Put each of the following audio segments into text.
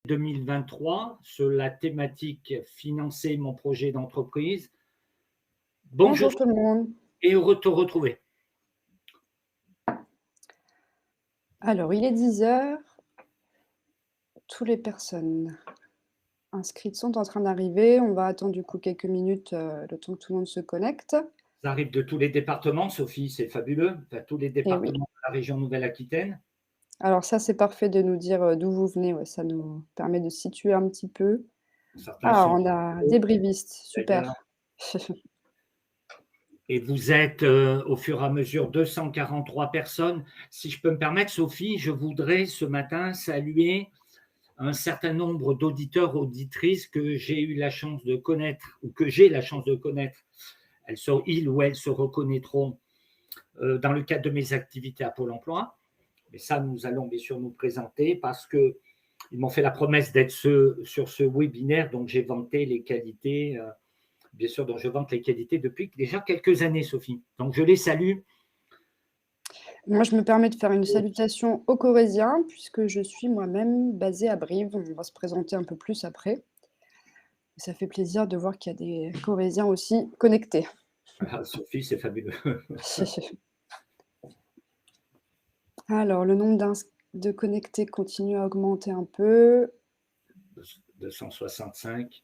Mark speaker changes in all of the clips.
Speaker 1: 2023 sur la thématique financer mon projet d'entreprise.
Speaker 2: Bonjour tout le monde.
Speaker 1: Et heureux de te retrouver.
Speaker 2: Alors, il est 10h. Toutes les personnes inscrites sont en train d'arriver. On va attendre du coup quelques minutes, le temps que tout le monde se connecte.
Speaker 1: Ça arrive de tous les départements, Sophie, c'est fabuleux. Enfin, tous les départements
Speaker 2: oui.
Speaker 1: de la région Nouvelle-Aquitaine.
Speaker 2: Alors ça, c'est parfait de nous dire d'où vous venez. Ouais, ça nous permet de situer un petit peu. On a des brivistes, super.
Speaker 1: Et vous êtes au fur et à mesure 243 personnes. Si je peux me permettre, Sophie, je voudrais ce matin saluer un certain nombre d'auditeurs, auditrices que j'ai eu la chance de connaître, ou que j'ai la chance de connaître. Ils ou elles se reconnaîtront dans le cadre de mes activités à Pôle emploi. Mais ça, nous allons bien sûr nous présenter parce qu'ils m'ont fait la promesse d'être sur ce webinaire, donc j'ai vanté les qualités, bien sûr, dont je vante les qualités depuis déjà quelques années, Sophie. Donc, je les salue.
Speaker 2: Moi, je me permets de faire une salutation aux Corésiens, puisque je suis moi-même basée à Brive. On va se présenter un peu plus après. Ça fait plaisir de voir qu'il y a des Corésiens aussi connectés.
Speaker 1: Ah, Sophie, c'est fabuleux.
Speaker 2: Alors, le nombre de connectés continue à augmenter un peu.
Speaker 1: 265.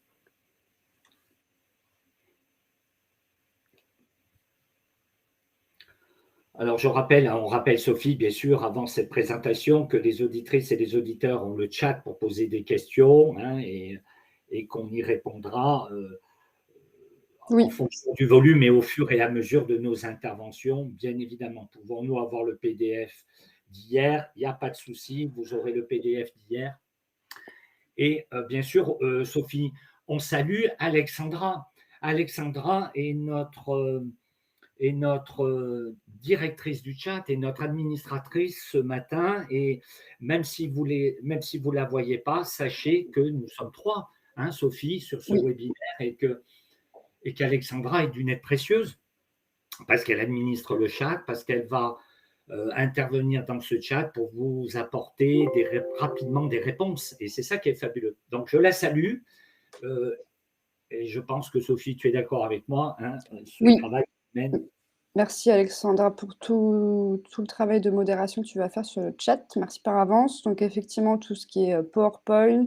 Speaker 1: Alors, on rappelle, Sophie, bien sûr, avant cette présentation, que les auditrices et les auditeurs ont le chat pour poser des questions et qu'on y répondra en fonction du volume et au fur et à mesure de nos interventions. Bien évidemment, pouvons-nous avoir le PDF d'hier? Il n'y a pas de souci, vous aurez le PDF d'hier. Et bien sûr, Sophie, on salue Alexandra. Alexandra est notre directrice du chat et notre administratrice ce matin. Et même si vous ne la voyez pas, sachez que nous sommes 3, Sophie, sur ce webinaire et qu'Alexandra est d'une aide précieuse parce qu'elle administre le chat, parce qu'elle va intervenir dans ce chat pour vous apporter rapidement des réponses. Et c'est ça qui est fabuleux. Donc, je la salue. Et je pense que Sophie, tu es d'accord avec moi, ce travail mène.
Speaker 2: Merci Alexandra pour tout le travail de modération que tu vas faire sur le chat. Merci par avance. Donc effectivement, tout ce qui est PowerPoint,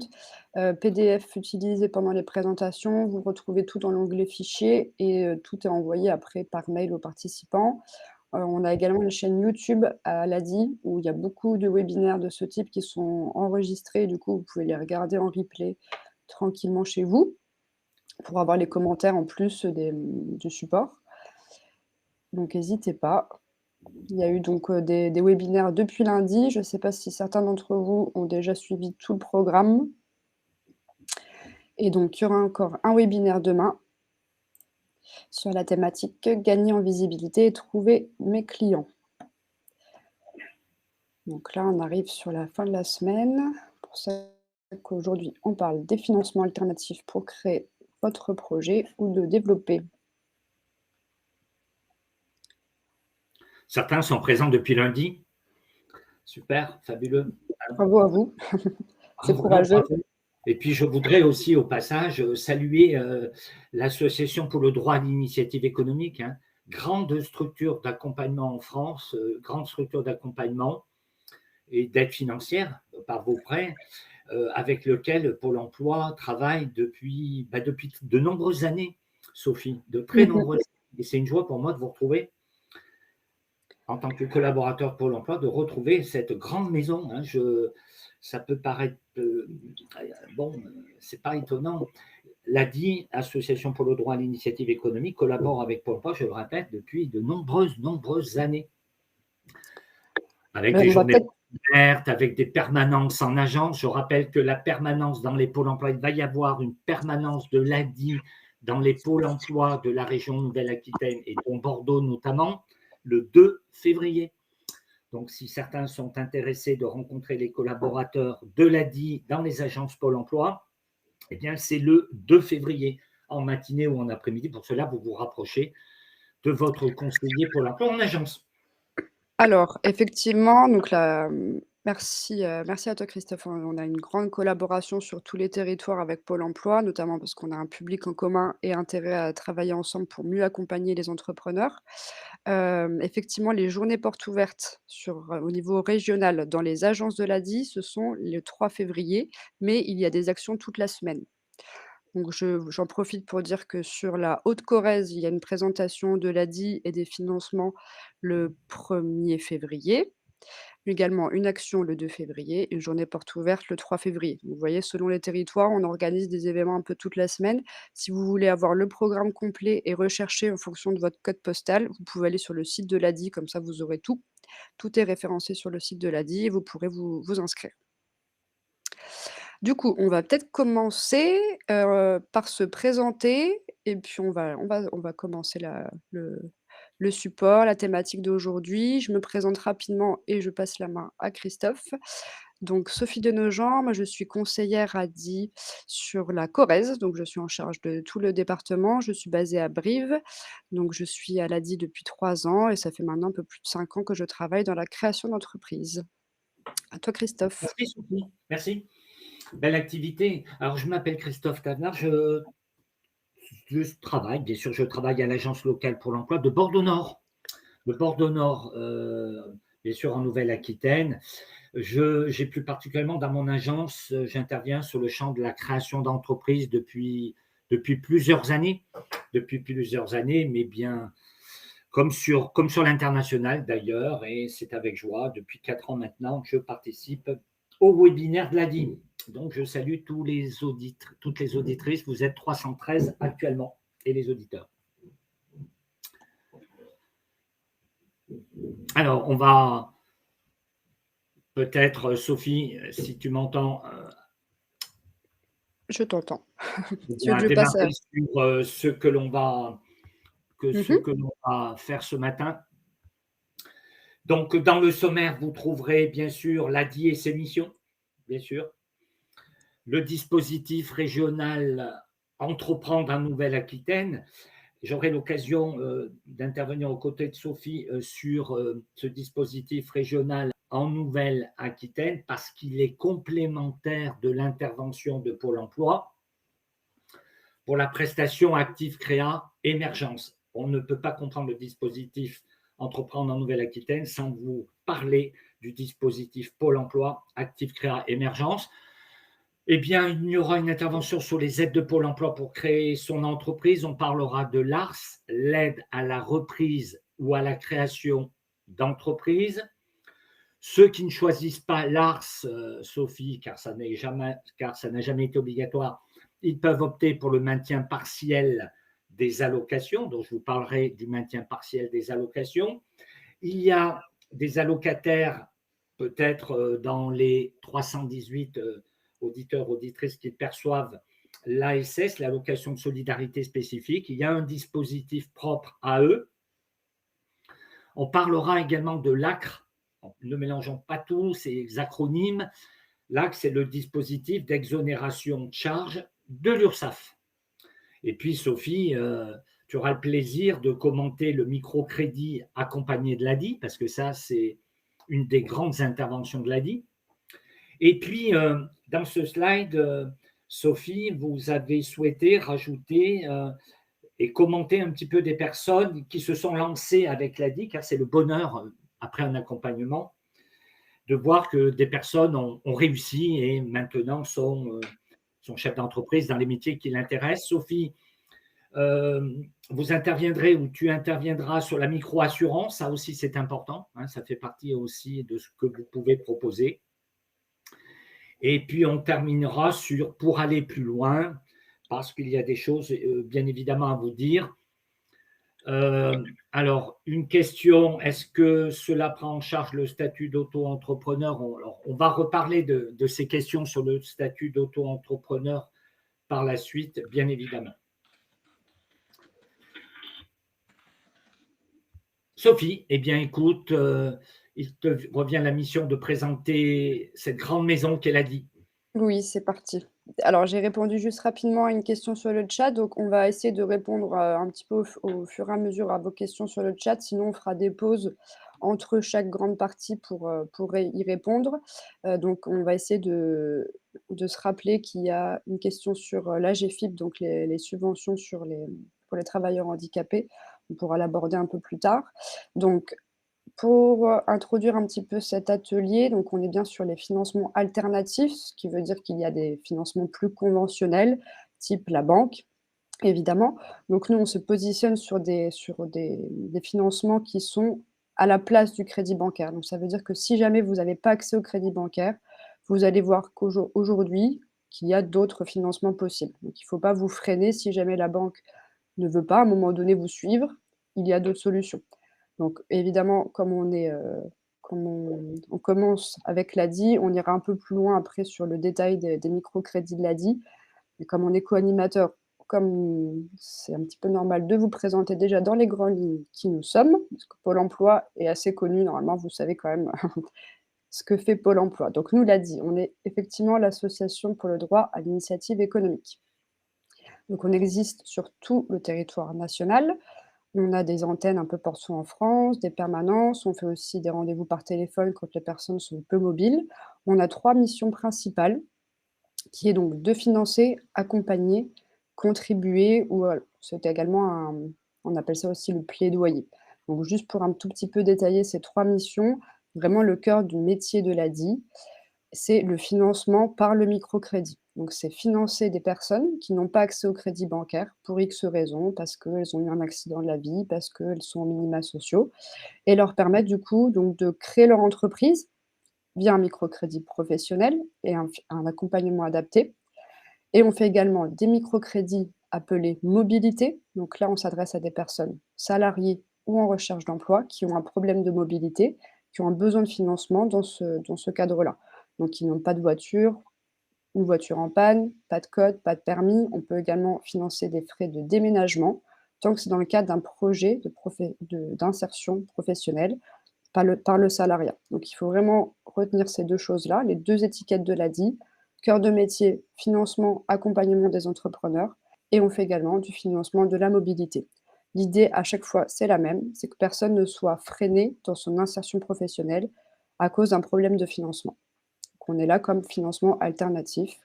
Speaker 2: PDF utilisé pendant les présentations, vous retrouvez tout dans l'onglet fichiers et tout est envoyé après par mail aux participants. On a également une chaîne YouTube à l'ADI où il y a beaucoup de webinaires de ce type qui sont enregistrés. Du coup, vous pouvez les regarder en replay tranquillement chez vous pour avoir les commentaires en plus du support. Donc, n'hésitez pas. Il y a eu donc des webinaires depuis lundi. Je ne sais pas si certains d'entre vous ont déjà suivi tout le programme. Et donc, il y aura encore un webinaire demain sur la thématique « Gagner en visibilité et trouver mes clients ». Donc là, on arrive sur la fin de la semaine. Pour ça qu'aujourd'hui, on parle des financements alternatifs pour créer votre projet ou de développer.
Speaker 1: Certains sont présents depuis lundi. Super, fabuleux.
Speaker 2: Bravo à vous. C'est courageux.
Speaker 1: Et puis, je voudrais aussi, au passage, saluer l'Association pour le droit à l'initiative économique, grande structure d'accompagnement en France, grande structure d'accompagnement et d'aide financière par vos prêts, avec lequel Pôle emploi travaille depuis de nombreuses années, Sophie, de très nombreuses années. Et c'est une joie pour moi de vous retrouver en tant que collaborateur de Pôle emploi, de retrouver cette grande maison. Ça peut paraître, c'est pas étonnant. L'ADI, Association pour le droit à l'initiative économique, collabore avec Pôle emploi, je le répète, depuis de nombreuses années. Avec des journées ouvertes, avec des permanences en agence. Je rappelle que la permanence dans les pôles emploi, il va y avoir une permanence de l'ADI dans les pôles emploi de la région Nouvelle-Aquitaine et dont Bordeaux notamment, le 2 février. Donc, si certains sont intéressés de rencontrer les collaborateurs de l'ADI dans les agences Pôle emploi, eh bien, c'est le 2 février, en matinée ou en après-midi. Pour cela, vous vous rapprochez de votre conseiller Pôle emploi en agence.
Speaker 2: Alors, effectivement, donc Merci à toi Christophe. On a une grande collaboration sur tous les territoires avec Pôle emploi, notamment parce qu'on a un public en commun et intérêt à travailler ensemble pour mieux accompagner les entrepreneurs. Effectivement, les journées portes ouvertes au niveau régional dans les agences de l'ADI, ce sont le 3 février, mais il y a des actions toute la semaine. Donc j'en profite pour dire que sur la Haute-Corrèze, il y a une présentation de l'ADI et des financements le 1er février. Également une action le 2 février, une journée porte ouverte le 3 février. Donc vous voyez, selon les territoires, on organise des événements un peu toute la semaine. Si vous voulez avoir le programme complet et rechercher en fonction de votre code postal, vous pouvez aller sur le site de l'ADI, comme ça vous aurez tout. Tout est référencé sur le site de l'ADI et vous pourrez vous inscrire. Du coup, on va peut-être commencer, par se présenter et puis on va commencer le support, la thématique d'aujourd'hui. Je me présente rapidement et je passe la main à Christophe. Donc Sophie Denogent, moi je suis conseillère ADI sur la Corrèze, donc je suis en charge de tout le département. Je suis basée à Brive, donc je suis à l'ADI depuis 3 ans et ça fait maintenant un peu plus de 5 ans que je travaille dans la création d'entreprise. À toi Christophe.
Speaker 1: Merci Sophie, merci. Belle activité. Alors, je m'appelle Christophe Tavenard, je travaille, bien sûr, je travaille à l'agence locale pour l'emploi de Bordeaux-Nord. De Bordeaux-Nord, bien sûr, en Nouvelle-Aquitaine. J'ai plus particulièrement dans mon agence, j'interviens sur le champ de la création d'entreprises depuis plusieurs années. Depuis plusieurs années, mais bien comme sur l'international d'ailleurs, et c'est avec joie, depuis 4 ans maintenant, que je participe au webinaire de l'ADI. Donc, je salue toutes les auditrices. Vous êtes 313 actuellement, et les auditeurs. Alors, on va peut-être, Sophie, si tu m'entends,
Speaker 2: Je t'entends.
Speaker 1: on
Speaker 2: Tu veux que
Speaker 1: va
Speaker 2: je passe
Speaker 1: démarrer
Speaker 2: à
Speaker 1: sur ce
Speaker 2: mmh.
Speaker 1: que l'on va faire ce matin. Donc, dans le sommaire, vous trouverez bien sûr l'ADI et ses missions, bien sûr, le dispositif régional Entreprendre en Nouvelle-Aquitaine. J'aurai l'occasion d'intervenir aux côtés de Sophie sur ce dispositif régional en Nouvelle-Aquitaine parce qu'il est complémentaire de l'intervention de Pôle emploi pour la prestation Active Créa Émergence. On ne peut pas comprendre le dispositif Entreprendre en Nouvelle-Aquitaine sans vous parler du dispositif Pôle emploi Active Créa Émergence. Eh bien, il y aura une intervention sur les aides de Pôle emploi pour créer son entreprise. On parlera de l'ARS, l'aide à la reprise ou à la création d'entreprise. Ceux qui ne choisissent pas l'ARS, Sophie, car ça n'a jamais été obligatoire, ils peuvent opter pour le maintien partiel des allocations. Donc, je vous parlerai du maintien partiel des allocations. Il y a des allocataires, peut-être dans les 318 auditeurs, auditrices qui perçoivent l'ASS, l'allocation de solidarité spécifique. Il y a un dispositif propre à eux. On parlera également de l'ACRE. Ne mélangeons pas tous ces acronymes. L'ACRE, c'est le dispositif d'exonération de charges de l'URSSAF. Et puis, Sophie, tu auras le plaisir de commenter le microcrédit accompagné de l'ADI, parce que ça, c'est une des grandes interventions de l'ADI. Et puis, dans ce slide, Sophie, vous avez souhaité rajouter et commenter un petit peu des personnes qui se sont lancées avec l'ADI, car c'est le bonheur, après un accompagnement, de voir que des personnes ont réussi et maintenant sont chefs d'entreprise dans les métiers qui l'intéressent. Sophie, vous interviendrez ou tu interviendras sur la micro-assurance, ça aussi c'est important, hein, ça fait partie aussi de ce que vous pouvez proposer. Et puis on terminera sur pour aller plus loin, parce qu'il y a des choses bien évidemment à vous dire. Alors, une question, est-ce que cela prend en charge le statut d'auto-entrepreneur? On va reparler de ces questions sur le statut d'auto-entrepreneur par la suite, bien évidemment. Sophie, eh bien écoute, il te revient la mission de présenter cette grande maison qu'elle a dit.
Speaker 2: Oui, c'est parti. Alors, j'ai répondu juste rapidement à une question sur le chat, donc on va essayer de répondre, un petit peu au fur et à mesure à vos questions sur le chat, sinon on fera des pauses entre chaque grande partie pour y répondre. Donc on va essayer de se rappeler qu'il y a une question sur, l'AGEFIP, donc les subventions pour les travailleurs handicapés. On pourra l'aborder un peu plus tard. Donc pour, introduire un petit peu cet atelier, donc on est bien sur les financements alternatifs, ce qui veut dire qu'il y a des financements plus conventionnels, type la banque, évidemment. Donc nous, on se positionne sur des financements qui sont à la place du crédit bancaire. Donc ça veut dire que si jamais vous n'avez pas accès au crédit bancaire, vous allez voir qu'aujourd'hui, qu'il y a d'autres financements possibles. Donc il ne faut pas vous freiner si jamais la banque ne veut pas, à un moment donné, vous suivre, il y a d'autres solutions. Donc évidemment, comme on commence avec l'ADI, on ira un peu plus loin après sur le détail des microcrédits de l'ADI. Mais comme on est co-animateur, comme c'est un petit peu normal de vous présenter déjà dans les grandes lignes qui nous sommes, parce que Pôle emploi est assez connu, normalement vous savez quand même ce que fait Pôle emploi. Donc nous, l'ADI, on est effectivement l'association pour le droit à l'initiative économique. Donc on existe sur tout le territoire national. On a des antennes un peu partout en France, des permanences, on fait aussi des rendez-vous par téléphone quand les personnes sont peu mobiles. On a 3 missions principales, qui est donc de financer, accompagner, contribuer ou, c'est également on appelle ça aussi le plaidoyer. Donc juste pour un tout petit peu détailler ces 3 missions, vraiment le cœur du métier de l'ADI, c'est le financement par le microcrédit. Donc c'est financer des personnes qui n'ont pas accès au crédit bancaire pour X raisons, parce qu'elles ont eu un accident de la vie, parce qu'elles sont en minima sociaux et leur permettre du coup donc de créer leur entreprise via un microcrédit professionnel et un accompagnement adapté. Et on fait également des microcrédits appelés mobilité. Donc là, on s'adresse à des personnes salariées ou en recherche d'emploi qui ont un problème de mobilité, qui ont un besoin de financement dans ce cadre-là. Donc qui n'ont pas de voiture, une voiture en panne, pas de code, pas de permis. On peut également financer des frais de déménagement, tant que c'est dans le cadre d'un projet d'insertion professionnelle par le salariat. Donc il faut vraiment retenir ces 2 choses-là, les 2 étiquettes de l'ADI, cœur de métier, financement, accompagnement des entrepreneurs et on fait également du financement de la mobilité. L'idée à chaque fois, c'est la même, c'est que personne ne soit freiné dans son insertion professionnelle à cause d'un problème de financement. Donc on est là comme financement alternatif.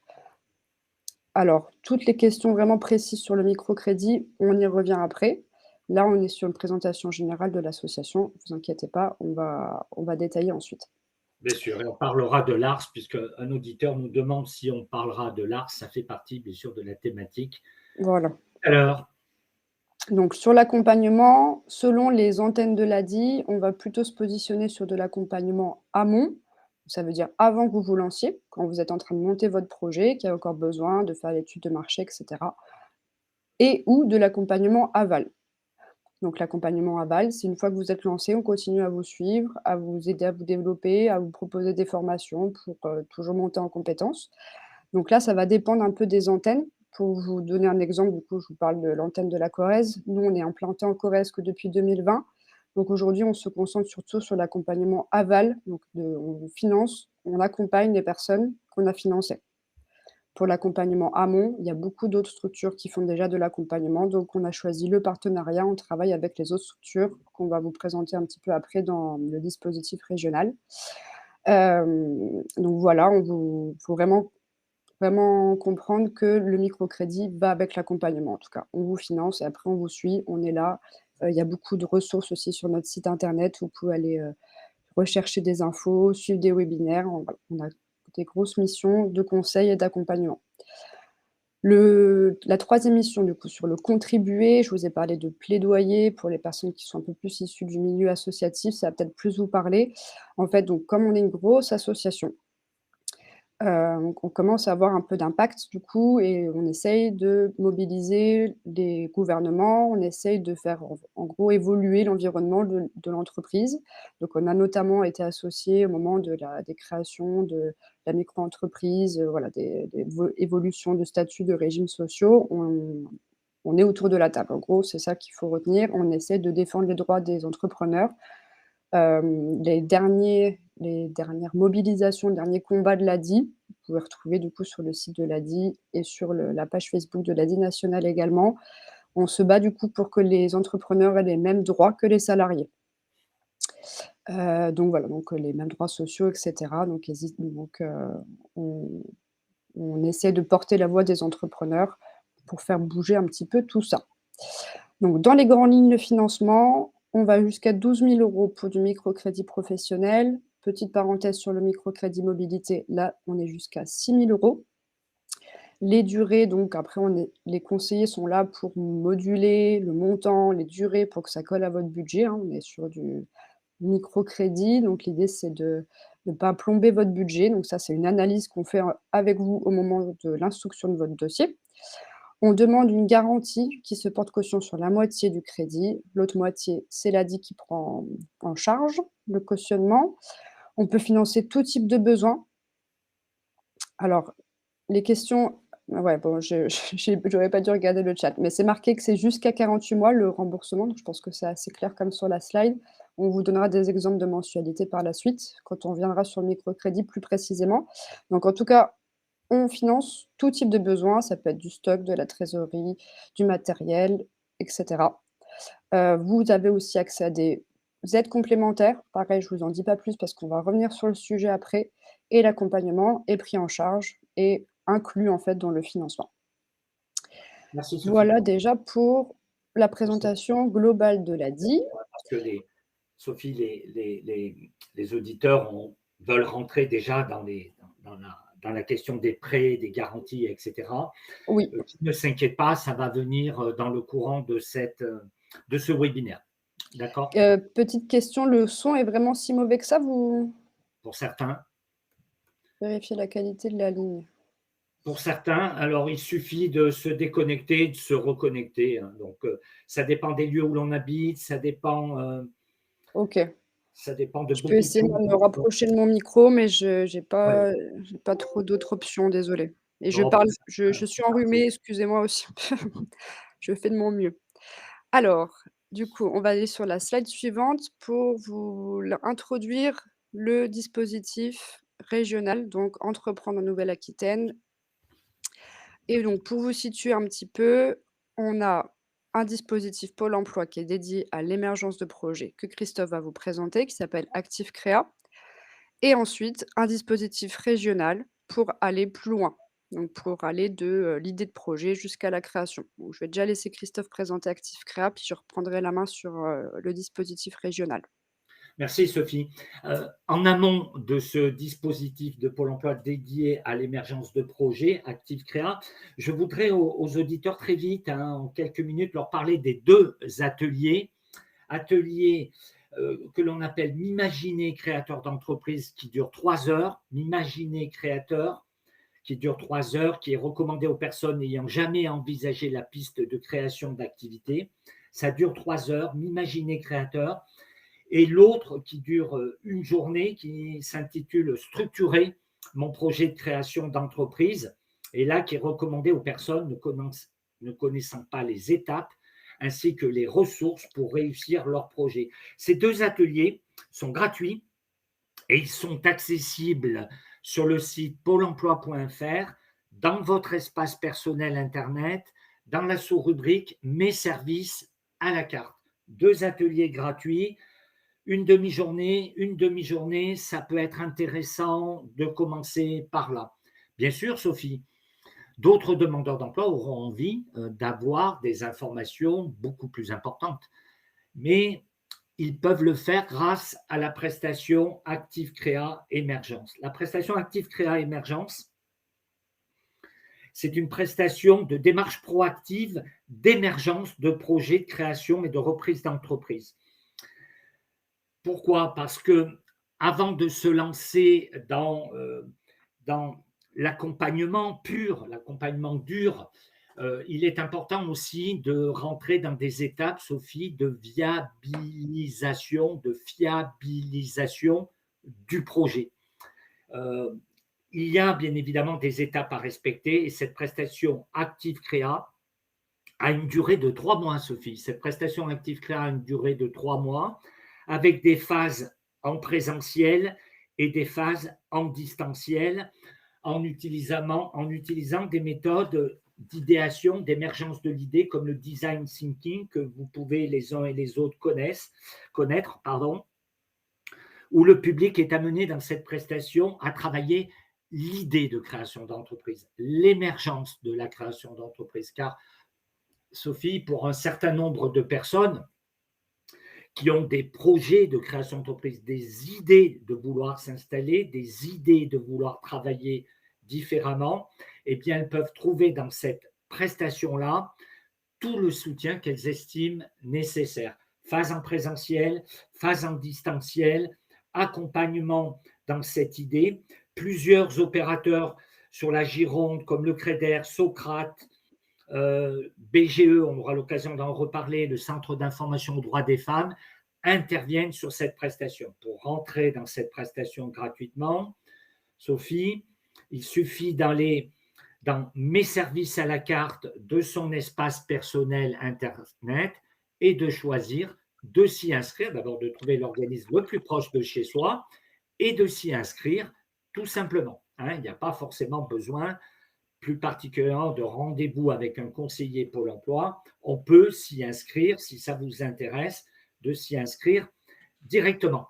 Speaker 2: Alors, toutes les questions vraiment précises sur le microcrédit, on y revient après. Là, on est sur une présentation générale de l'association. Ne vous inquiétez pas, on va détailler ensuite.
Speaker 1: Bien sûr, et on parlera de l'ARS, puisque un auditeur nous demande si on parlera de l'ARS. Ça fait partie, bien sûr, de la thématique.
Speaker 2: Voilà.
Speaker 1: Alors,
Speaker 2: Donc sur l'accompagnement, selon les antennes de l'ADI, on va plutôt se positionner sur de l'accompagnement amont. Ça veut dire avant que vous vous lanciez, quand vous êtes en train de monter votre projet, qu'il y a encore besoin de faire l'étude de marché, et cetera, et ou de l'accompagnement aval. Donc l'accompagnement aval, c'est une fois que vous êtes lancé, on continue à vous suivre, à vous aider à vous développer, à vous proposer des formations pour, toujours monter en compétences. Donc là, ça va dépendre un peu des antennes. Pour vous donner un exemple, du coup, je vous parle de l'antenne de la Corrèze. Nous, on est implanté en Corrèze que depuis 2020. Donc aujourd'hui, on se concentre surtout sur l'accompagnement aval. Donc on finance, on accompagne les personnes qu'on a financées. Pour l'accompagnement amont, il y a beaucoup d'autres structures qui font déjà de l'accompagnement. Donc on a choisi le partenariat, on travaille avec les autres structures qu'on va vous présenter un petit peu après dans le dispositif régional. Donc voilà, faut vraiment comprendre que le microcrédit va avec l'accompagnement, en tout cas. On vous finance et après on vous suit, on est là. Il y a beaucoup de ressources aussi sur notre site internet. Vous pouvez aller, rechercher des infos, suivre des webinaires. On a des grosses missions de conseil et d'accompagnement. La troisième mission, du coup, sur le contribuer, je vous ai parlé de plaidoyer pour les personnes qui sont un peu plus issues du milieu associatif, ça va peut-être plus vous parler. En fait, donc comme on est une grosse association, donc on commence à avoir un peu d'impact du coup et on essaye de mobiliser les gouvernements, on essaye de faire en gros évoluer l'environnement de l'entreprise. Donc on a notamment été associé au moment des créations de la micro-entreprise, voilà des évolutions de statut, de régimes sociaux. On est autour de la table. En gros, c'est ça qu'il faut retenir. On essaie de défendre les droits des entrepreneurs. Les dernières mobilisations, les derniers combats de l'ADI, vous pouvez retrouver du coup sur le site de l'ADI et sur la page Facebook de l'ADI nationale également. On se bat du coup pour que les entrepreneurs aient les mêmes droits que les salariés. Donc voilà, donc les mêmes droits sociaux et cetera. On on essaie de porter la voix des entrepreneurs pour faire bouger un petit peu tout ça. Donc dans les grandes lignes de financement, on va jusqu'à 12 000 € pour du microcrédit professionnel. Petite parenthèse sur le microcrédit mobilité, là, on est jusqu'à 6 000 €. Les durées, donc après les conseillers sont là pour moduler le montant, les durées pour que ça colle à votre budget, hein. On est sur du microcrédit, donc l'idée c'est de ne pas plomber votre budget. Donc ça, c'est une analyse qu'on fait, avec vous au moment de l'instruction de votre dossier. On demande une garantie qui se porte caution sur la moitié du crédit. L'autre moitié, c'est l'ADI qui prend en charge le cautionnement. On peut financer tout type de besoin. Alors, les questions ouais, bon, je j'aurais pas dû regarder le chat, mais c'est marqué que c'est jusqu'à 48 mois le remboursement, donc je pense que c'est assez clair comme sur la slide. On vous donnera des exemples de mensualités par la suite, quand on viendra sur le microcrédit plus précisément. Donc en tout cas, on finance tout type de besoin, ça peut être du stock, de la trésorerie, du matériel et cetera. Vous avez aussi accès à des aides complémentaires. Pareil, je vous en dis pas plus parce qu'on va revenir sur le sujet après et l'accompagnement est pris en charge et inclus, en fait, dans le financement.
Speaker 1: Merci Sophie.
Speaker 2: Voilà déjà pour la présentation globale de l'ADI.
Speaker 1: Parce que Sophie, les auditeurs veulent rentrer déjà dans la question des prêts, des garanties, etc.
Speaker 2: Oui,
Speaker 1: Qui ne s'inquiètent pas, ça va venir dans le courant de ce webinaire. D'accord?
Speaker 2: petite question, le son est vraiment si mauvais que ça? Vous
Speaker 1: Pour certains.
Speaker 2: vérifiez la qualité de la ligne.
Speaker 1: Pour certains, alors il suffit de se déconnecter, de se reconnecter, hein. Donc, ça dépend des lieux où l'on habite,
Speaker 2: OK.
Speaker 1: ça dépend de
Speaker 2: Je peux
Speaker 1: beaucoup de
Speaker 2: essayer
Speaker 1: choses.
Speaker 2: de me rapprocher de mon micro, mais je j'ai pas trop d'autres options, désolée. Et je
Speaker 1: Non, pour
Speaker 2: parle
Speaker 1: certains,
Speaker 2: je suis
Speaker 1: c'est parti.
Speaker 2: enrhumée, excusez-moi aussi un peu. Je fais de mon mieux. Alors, du coup, on va aller sur la slide suivante pour vous introduire le dispositif régional, donc Entreprendre en Nouvelle-Aquitaine. Et donc pour vous situer un petit peu, on a un dispositif Pôle emploi qui est dédié à l'émergence de projets que Christophe va vous présenter, qui s'appelle Active Créa. Et ensuite, un dispositif régional pour aller plus loin, donc pour aller de, l'idée de projet jusqu'à la création. Donc je vais déjà laisser Christophe présenter Active Créa, puis je reprendrai la main sur, le dispositif régional.
Speaker 1: Merci Sophie. En amont de ce dispositif de Pôle emploi dédié à l'émergence de projets, Active Créa, je voudrais aux auditeurs très vite, hein, en quelques minutes, leur parler des deux ateliers que l'on appelle M'imaginer créateur d'entreprise qui dure 3 heures, M'imaginer créateur qui dure 3 heures, qui est recommandé aux personnes n'ayant jamais envisagé la piste de création d'activité. Ça dure 3 heures, M'imaginer créateur. Et l'autre qui dure une journée, qui s'intitule Structurer mon projet de création d'entreprise, et là qui est recommandé aux personnes ne connaissant pas les étapes ainsi que les ressources pour réussir leur projet. Ces deux ateliers sont gratuits et ils sont accessibles sur le site pôle emploi.fr, dans votre espace personnel Internet, dans la sous-rubrique Mes services à la carte. Deux ateliers gratuits, une demi-journée, ça peut être intéressant de commencer par là. Bien sûr, Sophie, d'autres demandeurs d'emploi auront envie d'avoir des informations beaucoup plus importantes, mais ils peuvent le faire grâce à la prestation Active Créa Émergence. La prestation Active Créa Émergence, c'est une prestation de démarche proactive d'émergence de projets de création et de reprise d'entreprise. Pourquoi? Parce que avant de se lancer dans l'accompagnement pur, l'accompagnement dur, il est important aussi de rentrer dans des étapes, Sophie, de fiabilisation du projet. Il y a bien évidemment des étapes à respecter et cette prestation Active Créa a une durée de 3 mois, Sophie. Cette prestation Active Créa a une durée de 3 mois avec des phases en présentiel et des phases en distanciel en utilisant des méthodes d'idéation, d'émergence de l'idée comme le design thinking que vous pouvez les uns et les autres connaître. où le public est amené dans cette prestation à travailler l'idée de création d'entreprise, l'émergence de la création d'entreprise. Car, Sophie, pour un certain nombre de personnes qui ont des projets de création d'entreprise, des idées de vouloir s'installer, des idées de vouloir travailler différemment, eh bien, elles peuvent trouver dans cette prestation-là tout le soutien qu'elles estiment nécessaire. Phase en présentiel, phase en distanciel, accompagnement dans cette idée. Plusieurs opérateurs sur la Gironde, comme le Créder, Socrate, BGE, on aura l'occasion d'en reparler, le Centre d'information aux droits des femmes, interviennent sur cette prestation. Pour rentrer dans cette prestation gratuitement, Sophie, il suffit d'aller dans mes services à la carte de son espace personnel Internet et de choisir de s'y inscrire, d'abord de trouver l'organisme le plus proche de chez soi et de s'y inscrire tout simplement. Il n'y a pas forcément besoin, plus particulièrement de rendez-vous avec un conseiller Pôle emploi. On peut s'y inscrire, si ça vous intéresse, de s'y inscrire directement.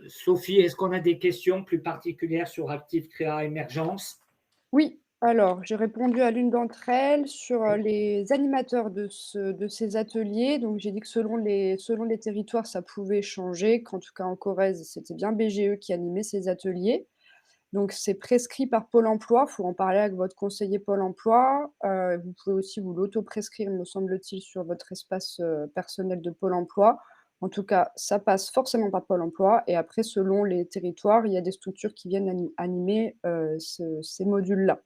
Speaker 1: Sophie, est-ce qu'on a des questions plus particulières sur Active Créa Émergence?
Speaker 2: Oui, alors j'ai répondu à l'une d'entre elles sur, les animateurs de ces ateliers. Donc j'ai dit que selon les territoires, ça pouvait changer, qu'en tout cas en Corrèze, c'était bien BGE qui animait ces ateliers. Donc c'est prescrit par Pôle emploi, il faut en parler avec votre conseiller Pôle emploi. Vous pouvez aussi vous l'auto-prescrire, me semble-t-il, sur votre espace, personnel de Pôle emploi. En tout cas, ça passe forcément par Pôle emploi et après selon les territoires, il y a des structures qui viennent animer, ces modules-là.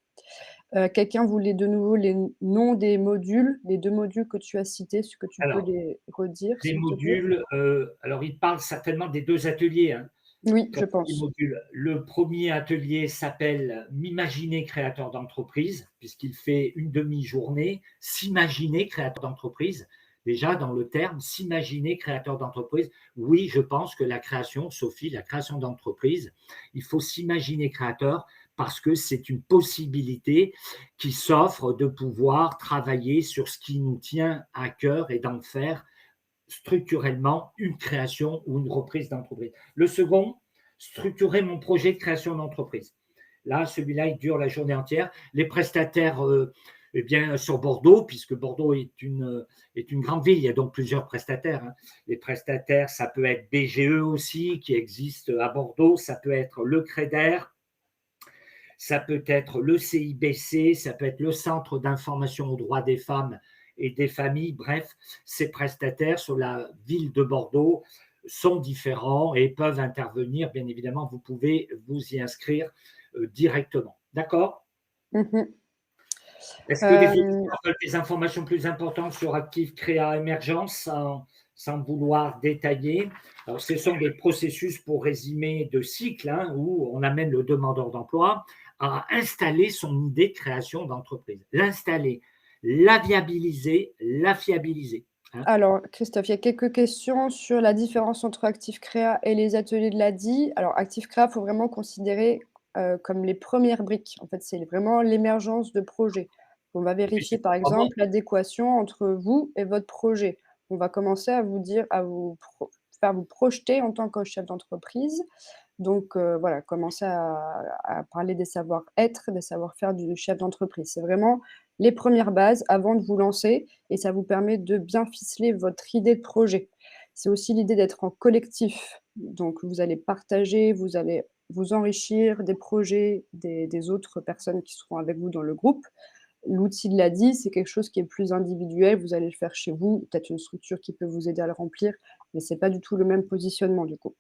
Speaker 2: Quelqu'un voulait de nouveau les noms des modules, les 2 modules que tu as cités, est-ce que tu peux
Speaker 1: Alors,
Speaker 2: les redire,
Speaker 1: les
Speaker 2: s'il te plaît?
Speaker 1: modules, alors il parle certainement des 2 ateliers, hein,
Speaker 2: Oui,
Speaker 1: quand
Speaker 2: je
Speaker 1: on dit
Speaker 2: pense.
Speaker 1: module. Le premier atelier s'appelle M'imaginer créateur d'entreprise, puisqu'il fait une demi-journée. S'imaginer créateur d'entreprise, déjà dans le terme, s'imaginer créateur d'entreprise. Oui, je pense que la création, Sophie, la création d'entreprise, il faut s'imaginer créateur parce que c'est une possibilité qui s'offre de pouvoir travailler sur ce qui nous tient à cœur et d'en faire structurellement une création ou une reprise d'entreprise. Le second, structurer mon projet de création d'entreprise. Là, celui-là, il dure la journée entière. Les prestataires, eh bien, sur Bordeaux, puisque Bordeaux est une grande ville, il y a donc plusieurs prestataires. Les prestataires, ça peut être BGE aussi, qui existe à Bordeaux, ça peut être le Créder, ça peut être le CIBC, ça peut être le Centre d'information aux droits des femmes et des familles. Bref, ces prestataires sur la ville de Bordeaux sont différents et peuvent intervenir. Bien évidemment, vous pouvez vous y inscrire directement. D'accord?
Speaker 2: Mmh.
Speaker 1: Est-ce que les auditeurs veulent des informations plus importantes sur Active Créa Émergence sans vouloir détailler? Alors, ce sont des processus, pour résumer, de cycle où on amène le demandeur d'emploi à installer son idée de création d'entreprise. L'installer, la viabiliser, la fiabiliser.
Speaker 2: Alors, Christophe, il y a quelques questions sur la différence entre Active Créa et les ateliers de l'ADI. Alors, Active Créa, il faut vraiment considérer comme les premières briques. En fait, c'est vraiment l'émergence de projets. On va vérifier, par exemple, l'adéquation entre vous et votre projet. On va commencer à vous dire, faire vous projeter en tant que chef d'entreprise. Donc, voilà, commencer à parler des savoir-être, des savoir-faire du chef d'entreprise. C'est vraiment les premières bases avant de vous lancer et ça vous permet de bien ficeler votre idée de projet. C'est aussi l'idée d'être en collectif. Donc vous allez partager, vous allez vous enrichir des projets des autres personnes qui seront avec vous dans le groupe. L'outil de l'ADI, c'est quelque chose qui est plus individuel. Vous allez le faire chez vous, peut-être une structure qui peut vous aider à le remplir, mais c'est pas du tout le même positionnement du coup.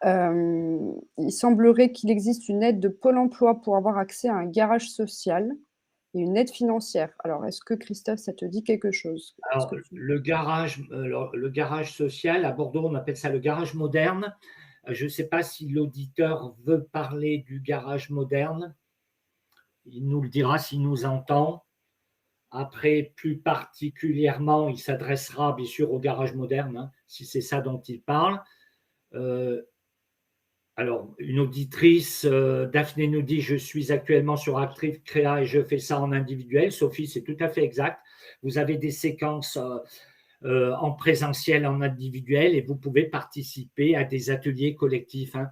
Speaker 2: Il semblerait qu'il existe une aide de Pôle emploi pour avoir accès à un garage social et une aide financière. Alors, est-ce que Christophe, ça te dit quelque chose? Est-ce
Speaker 1: Alors,
Speaker 2: que tu
Speaker 1: le garage social, à Bordeaux, on appelle ça le garage moderne. Je ne sais pas si l'auditeur veut parler du garage moderne. Il nous le dira s'il nous entend. Après, plus particulièrement, il s'adressera bien sûr au garage moderne, si c'est ça dont il parle. Alors, une auditrice, Daphné nous dit: je suis actuellement sur Active Créa et je fais ça en individuel. Sophie, c'est tout à fait exact. Vous avez des séquences en présentiel, en individuel, et vous pouvez participer à des ateliers collectifs, hein.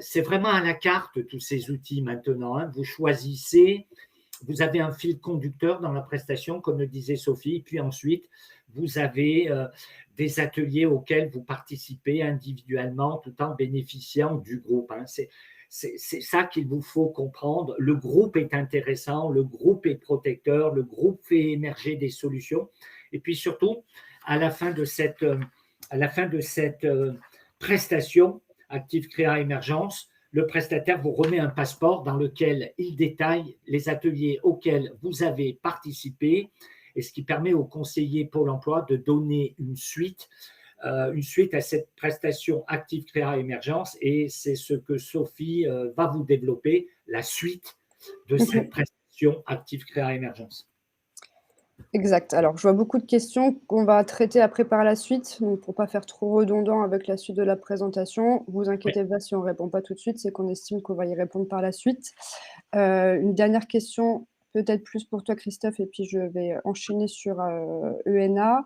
Speaker 1: C'est vraiment à la carte tous ces outils maintenant, hein. Vous choisissez, vous avez un fil conducteur dans la prestation, comme le disait Sophie, puis ensuite, vous avez des ateliers auxquels vous participez individuellement tout en bénéficiant du groupe, hein. C'est ça qu'il vous faut comprendre. Le groupe est intéressant, le groupe est protecteur, le groupe fait émerger des solutions. Et puis surtout, à la fin de cette, prestation Active Créa Émergence, le prestataire vous remet un passeport dans lequel il détaille les ateliers auxquels vous avez participé, et ce qui permet au conseiller Pôle emploi de donner une suite à cette prestation Active Créa Émergence, et c'est ce que Sophie va vous développer, la suite de cette prestation Active Créa Émergence.
Speaker 2: Exact. Alors, je vois beaucoup de questions qu'on va traiter après par la suite. Donc, pour pas faire trop redondant avec la suite de la présentation, vous inquiétez pas si on répond pas tout de suite, c'est qu'on estime qu'on va y répondre par la suite. Une dernière question, peut-être plus pour toi, Christophe, et puis je vais enchaîner sur ENA.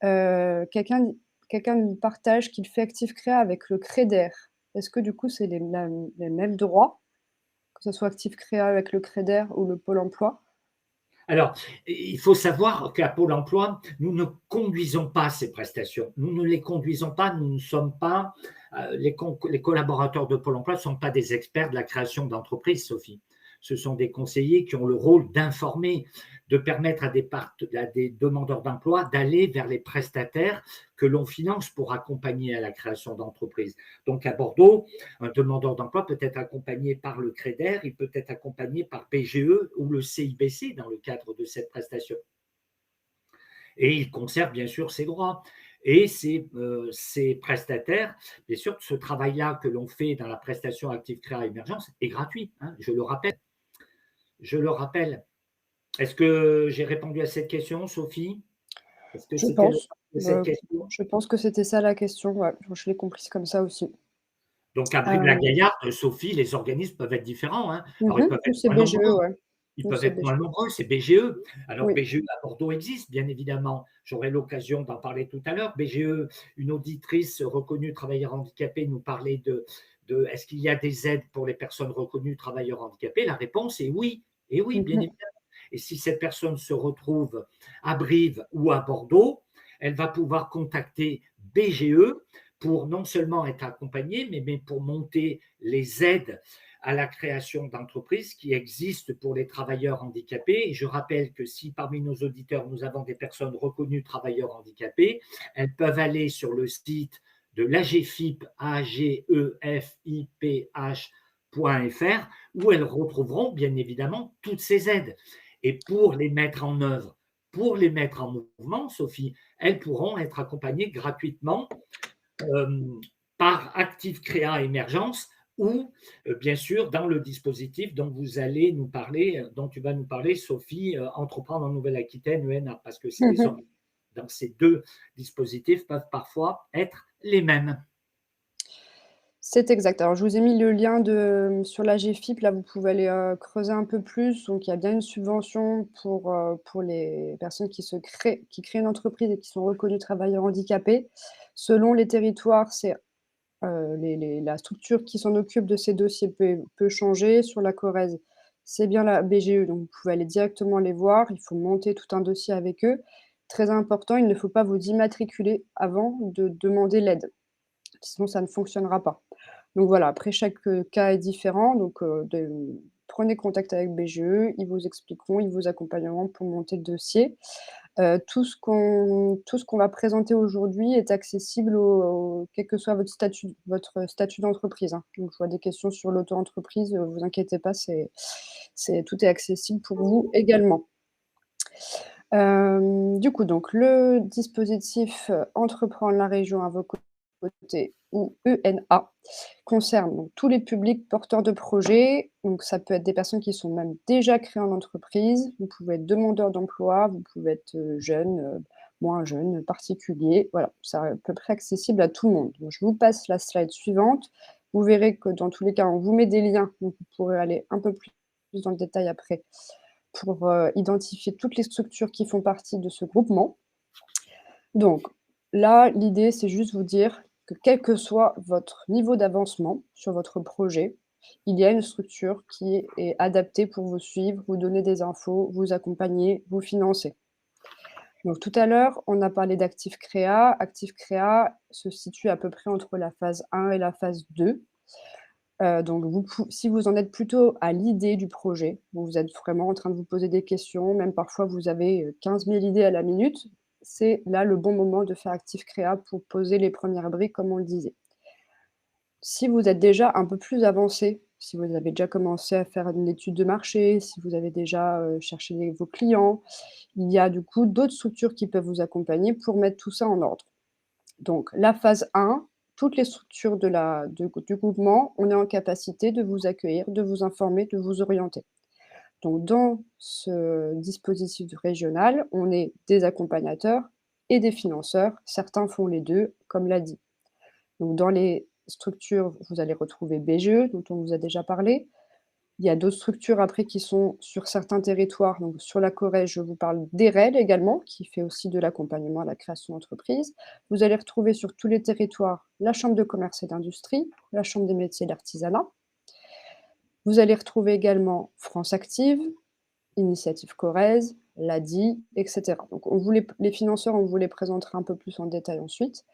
Speaker 2: Quelqu'un nous partage qu'il fait Active Créa avec le CREDER. Est-ce que du coup, c'est les mêmes droits, que ce soit Active Créa avec le CREDER ou le Pôle emploi?
Speaker 1: Alors, il faut savoir qu'à Pôle emploi, nous ne conduisons pas ces prestations. Nous ne les conduisons pas, nous ne sommes pas, les collaborateurs de Pôle emploi ne sont pas des experts de la création d'entreprises, Sophie. Ce sont des conseillers qui ont le rôle d'informer, de permettre à des demandeurs d'emploi d'aller vers les prestataires que l'on finance pour accompagner à la création d'entreprises. Donc à Bordeaux, un demandeur d'emploi peut être accompagné par le CREDER, il peut être accompagné par BGE ou le CIBC dans le cadre de cette prestation. Et il conserve bien sûr ses droits. Et ces prestataires, bien sûr, ce travail-là que l'on fait dans la prestation Active Créa Émergence est gratuit, hein, je le rappelle. Je le rappelle. Est-ce que j'ai répondu à cette question, Sophie? Est-ce que
Speaker 2: Je
Speaker 1: c'était
Speaker 2: pense.
Speaker 1: cette question?
Speaker 2: Je pense que c'était ça la question, ouais. Je l'ai comprise comme ça aussi.
Speaker 1: Donc, à
Speaker 2: Hem,
Speaker 1: Brive-la-Gaillarde, Sophie, les organismes peuvent être différents, hein. Alors, ils peuvent
Speaker 2: Nous,
Speaker 1: être
Speaker 2: c'est
Speaker 1: moins
Speaker 2: BGE,
Speaker 1: nombreux.
Speaker 2: ouais.
Speaker 1: Ils
Speaker 2: Nous,
Speaker 1: peuvent
Speaker 2: c'est
Speaker 1: être moins
Speaker 2: BGE.
Speaker 1: nombreux, c'est BGE. Alors,
Speaker 2: Oui.
Speaker 1: BGE à Bordeaux existe, bien évidemment. J'aurai l'occasion d'en parler tout à l'heure. BGE, une auditrice reconnue travailleur handicapé, nous parlait de est-ce qu'il y a des aides pour les personnes reconnues travailleurs handicapés? La réponse est oui. Et oui, bien évidemment. Et si cette personne se retrouve à Brive ou à Bordeaux, elle va pouvoir contacter BGE pour non seulement être accompagnée, mais pour monter les aides à la création d'entreprises qui existent pour les travailleurs handicapés. Et je rappelle que si parmi nos auditeurs, nous avons des personnes reconnues travailleurs handicapés, elles peuvent aller sur le site de l'AGEFIP, agefiph.fr, où elles retrouveront bien évidemment toutes ces aides. Et pour les mettre en œuvre, pour les mettre en mouvement, Sophie, elles pourront être accompagnées gratuitement par Active Créa Émergence ou bien sûr dans le dispositif dont vous allez nous parler, dont tu vas nous parler, Sophie, Entreprendre en Nouvelle-Aquitaine, ENA, parce que les organismes dans ces deux dispositifs peuvent parfois être les mêmes.
Speaker 2: C'est exact. Alors, je vous ai mis le lien sur la GFIP, là, vous pouvez aller, creuser un peu plus. Donc il y a bien une subvention pour les personnes qui créent une entreprise et qui sont reconnues travailleurs handicapés. Selon les territoires, c'est, la structure qui s'en occupe de ces dossiers peut changer. Sur la Corrèze, c'est bien la BGE, donc vous pouvez aller directement les voir. Il faut monter tout un dossier avec eux. Très important, il ne faut pas vous immatriculer avant de demander l'aide, sinon ça ne fonctionnera pas. Donc voilà, après chaque, cas est différent, donc prenez contact avec BGE, ils vous expliqueront, ils vous accompagneront pour monter le dossier. Tout ce qu'on va présenter aujourd'hui est accessible quel que soit votre statut d'entreprise, hein. Donc je vois des questions sur l'auto-entreprise, vous inquiétez pas, tout est accessible pour vous également. Du coup, donc le dispositif, Entreprendre la région à vos côtés ou ENA concerne donc tous les publics porteurs de projets. Donc ça peut être des personnes qui sont même déjà créées en entreprise. Vous pouvez être demandeur d'emploi, vous pouvez être, jeune, moins jeune, particulier. Voilà, c'est à peu près accessible à tout le monde. Donc je vous passe la slide suivante. Vous verrez que dans tous les cas, on vous met des liens, donc vous pourrez aller un peu plus dans le détail après pour, identifier toutes les structures qui font partie de ce groupement. Donc là, l'idée, c'est juste vous dire que quel que soit votre niveau d'avancement sur votre projet, il y a une structure qui est adaptée pour vous suivre, vous donner des infos, vous accompagner, vous financer. Donc tout à l'heure, on a parlé d'Active Créa. Active Créa se situe à peu près entre la phase 1 et la phase 2. Donc si vous en êtes plutôt à l'idée du projet, vous êtes vraiment en train de vous poser des questions, même parfois vous avez, 15 000 idées à la minute, c'est là le bon moment de faire Active Créa pour poser les premières briques comme on le disait. Si vous êtes déjà un peu plus avancé, si vous avez déjà commencé à faire une étude de marché, si vous avez déjà, cherché vos clients, il y a du coup d'autres structures qui peuvent vous accompagner pour mettre tout ça en ordre. Donc la phase 1, toutes les structures du groupement, on est en capacité de vous accueillir, de vous informer, de vous orienter. Donc dans ce dispositif régional, on est des accompagnateurs et des financeurs. Certains font les 2, comme l'a dit. Donc dans les structures, vous allez retrouver BGE, dont on vous a déjà parlé. Il y a d'autres structures après qui sont sur certains territoires. Donc sur la Corrèze, je vous parle d'EREL également, qui fait aussi de l'accompagnement à la création d'entreprise. Vous allez retrouver sur tous les territoires la chambre de commerce et d'industrie, la chambre des métiers et de l'artisanat. Vous allez retrouver également France Active, Initiative Corrèze, l'ADI, et cetera. Donc les financeurs, on vous les présentera un peu plus en détail ensuite.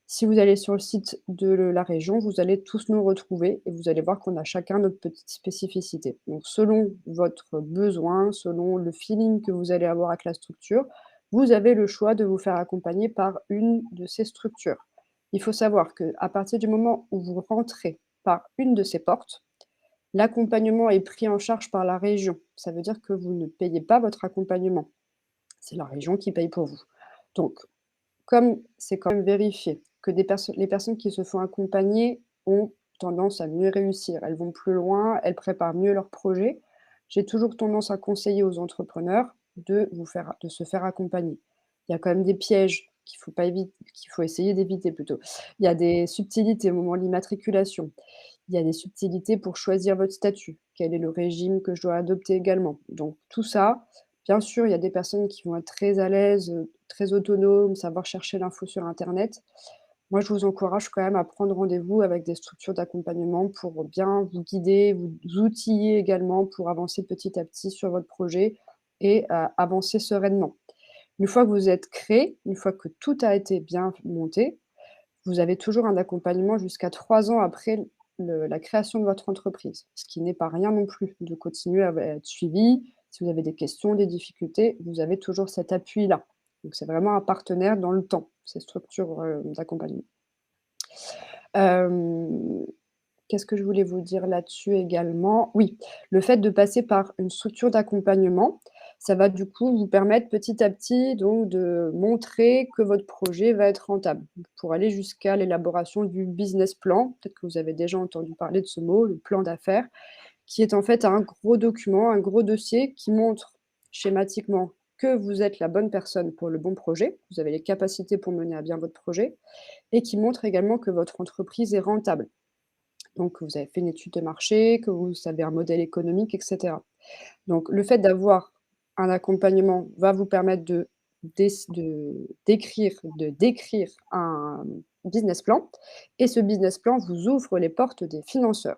Speaker 2: Si vous allez sur le site de la région, vous allez tous nous retrouver et vous allez voir qu'on a chacun notre petite spécificité. Donc selon votre besoin, selon le feeling que vous allez avoir avec la structure, vous avez le choix de vous faire accompagner par une de ces structures. Il faut savoir qu'à partir du moment où vous rentrez par une de ces portes, l'accompagnement est pris en charge par la région. Ça veut dire que vous ne payez pas votre accompagnement. C'est la région qui paye pour vous. Donc comme c'est quand même vérifié que les personnes qui se font accompagner ont tendance à mieux réussir, elles vont plus loin, elles préparent mieux leurs projets. J'ai toujours tendance à conseiller aux entrepreneurs de se faire accompagner. Il y a quand même des pièges qu'il faut essayer d'éviter plutôt. Il y a des subtilités au moment de l'immatriculation. Il y a des subtilités pour choisir votre statut. Quel est le régime que je dois adopter également? Donc tout ça, bien sûr, il y a des personnes qui vont être très à l'aise, très autonomes, savoir chercher l'info sur internet. Moi, je vous encourage quand même à prendre rendez-vous avec des structures d'accompagnement pour bien vous guider, vous outiller également pour avancer petit à petit sur votre projet et avancer sereinement. Une fois que vous êtes créé, une fois que tout a été bien monté, vous avez toujours un accompagnement jusqu'à 3 ans après la création de votre entreprise, ce qui n'est pas rien non plus, de continuer à être suivi. Si vous avez des questions, des difficultés, vous avez toujours cet appui-là. Donc c'est vraiment un partenaire dans le temps, ces structures, d'accompagnement. Hem, Qu'est-ce que je voulais vous dire là-dessus également? Oui, le fait de passer par une structure d'accompagnement, ça va du coup vous permettre petit à petit donc de montrer que votre projet va être rentable, pour aller jusqu'à l'élaboration du business plan. Peut-être que vous avez déjà entendu parler de ce mot, le plan d'affaires, qui est en fait un gros document, un gros dossier qui montre schématiquement que vous êtes la bonne personne pour le bon projet, vous avez les capacités pour mener à bien votre projet et qui montre également que votre entreprise est rentable. Donc que vous avez fait une étude de marché, que vous savez un modèle économique et cetera. Donc le fait d'avoir un accompagnement va vous permettre de décrire un business plan et ce business plan vous ouvre les portes des financeurs.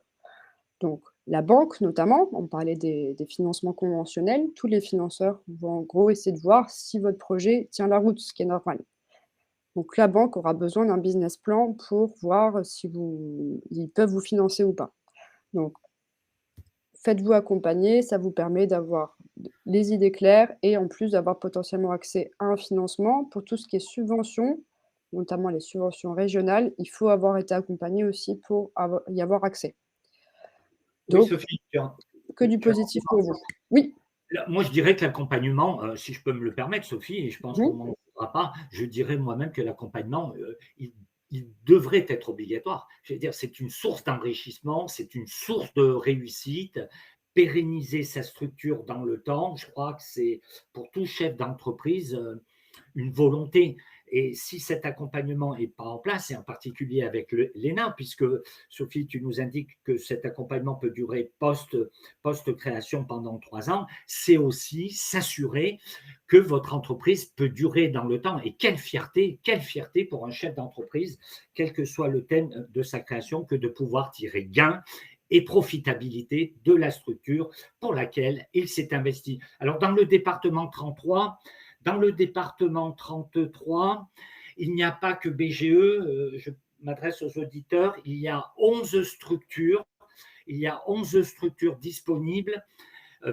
Speaker 2: Donc la banque notamment, on parlait des financements conventionnels, tous les financeurs vont en gros essayer de voir si votre projet tient la route, ce qui est normal. Donc la banque aura besoin d'un business plan pour voir si ils peuvent vous financer ou pas. Donc faites-vous accompagner, ça vous permet d'avoir les idées claires et en plus d'avoir potentiellement accès à un financement. Pour tout ce qui est subventions, notamment les subventions régionales, il faut avoir été accompagné aussi pour y avoir accès.
Speaker 1: Oui,
Speaker 2: Donc
Speaker 1: Sophie,
Speaker 2: que du
Speaker 1: tu as
Speaker 2: positif pour vous. Oui.
Speaker 1: là, moi, je dirais que l'accompagnement, si je peux me le permettre, Sophie, et je pense qu'on
Speaker 2: Mmh.
Speaker 1: ne m'en voudra pas, je dirais moi-même que l'accompagnement, il devrait être obligatoire. Je veux dire, c'est une source d'enrichissement, c'est une source de réussite. Pérenniser sa structure dans le temps, je crois que c'est pour tout chef d'entreprise une volonté. Et si cet accompagnement n'est pas en place, et en particulier avec l'ENA, puisque Sophie, tu nous indiques que cet accompagnement peut durer post-création pendant 3 ans, c'est aussi s'assurer que votre entreprise peut durer dans le temps. Et quelle fierté pour un chef d'entreprise, quel que soit le thème de sa création, que de pouvoir tirer gain et profitabilité de la structure pour laquelle il s'est investi. Alors, dans le département 33, il n'y a pas que BGE, je m'adresse aux auditeurs, il y a 11 structures, disponibles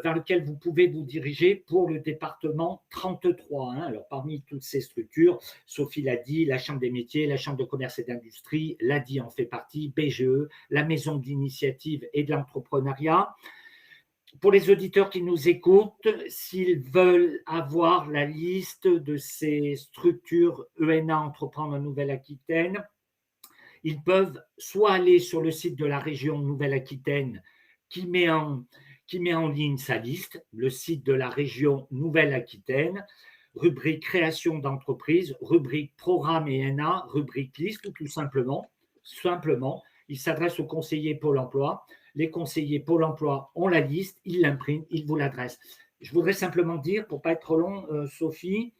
Speaker 1: vers lesquelles vous pouvez vous diriger pour le département 33. Alors, parmi toutes ces structures, Sophie l'a dit, la Chambre des métiers, la Chambre de commerce et d'industrie, l'ADI en fait partie, BGE, la Maison de l'initiative et de l'entrepreneuriat. Pour les auditeurs qui nous écoutent, s'ils veulent avoir la liste de ces structures ENA Entreprendre en Nouvelle-Aquitaine, ils peuvent soit aller sur le site de la région Nouvelle-Aquitaine qui met en ligne sa liste, le site de la région Nouvelle-Aquitaine, rubrique création d'entreprise, rubrique programme ENA, rubrique liste, ou tout simplement, il s'adresse aux conseillers Pôle emploi. Les conseillers Pôle emploi ont la liste, ils l'impriment, ils vous l'adressent. Je voudrais simplement dire, pour ne pas être trop long, Sophie,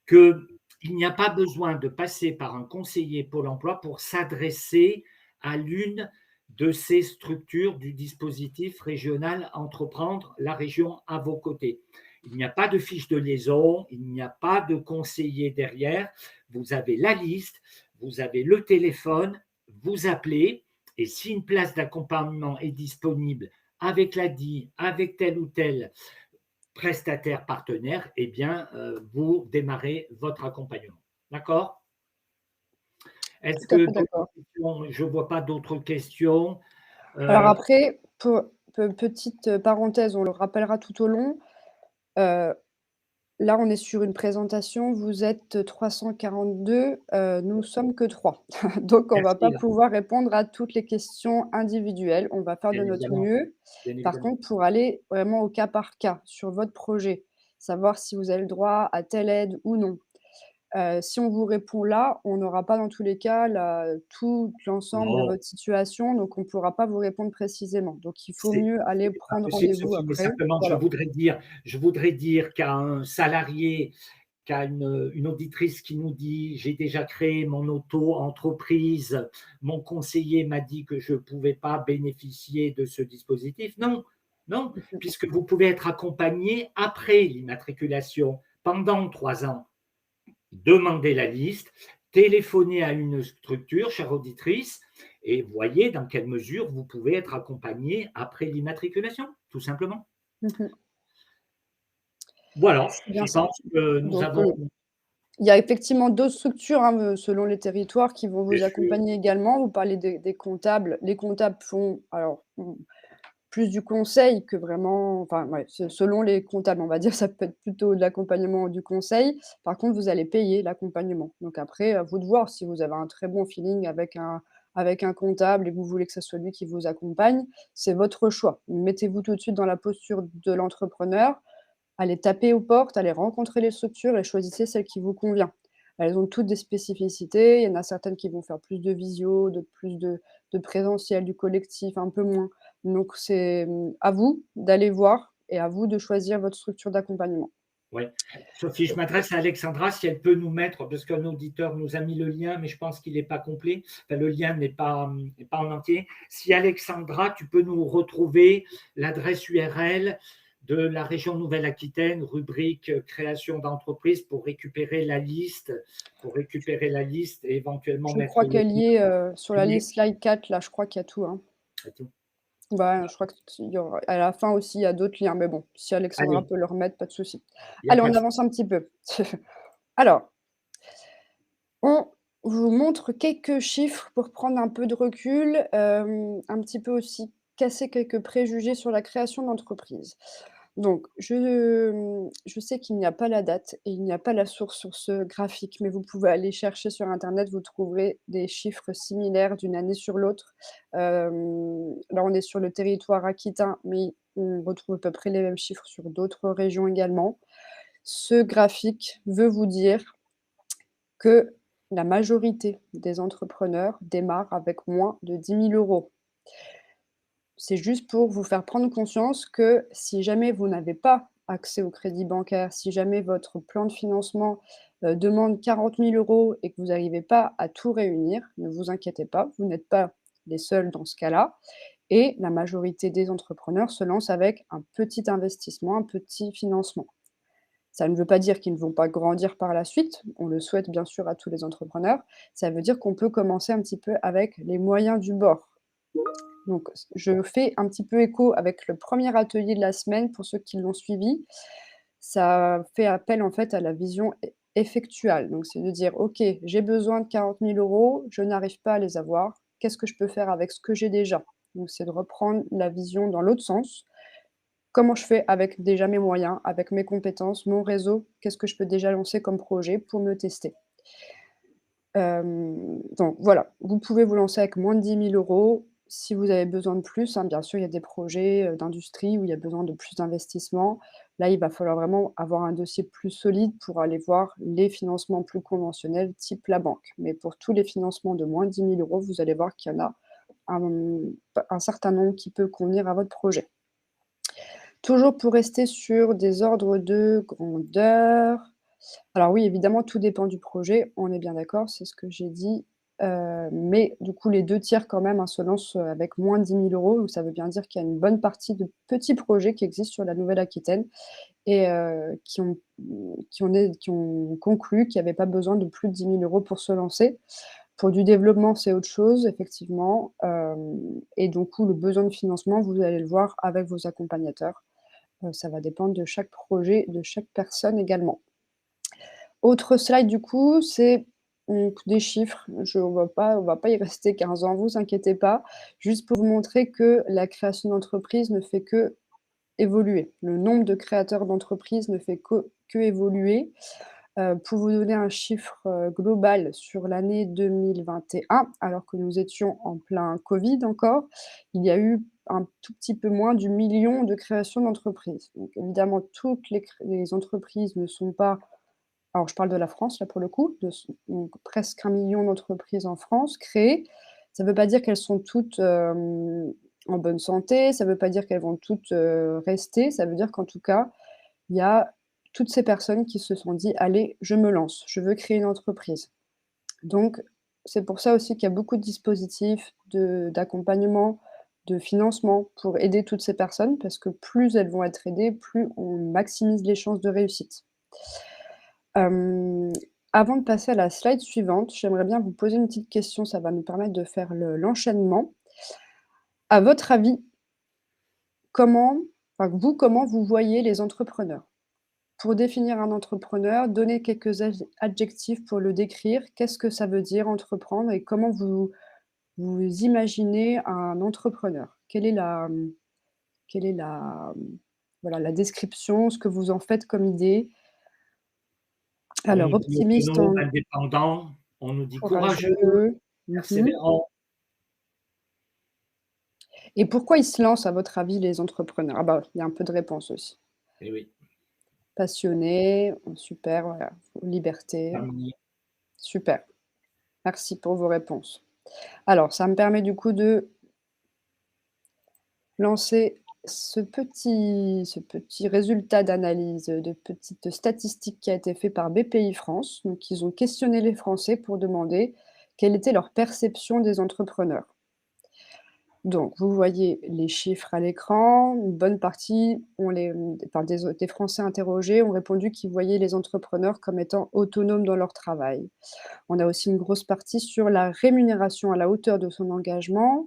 Speaker 1: qu'il n'y a pas besoin de passer par un conseiller Pôle emploi pour s'adresser à l'une de ces structures du dispositif régional Entreprendre la région à vos côtés. Il n'y a pas de fiche de liaison, il n'y a pas de conseiller derrière. Vous avez la liste, vous avez le téléphone, vous appelez, et si une place d'accompagnement est disponible avec l'ADI, avec tel ou tel prestataire partenaire, eh bien, vous démarrez votre accompagnement. D'accord? Est-ce
Speaker 2: Tout à
Speaker 1: que
Speaker 2: fait d'accord.
Speaker 1: je ne vois pas d'autres questions?
Speaker 2: Alors après, petite parenthèse, on le rappellera tout au long, heu, là, on est sur une présentation, vous êtes 342, nous sommes que 3. Donc on va pas
Speaker 1: Merci,
Speaker 2: pouvoir répondre à toutes les questions individuelles. On va faire
Speaker 1: bien
Speaker 2: de notre
Speaker 1: évidemment.
Speaker 2: mieux.
Speaker 1: Bien
Speaker 2: Par
Speaker 1: évidemment.
Speaker 2: contre, pour aller vraiment au cas par cas sur votre projet, savoir si vous avez le droit à telle aide ou non. Si on vous répond là, on n'aura pas dans tous les cas tout l'ensemble de
Speaker 1: Non,
Speaker 2: votre situation, donc on ne pourra pas vous répondre précisément. Donc il faut
Speaker 1: c'est
Speaker 2: mieux aller
Speaker 1: pas
Speaker 2: prendre
Speaker 1: possible,
Speaker 2: rendez-vous
Speaker 1: Sophie, mais
Speaker 2: après.
Speaker 1: simplement,
Speaker 2: Voilà.
Speaker 1: je voudrais dire qu'à un salarié, qu'à une auditrice qui nous dit j'ai déjà créé mon auto-entreprise, mon conseiller m'a dit que je ne pouvais pas bénéficier de ce dispositif. Non, non, puisque vous pouvez être accompagné après l'immatriculation pendant 3 ans. Demandez la liste, téléphonez à une structure, chère auditrice, et voyez dans quelle mesure vous pouvez être accompagné après l'immatriculation, tout simplement.
Speaker 2: Mmh.
Speaker 1: Voilà,
Speaker 2: C'est bien
Speaker 1: je
Speaker 2: ça.
Speaker 1: pense que nous
Speaker 2: Donc
Speaker 1: avons,
Speaker 2: il y a effectivement d'autres structures, hein, selon les territoires qui vont
Speaker 1: bien
Speaker 2: vous
Speaker 1: sûr,
Speaker 2: accompagner également. Vous parlez des comptables. Les comptables font alors, plus du conseil que vraiment enfin, ouais, selon les comptables, on va dire, ça peut être plutôt de l'accompagnement ou du conseil. Par contre, vous allez payer l'accompagnement. Donc après, à vous de voir si vous avez un très bon feeling avec un comptable et que vous voulez que ça soit lui qui vous accompagne, c'est votre choix. Mettez-vous tout de suite dans la posture de l'entrepreneur. Allez taper aux portes, allez rencontrer les structures et choisissez celle qui vous convient. Elles ont toutes des spécificités. Il y en a certaines qui vont faire plus de visio, d'autres plus de présentiel, du collectif, un peu moins. Donc c'est, à vous d'aller voir et à vous de choisir votre structure d'accompagnement.
Speaker 1: oui. Sophie, je m'adresse à Alexandra si elle peut nous mettre, parce qu'un auditeur nous a mis le lien, mais je pense qu'il n'est pas complet. Enfin, le lien n'est pas en entier. Si Alexandra, tu peux nous retrouver l'adresse URL de la région Nouvelle-Aquitaine, rubrique création d'entreprise pour récupérer la liste et éventuellement
Speaker 2: Je
Speaker 1: mettre
Speaker 2: crois
Speaker 1: le
Speaker 2: qu'elle y est, sur la
Speaker 1: lien.
Speaker 2: liste slide 4 là, je crois qu'il y a tout, hein. Bah, je crois qu'il y aura à la fin aussi, il y a d'autres liens, mais bon, si Alexandra
Speaker 1: Allez,
Speaker 2: peut le remettre, pas de souci.
Speaker 1: il n'y a
Speaker 2: Allez,
Speaker 1: pas
Speaker 2: on
Speaker 1: de
Speaker 2: avance un petit peu. Alors, on vous montre quelques chiffres pour prendre un peu de recul, un petit peu aussi casser quelques préjugés sur la création d'entreprise. Donc je sais qu'il n'y a pas la date et il n'y a pas la source sur ce graphique, mais vous pouvez aller chercher sur internet, vous trouverez des chiffres similaires d'une année sur l'autre. Là, on est sur le territoire aquitain, mais on retrouve à peu près les mêmes chiffres sur d'autres régions également. Ce graphique veut vous dire que la majorité des entrepreneurs démarrent avec moins de 10 000 €. C'est juste pour vous faire prendre conscience que si jamais vous n'avez pas accès au crédit bancaire, si jamais votre plan de financement, demande 40 000 € et que vous n'arrivez pas à tout réunir, ne vous inquiétez pas, vous n'êtes pas les seuls dans ce cas-là et la majorité des entrepreneurs se lancent avec un petit investissement, un petit financement. Ça ne veut pas dire qu'ils ne vont pas grandir par la suite, on le souhaite bien sûr à tous les entrepreneurs. Ça veut dire qu'on peut commencer un petit peu avec les moyens du bord. Donc je fais un petit peu écho avec le premier atelier de la semaine pour ceux qui l'ont suivi. Ça fait appel en fait à la vision effectuelle. Donc c'est de dire: «OK, j'ai besoin de 40 000 €, je n'arrive pas à les avoir. Qu'est-ce que je peux faire avec ce que j'ai déjà?» Donc c'est de reprendre la vision dans l'autre sens. Comment je fais avec déjà mes moyens, avec mes compétences, mon réseau? Qu'est-ce que je peux déjà lancer comme projet pour me tester? Donc voilà, vous pouvez vous lancer avec moins de 10 000 €. Si vous avez besoin de plus, hein, bien sûr, il y a des projets, d'industrie où il y a besoin de plus d'investissement. Là, il va falloir vraiment avoir un dossier plus solide pour aller voir les financements plus conventionnels, type la banque. Mais pour tous les financements de moins de 10 000 €, vous allez voir qu'il y en a un un certain nombre qui peut convenir à votre projet. Toujours pour rester sur des ordres de grandeur, alors oui, évidemment, tout dépend du projet, on est bien d'accord, c'est ce que j'ai dit, mais du coup, les 2 tiers quand même, hein, se lancent, avec moins de 10 000 €, donc ça veut bien dire qu'il y a une bonne partie de petits projets qui existent sur la Nouvelle-Aquitaine et qui ont conclu qu'il y avait pas besoin de plus de 10 000 € pour se lancer. Pour du développement, c'est autre chose effectivement, et du coup, le besoin de financement, vous allez le voir avec vos accompagnateurs. Ça va dépendre de chaque projet, de chaque personne également. Autre slide du coup, c'est donc des chiffres. On va pas y rester 15 ans, vous inquiétez pas. Juste pour vous montrer que la création d'entreprise ne fait que évoluer. Le nombre de créateurs d'entreprises ne fait que évoluer. Pour vous donner un chiffre, global sur l'année 2021, alors que nous étions en plein covid encore, il y a eu un tout petit peu moins du million de créations d'entreprises. Donc évidemment, toutes les entreprises ne sont pas, alors je parle de la France là pour le coup, donc presque 1 million d'entreprises en France créées. Ça ne veut pas dire qu'elles sont toutes, en bonne santé, ça ne veut pas dire qu'elles vont toutes, rester, ça veut dire qu'en tout cas, il y a toutes ces personnes qui se sont dit: «Allez, je me lance, je veux créer une entreprise». Donc c'est pour ça aussi qu'il y a beaucoup de dispositifs d'accompagnement, de financement pour aider toutes ces personnes parce que plus elles vont être aidées, plus on maximise les chances de réussite. Hem, Avant de passer à la slide suivante, j'aimerais bien vous poser une petite question, ça va nous permettre de faire l'enchaînement. À votre avis, comment comment vous voyez les entrepreneurs? Pour définir un entrepreneur, donnez quelques adjectifs pour le décrire. Qu'est-ce que ça veut dire entreprendre et comment vous imaginez un entrepreneur? Quelle est voilà, la description, ce que vous en faites comme idée?
Speaker 1: On
Speaker 2: Alors
Speaker 1: nous dit
Speaker 2: optimiste,
Speaker 1: autonome, indépendant, on nous dit courageux,
Speaker 2: courageux. Mmh.
Speaker 1: persévérant.
Speaker 2: Et pourquoi ils se lancent à votre avis les entrepreneurs? Ah bah, il y a un peu de réponse aussi.
Speaker 1: Eh oui,
Speaker 2: Passionné, super, voilà, liberté,
Speaker 1: déterminé.
Speaker 2: super. Merci pour vos réponses. Alors ça me permet du coup de lancer ce petit résultat d'analyse, de petites statistiques qui a été fait par BPI France. Donc ils ont questionné les Français pour demander quelle était leur perception des entrepreneurs. Donc vous voyez les chiffres à l'écran, une bonne partie enfin des Français interrogés ont répondu qu'ils voyaient les entrepreneurs comme étant autonomes dans leur travail. On a aussi une grosse partie sur la rémunération à la hauteur de son engagement.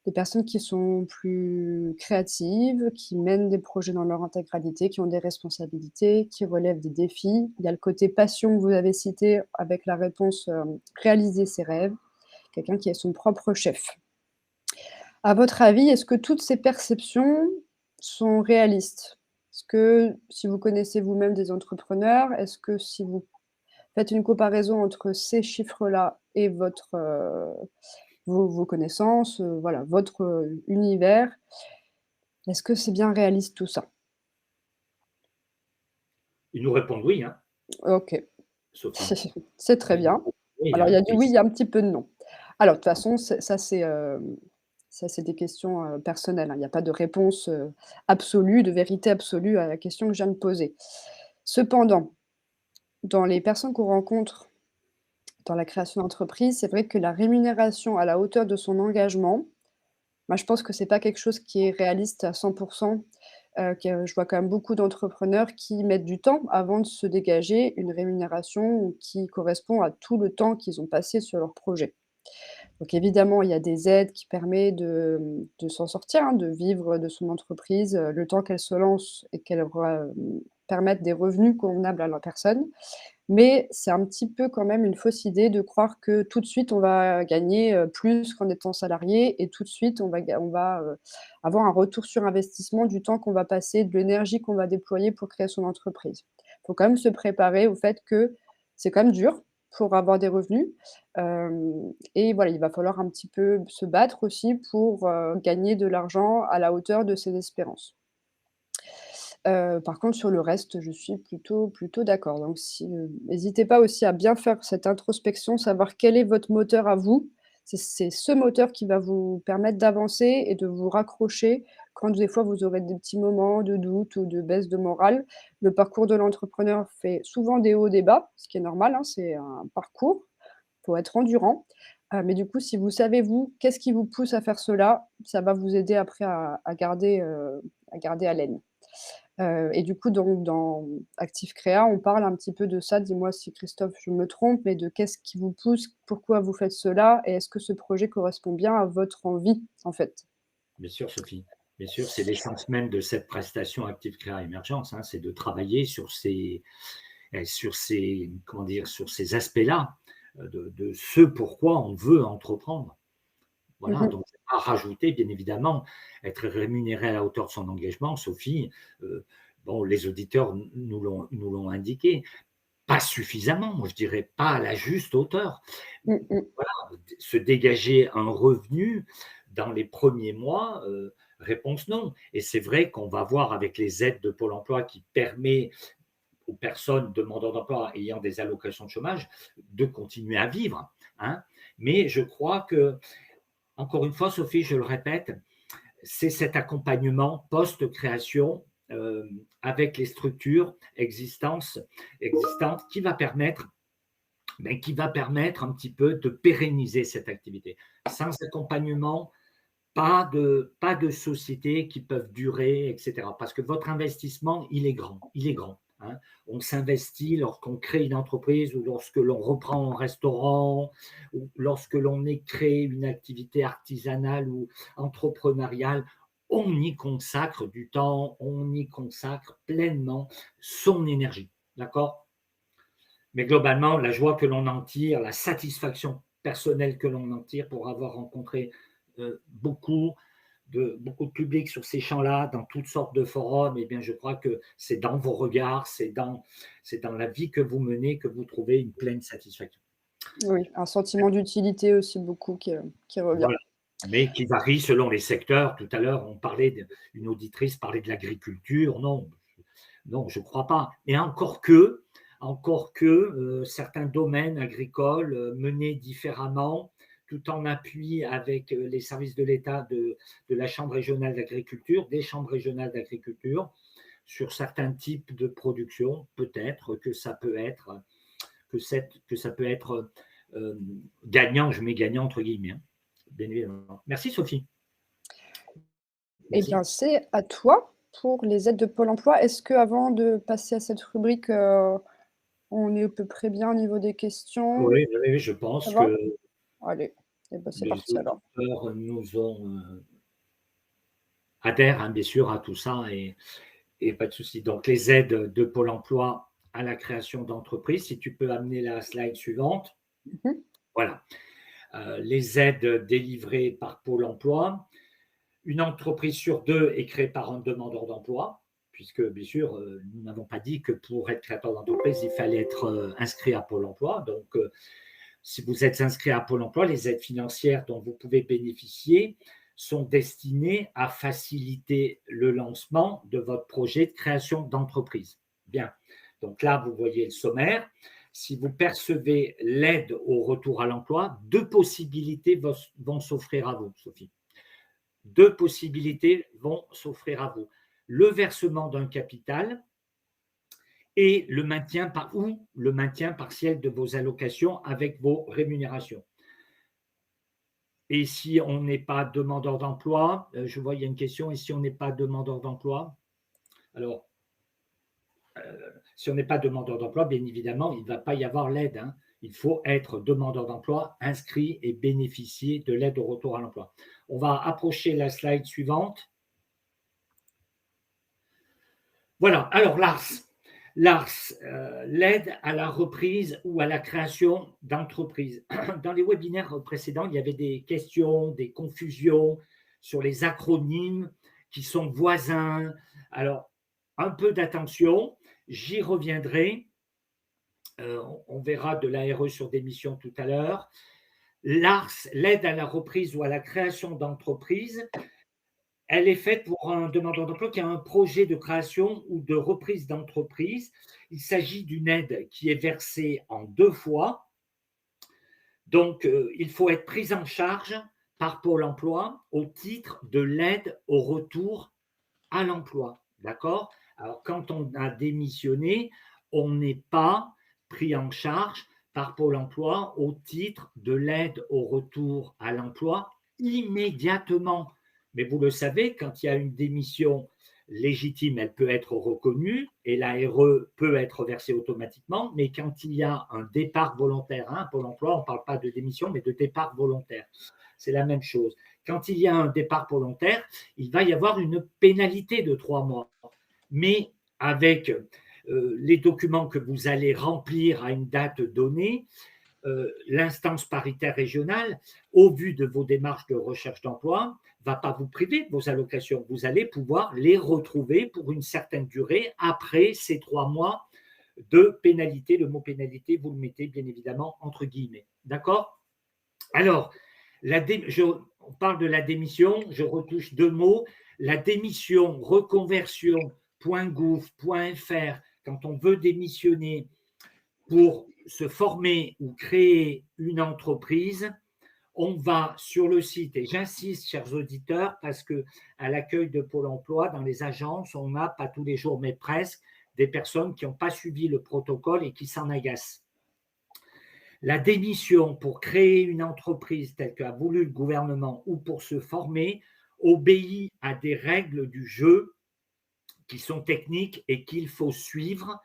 Speaker 2: Des personnes qui sont plus créatives, qui mènent des projets dans leur intégralité, qui ont des responsabilités, qui relèvent des défis. Il y a le côté passion que vous avez cité avec la réponse, réaliser ses rêves, quelqu'un qui est son propre chef. À votre avis, est-ce que toutes ces perceptions sont réalistes? Est-ce que si vous connaissez vous-même des entrepreneurs, est-ce que si vous faites une comparaison entre ces chiffres-là et vos connaissances, voilà, votre, univers. Est-ce que c'est bien réaliste tout ça?
Speaker 1: Ils nous répondent oui, hein.
Speaker 2: OK.
Speaker 1: Sophie?
Speaker 2: C'est très bien.
Speaker 1: Oui,
Speaker 2: Alors il y
Speaker 1: hein,
Speaker 2: a du oui, il y a un petit peu de non. Alors de toute façon, ça c'est des questions, personnelles, hein. Il y a pas de réponse, absolue, de vérité absolue à la question que je viens de poser. Cependant, dans les personnes qu'on rencontre dans la création d'entreprise, c'est vrai que la rémunération à la hauteur de son engagement, moi, je pense que c'est pas quelque chose qui est réaliste à 100. Que je vois quand même beaucoup d'entrepreneurs qui mettent du temps avant de se dégager une rémunération qui correspond à tout le temps qu'ils ont passé sur leur projet. Donc évidemment, il y a des aides qui permettent de s'en sortir, hein, de vivre de son entreprise, le temps qu'elle se lance et qu'elle permette des revenus convenables à la personne. Mais c'est un petit peu quand même une fausse idée de croire que tout de suite on va gagner, plus qu'en étant salarié et tout de suite on va avoir un retour sur investissement du temps qu'on va passer, de l'énergie qu'on va déployer pour créer son entreprise. Il faut quand même se préparer au fait que c'est quand même dur pour avoir des revenus, et voilà, il va falloir un petit peu se battre aussi pour, gagner de l'argent à la hauteur de ses espérances. Par contre, sur le reste, je suis plutôt d'accord. Donc si, hésitez pas aussi à bien faire cette introspection, savoir quel est votre moteur à vous. C'est ce moteur qui va vous permettre d'avancer et de vous raccrocher quand des fois vous aurez des petits moments de doute ou de baisse de morale. Le parcours de l'entrepreneur fait souvent des hauts, des bas, ce qui est normal, hein, c'est un parcours, faut être endurant. Mais du coup, si vous savez vous, qu'est-ce qui vous pousse à faire cela, ça va vous aider après à garder haleine. Et du coup, donc dans Active Créa, on parle un petit peu de ça. Dis-moi si Christophe, je me trompe, mais de qu'est-ce qui vous pousse? Pourquoi vous faites cela? Et est-ce que ce projet correspond bien à votre envie, en fait?
Speaker 1: bien sûr, Sophie. Bien sûr, c'est l'essence même de cette prestation Active Créa Émergence, hein, c'est de travailler comment dire, sur ces aspects-là, de ce pourquoi on veut entreprendre. Voilà,
Speaker 2: Mmh.
Speaker 1: donc à rajouter, bien évidemment, être rémunéré à la hauteur de son engagement. Sophie, bon, les auditeurs nous l'ont indiqué, pas suffisamment, moi je dirais pas à la juste hauteur.
Speaker 2: Mmh mh.
Speaker 1: Se dégager un revenu dans les premiers mois, réponse non. Et c'est vrai qu'on va voir avec les aides de Pôle emploi qui permet aux personnes demandeurs d'emploi ayant des allocations de chômage de continuer à vivre, hein. Mais je crois que, encore une fois, Sophie, je le répète, c'est cet accompagnement post-création avec les structures existantes qui va permettre un petit peu de pérenniser cette activité. Sans accompagnement, pas de sociétés qui peuvent durer, etc. Parce que votre investissement, il est grand, hein. On s'investit lorsqu'on crée une entreprise ou lorsque l'on reprend un restaurant ou lorsque l'on crée une activité artisanale ou entrepreneuriale. On y consacre du temps, on y consacre pleinement son énergie. D'accord? Mais globalement, la joie que l'on en tire, la satisfaction personnelle que l'on en tire pour avoir rencontré beaucoup beaucoup de public sur ces champs-là, dans toutes sortes de forums, eh bien, je crois que c'est dans vos regards, c'est dans la vie que vous menez que vous trouvez une pleine satisfaction.
Speaker 2: Oui, un sentiment d'utilité aussi beaucoup qui revient.
Speaker 1: Voilà. Mais qui varie selon les secteurs. Tout à l'heure, une auditrice parlait de l'agriculture. Non, non, je ne crois pas. Et encore que certains domaines agricoles menés différemment, tout en appui avec les services de l'État de la Chambre régionale d'agriculture, des chambres régionales d'agriculture, sur certains types de production, peut-être que ça peut être gagnant, je mets gagnant entre guillemets, hein, bien évidemment. Merci Sophie.
Speaker 2: Eh
Speaker 1: Merci.
Speaker 2: bien, c'est à toi pour les aides de Pôle emploi. Est-ce qu'avant de passer à cette rubrique, on est à peu près bien au niveau des questions?
Speaker 1: Oui, oui, oui, je
Speaker 2: Ça
Speaker 1: pense
Speaker 2: va?
Speaker 1: que
Speaker 2: Allez, eh ben, c'est
Speaker 1: les
Speaker 2: parti alors.
Speaker 1: auditeurs adhèrent, hein, bien sûr, à tout ça et pas de souci. Donc, les aides de Pôle emploi à la création d'entreprises, si tu peux amener la slide suivante.
Speaker 2: Mmh.
Speaker 1: Voilà. Les aides délivrées par Pôle emploi. Une entreprise sur deux est créée par un demandeur d'emploi, puisque, bien sûr, nous n'avons pas dit que pour être créateur d'entreprise, il fallait être inscrit à Pôle emploi. Donc, si vous êtes inscrit à Pôle emploi, les aides financières dont vous pouvez bénéficier sont destinées à faciliter le lancement de votre projet de création d'entreprise. Bien. Donc là, vous voyez le sommaire. si vous percevez l'aide au retour à l'emploi, deux possibilités vont s'offrir à vous, Sophie. Deux possibilités vont s'offrir à vous. Le versement d'un capital et le maintien partiel de vos allocations avec vos rémunérations. Et si on n'est pas demandeur d'emploi, je vois il y a une question, et si on n'est pas demandeur d'emploi? Alors, si on n'est pas demandeur d'emploi, bien évidemment, il ne va pas y avoir l'aide, hein. Il faut être demandeur d'emploi, inscrit et bénéficier de l'aide au retour à l'emploi. On va approcher la slide suivante. Voilà, alors l'ARS, l'aide à la reprise ou à la création d'entreprises. Dans les webinaires précédents, il y avait des questions, des confusions sur les acronymes qui sont voisins. Alors, un peu d'attention, j'y reviendrai. On verra de l'ARE sur des missions tout à l'heure. L'ARS, l'aide à la reprise ou à la création d'entreprises, elle est faite pour un demandeur d'emploi qui a un projet de création ou de reprise d'entreprise. Il s'agit d'une aide qui est versée en 2 fois. Donc, il faut être pris en charge par Pôle emploi au titre de l'aide au retour à l'emploi. D'accord? Alors, quand on a démissionné, on n'est pas pris en charge par Pôle emploi au titre de l'aide au retour à l'emploi immédiatement. Mais vous le savez, quand il y a une démission légitime, elle peut être reconnue et l'ARE peut être versée automatiquement, mais quand il y a un départ volontaire, hein, Pôle emploi, on ne parle pas de démission, mais de départ volontaire. C'est la même chose. Quand il y a un départ volontaire, il va y avoir une pénalité de 3 mois. Mais avec les documents que vous allez remplir à une date donnée, l'instance paritaire régionale, au vu de vos démarches de recherche d'emploi, ne va pas vous priver de vos allocations. Vous allez pouvoir les retrouver pour une certaine durée après ces 3 mois de pénalité. Le mot pénalité, vous le mettez bien évidemment entre guillemets. D'accord? Alors, on parle de la démission, je retouche 2 mots. La démission, reconversion.gouv.fr, quand on veut démissionner pour se former ou créer une entreprise, on va sur le site, et j'insiste, chers auditeurs, parce qu'à l'accueil de Pôle emploi, dans les agences, on n'a pas tous les jours, mais presque, des personnes qui n'ont pas suivi le protocole et qui s'en agacent. La démission pour créer une entreprise telle qu'a voulu le gouvernement ou pour se former obéit à des règles du jeu qui sont techniques et qu'il faut suivre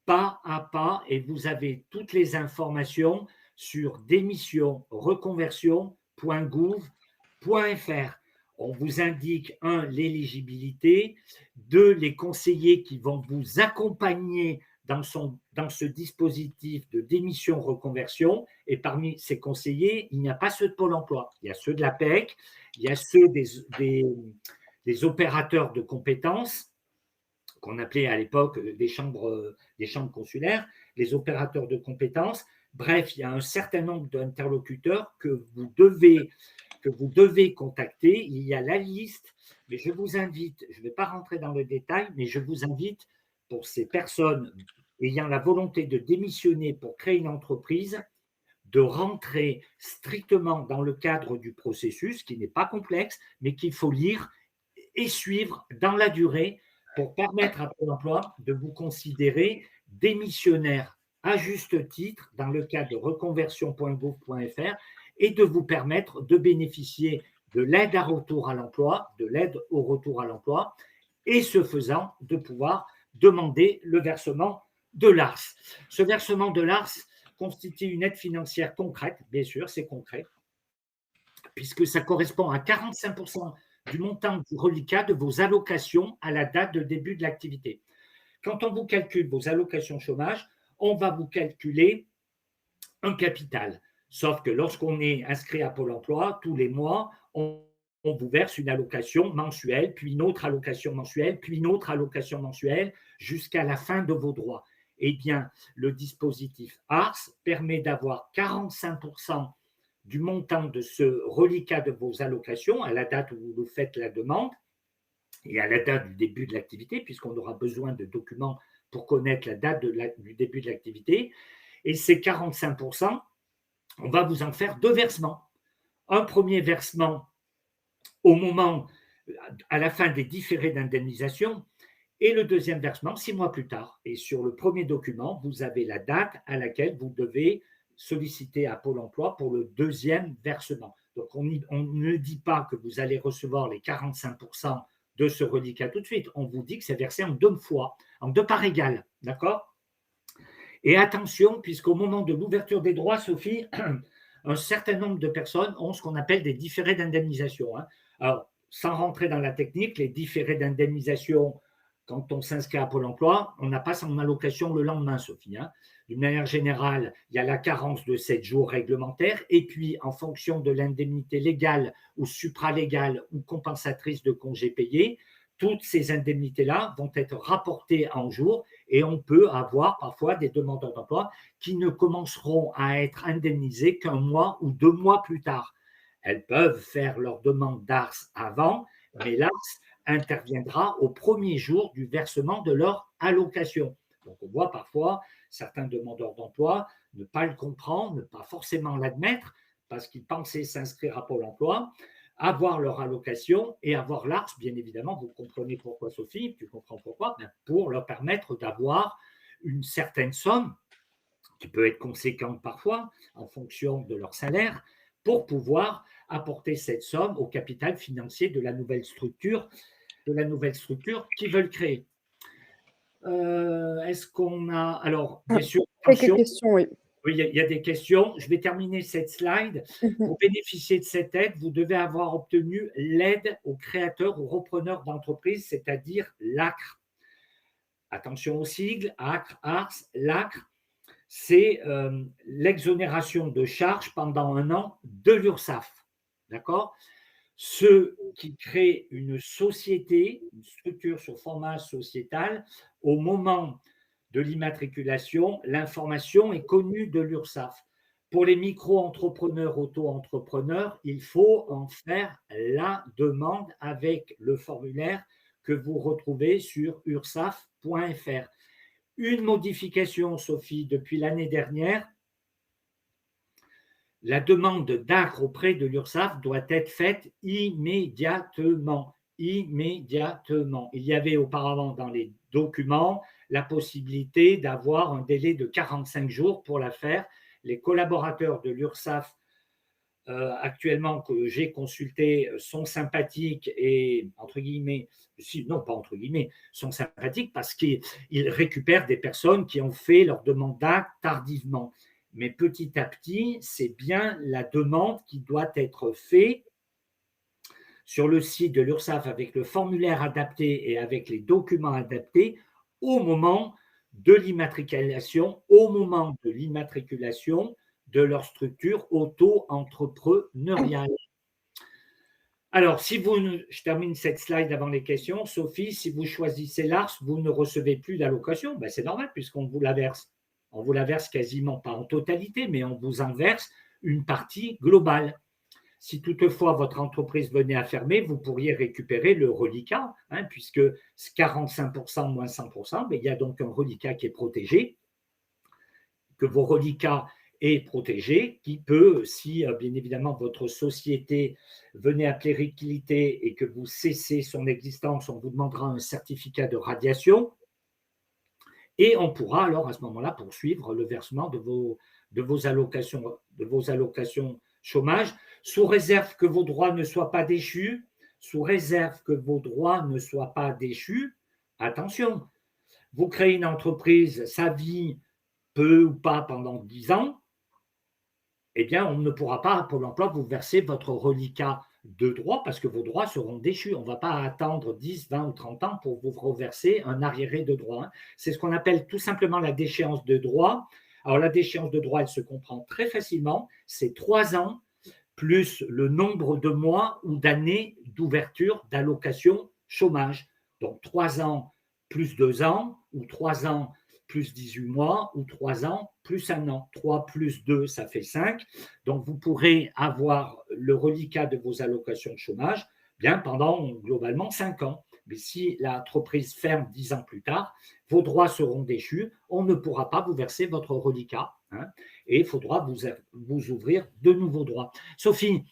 Speaker 1: pas à pas, et vous avez toutes les informations sur démission-reconversion.gouv.fr. On vous indique, 1, l'éligibilité, 2, les conseillers qui vont vous accompagner dans ce dispositif de démission-reconversion. Et parmi ces conseillers, il n'y a pas ceux de Pôle emploi. Il y a ceux de la PEC, il y a ceux des opérateurs de compétences, qu'on appelait à l'époque des chambres consulaires, les opérateurs de compétences. Bref, il y a un certain nombre d'interlocuteurs que vous devez contacter. Il y a la liste, mais je vous invite, je ne vais pas rentrer dans le détail, mais je vous invite, pour ces personnes ayant la volonté de démissionner pour créer une entreprise, de rentrer strictement dans le cadre du processus, qui n'est pas complexe, mais qu'il faut lire et suivre dans la durée pour permettre à Pôle emploi de vous considérer démissionnaire à juste titre dans le cadre de reconversion.gouv.fr et de vous permettre de bénéficier de l'aide à retour à l'emploi, de l'aide au retour à l'emploi, et ce faisant, de pouvoir demander le versement de l'ARS. Ce versement de l'ARS constitue une aide financière concrète, bien sûr, c'est concret, puisque ça correspond à 45% du montant du reliquat de vos allocations à la date de début de l'activité. Quand on vous calcule vos allocations chômage, on va vous calculer un capital. Sauf que lorsqu'on est inscrit à Pôle emploi, tous les mois, on vous verse une allocation mensuelle, puis une autre allocation mensuelle, puis une autre allocation mensuelle, jusqu'à la fin de vos droits. Eh bien, le dispositif ARS permet d'avoir 45% du montant de ce reliquat de vos allocations à la date où vous faites la demande et à la date du début de l'activité, puisqu'on aura besoin de documents pour connaître la date du début de l'activité. Et ces 45%, on va vous en faire 2 versements. Un premier versement au moment, à la fin des différés d'indemnisation, et le deuxième versement 6 mois plus tard. Et sur le premier document, vous avez la date à laquelle vous devez solliciter à Pôle emploi pour le deuxième versement. Donc, on ne dit pas que vous allez recevoir les 45% de ce reliquat tout de suite. On vous dit que c'est versé en 2 fois, en 2 parts égales. D'accord? Et attention, puisqu'au moment de l'ouverture des droits, Sophie, un certain nombre de personnes ont ce qu'on appelle des différés d'indemnisation. Alors, sans rentrer dans la technique, les différés d'indemnisation, quand on s'inscrit à Pôle emploi, on n'a pas son allocation le lendemain, Sophie. D'une manière générale, il y a la carence de 7 jours réglementaires, et puis en fonction de l'indemnité légale ou supralégale ou compensatrice de congés payés, toutes ces indemnités-là vont être rapportées en jours, et on peut avoir parfois des demandeurs d'emploi qui ne commenceront à être indemnisés qu'un mois ou 2 mois plus tard. Elles peuvent faire leur demande d'ARS avant, mais l'ARS interviendra au premier jour du versement de leur allocation. Donc, on voit parfois certains demandeurs d'emploi ne pas le comprendre, ne pas forcément l'admettre, parce qu'ils pensaient s'inscrire à Pôle emploi, avoir leur allocation et avoir l'ARS, bien évidemment, vous comprenez pourquoi, Sophie, tu comprends pourquoi, pour leur permettre d'avoir une certaine somme, qui peut être conséquente parfois, en fonction de leur salaire, pour pouvoir apporter cette somme au capital financier de la nouvelle structure qu'ils veulent créer. Est-ce qu'on a… Alors, bien sûr,
Speaker 2: attention. Quelques questions, oui.
Speaker 1: Oui, il y a des questions. Je vais terminer cette slide. Pour bénéficier de cette aide, vous devez avoir obtenu l'aide aux créateurs ou repreneurs d'entreprise, c'est-à-dire l'ACRE. Attention aux sigles, ACRE, ARS, l'ACRE, c'est l'exonération de charges pendant 1 an de l'URSSAF. D'accord ? Ceux qui créent une société, une structure sur format sociétal, au moment de l'immatriculation, l'information est connue de l'URSSAF. Pour les micro-entrepreneurs, auto-entrepreneurs, il faut en faire la demande avec le formulaire que vous retrouvez sur ursaf.fr. Une modification, Sophie, depuis l'année dernière, la demande d'ACRE auprès de l'URSSAF doit être faite immédiatement. Immédiatement. Il y avait auparavant dans les documents la possibilité d'avoir un délai de 45 jours pour la faire. Les collaborateurs de l'URSSAF actuellement que j'ai consultés sont sympathiques et, entre guillemets, non pas entre guillemets, sont sympathiques parce qu'ils récupèrent des personnes qui ont fait leur demande d'acte tardivement. Mais petit à petit, c'est bien la demande qui doit être faite sur le site de l'URSSAF avec le formulaire adapté et avec les documents adaptés au moment de l'immatriculation, de leur structure auto-entrepreneuriale. Alors, je termine cette slide avant les questions. Sophie, si vous choisissez l'ARS, vous ne recevez plus d'allocation. Ben, c'est normal puisqu'on vous la verse. On vous la verse quasiment pas en totalité, mais on vous en verse une partie globale. Si toutefois votre entreprise venait à fermer, vous pourriez récupérer le reliquat, puisque 45% moins 100%, mais il y a donc un reliquat qui est protégé, que vos reliquats est protégé, qui peut, si bien évidemment votre société venait à péricliter et que vous cessez son existence, on vous demandera un certificat de radiation et on pourra alors à ce moment-là poursuivre le versement de vos allocations chômage, sous réserve que vos droits ne soient pas déchus, Attention, vous créez une entreprise, ça vit peu ou pas pendant 10 ans, eh bien, on ne pourra pas, à Pôle emploi, vous verser votre reliquat de droit parce que vos droits seront déchus. On ne va pas attendre 10, 20 ou 30 ans pour vous reverser un arriéré de droit. C'est ce qu'on appelle tout simplement la déchéance de droit. Alors, la déchéance de droit, elle se comprend très facilement. C'est 3 ans plus le nombre de mois ou d'années d'ouverture d'allocation chômage. Donc, 3 ans plus 2 ans ou 3 ans plus 18 mois ou 3 ans plus 1 an. 3 plus 2, ça fait 5. Donc, vous pourrez avoir le reliquat de vos allocations de chômage bien pendant globalement 5 ans. Mais si l'entreprise ferme 10 ans plus tard, vos droits seront déchus. On ne pourra pas vous verser votre reliquat hein, et il faudra vous ouvrir de nouveaux droits. Sophie,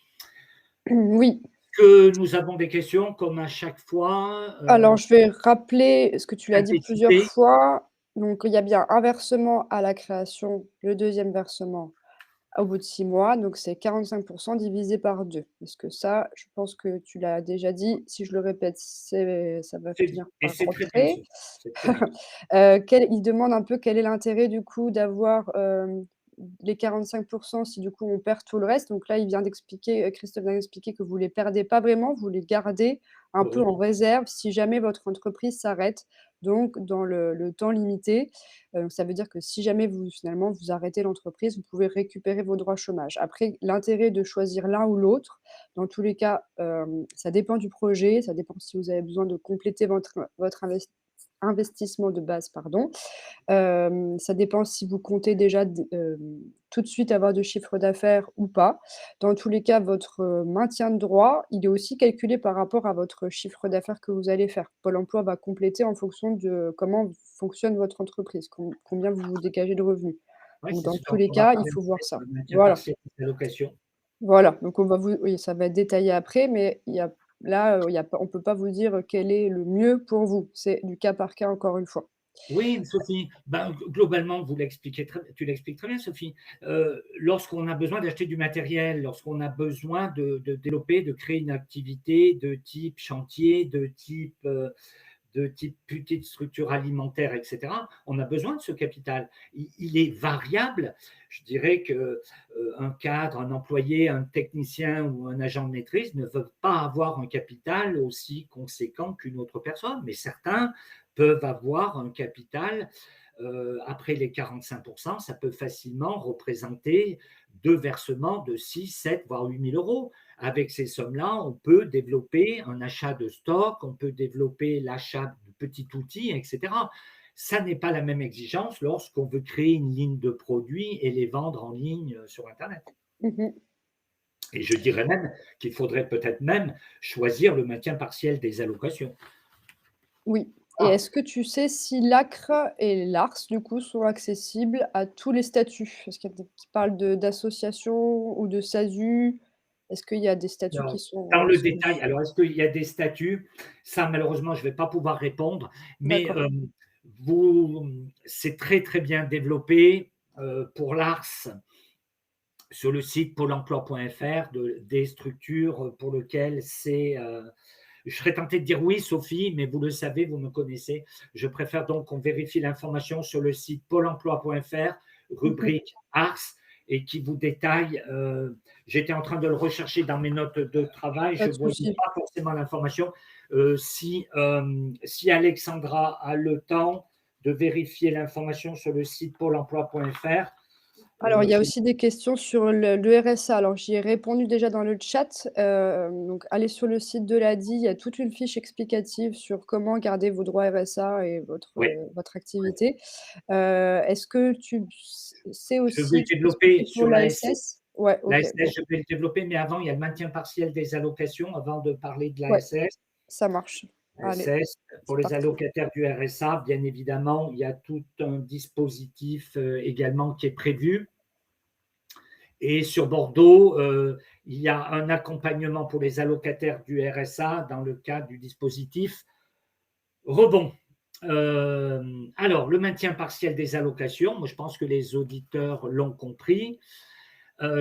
Speaker 2: Oui.
Speaker 1: que nous avons des questions comme à chaque fois,
Speaker 2: Alors, je vais rappeler ce que tu l'as dit plusieurs
Speaker 1: simplicité,
Speaker 2: fois. Donc, il y a bien un versement à la création, le deuxième versement au bout de 6 mois, donc c'est 45 divisé par 2. Est-ce que ça, je pense que tu l'as déjà dit. Si je le répète, ça va finir
Speaker 1: et
Speaker 2: par
Speaker 1: c'est très bien,
Speaker 2: rentrer.
Speaker 1: Sophie, c'est très bien.
Speaker 2: Il demande un peu quel est l'intérêt du coup d'avoir, les 45 si du coup on perd tout le reste. Donc là, il vient d'expliquer, Christophe vient d'expliquer que vous les perdez pas vraiment, vous les gardez un peu en
Speaker 1: Heureusement.
Speaker 2: réserve si jamais votre entreprise s'arrête, donc dans le temps limité. Ça veut dire que si jamais vous finalement vous arrêtez l'entreprise, vous pouvez récupérer vos droits chômage. Après, l'intérêt de choisir l'un ou l'autre, dans tous les cas, ça dépend du projet, ça dépend si vous avez besoin de compléter votre investissement de base, pardon. Ça dépend si vous comptez déjà tout de suite avoir de chiffre d'affaires ou pas. Dans tous les cas, votre, maintien de droit, il est aussi calculé par rapport à votre chiffre d'affaires que vous allez faire. Pôle emploi va compléter en fonction de comment fonctionne votre entreprise, combien vous dégagez de revenus.
Speaker 1: Oui,
Speaker 2: Donc
Speaker 1: c'est
Speaker 2: dans
Speaker 1: ce
Speaker 2: tous
Speaker 1: dont
Speaker 2: les
Speaker 1: on va
Speaker 2: cas, il
Speaker 1: parler
Speaker 2: faut voir
Speaker 1: sur
Speaker 2: ça.
Speaker 1: le maintien
Speaker 2: Voilà,
Speaker 1: partiel des allocations.
Speaker 2: voilà. Donc on va vous oui, ça va être détaillé après, mais il y a là, il y a pas on peut pas vous dire, quel est le mieux pour vous. C'est du cas par cas encore une fois.
Speaker 1: Oui, Sophie, ben, globalement, tu l'expliques très bien, Sophie. Lorsqu'on a besoin d'acheter du matériel, lorsqu'on a besoin de développer, de créer une activité de type chantier, de type petite structure alimentaire, etc., on a besoin de ce capital. Il est variable. Je dirais que un cadre, un employé, un technicien ou un agent de maîtrise ne peuvent pas avoir un capital aussi conséquent qu'une autre personne, mais certains peuvent avoir un capital après les 45%, ça peut facilement représenter deux versements de 6, 7, voire 8 000 euros. Avec ces sommes-là, on peut développer un achat de stock, on peut développer l'achat de petits outils, etc. Ça n'est pas la même exigence lorsqu'on veut créer une ligne de produits et les vendre en ligne sur Internet.
Speaker 2: Mmh.
Speaker 1: Et je dirais même qu'il faudrait peut-être même choisir le maintien partiel des allocations.
Speaker 2: Oui, et
Speaker 1: Ah,
Speaker 2: est-ce que tu sais si l'ACRE et l'ARS, du coup, sont accessibles à tous les statuts? Est-ce qu'il y a des qui parlent de d'associations ou de SASU? Est-ce qu'il y a des statuts
Speaker 1: alors,
Speaker 2: qui sont
Speaker 1: dans le détail,
Speaker 2: exclus?
Speaker 1: alors est-ce qu'il y a des statuts? Ça, malheureusement, je ne vais pas pouvoir répondre, mais
Speaker 2: D'accord.
Speaker 1: c'est très très bien développé pour l'ARS sur le site pôle emploi.fr des structures pour lesquelles c'est. Je serais tenté de dire oui, Sophie, mais vous le savez, vous me connaissez. Je préfère donc qu'on vérifie l'information sur le site pôle emploi.fr,
Speaker 2: Mmh.
Speaker 1: rubrique ARS, et qui vous détaille. J'étais en train de le rechercher dans mes notes de travail,
Speaker 2: Pas
Speaker 1: je
Speaker 2: de
Speaker 1: ne voyais
Speaker 2: souci.
Speaker 1: pas forcément l'information. Si Alexandra a le temps de vérifier l'information sur le site pôle emploi.fr,
Speaker 2: Alors, il y a
Speaker 1: je
Speaker 2: aussi des questions sur le RSA. Alors, j'y ai répondu déjà dans le chat. Donc allez sur le site de l'ADI, il y a toute une fiche explicative sur comment garder vos droits RSA et
Speaker 1: oui,
Speaker 2: votre activité. Est-ce que tu sais
Speaker 1: je vais
Speaker 2: aussi
Speaker 1: le développer
Speaker 2: expliquer pour
Speaker 1: sur l'ASS.
Speaker 2: l'ASS? Ouais, OK,
Speaker 1: L'ASS,
Speaker 2: bon,
Speaker 1: je vais le développer, mais avant, il y a le maintien partiel des allocations, avant de parler de
Speaker 2: ouais,
Speaker 1: l'ASS.
Speaker 2: ça marche. Allez,
Speaker 1: ASS, pour
Speaker 2: c'est
Speaker 1: les
Speaker 2: parti.
Speaker 1: allocataires du RSA, bien évidemment, il y a tout un dispositif également qui est prévu. Et sur Bordeaux, il y a un accompagnement pour les allocataires du RSA dans le cadre du dispositif Rebond. Alors, le maintien partiel des allocations, moi je pense que les auditeurs l'ont compris.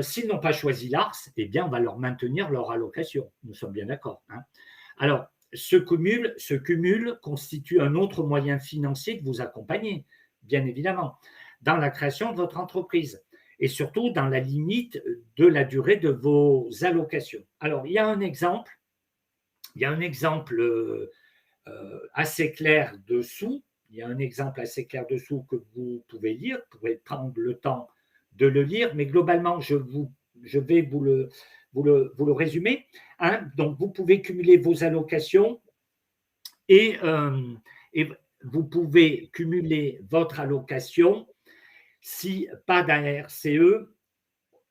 Speaker 1: S'ils n'ont pas choisi l'ARS, eh bien, on va leur maintenir leur allocation. Nous sommes bien d'accord, hein. Alors, ce cumul constitue un autre moyen financier de vous accompagner, bien évidemment, dans la création de votre entreprise et surtout dans la limite de la durée de vos allocations. Alors, il y a un exemple assez clair dessous. Il y a un exemple assez clair dessous que vous pouvez lire, vous pouvez prendre le temps de le lire, mais globalement, je vais vous le résumer, hein. Donc, vous pouvez cumuler vos allocations et, et vous pouvez cumuler votre allocation si pas d'un RCE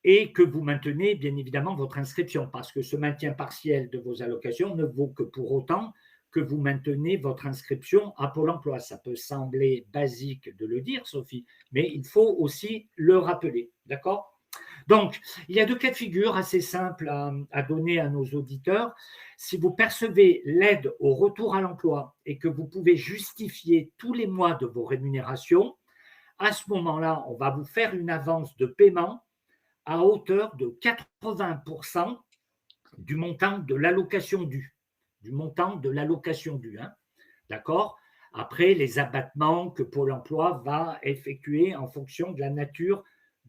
Speaker 1: et que vous maintenez bien évidemment votre inscription, parce que ce maintien partiel de vos allocations ne vaut que pour autant que vous maintenez votre inscription à Pôle emploi. Ça peut sembler basique de le dire, Sophie, mais il faut aussi le rappeler. D'accord ? Donc, il y a deux cas de figure assez simples à donner à nos auditeurs. Si vous percevez l'aide au retour à l'emploi et que vous pouvez justifier tous les mois de vos rémunérations, à ce moment-là, on va vous faire une avance de paiement à hauteur de 80% du montant de l'allocation due. Du montant de l'allocation due. Hein. D'accord ? Après, les abattements que Pôle emploi va effectuer en fonction de la nature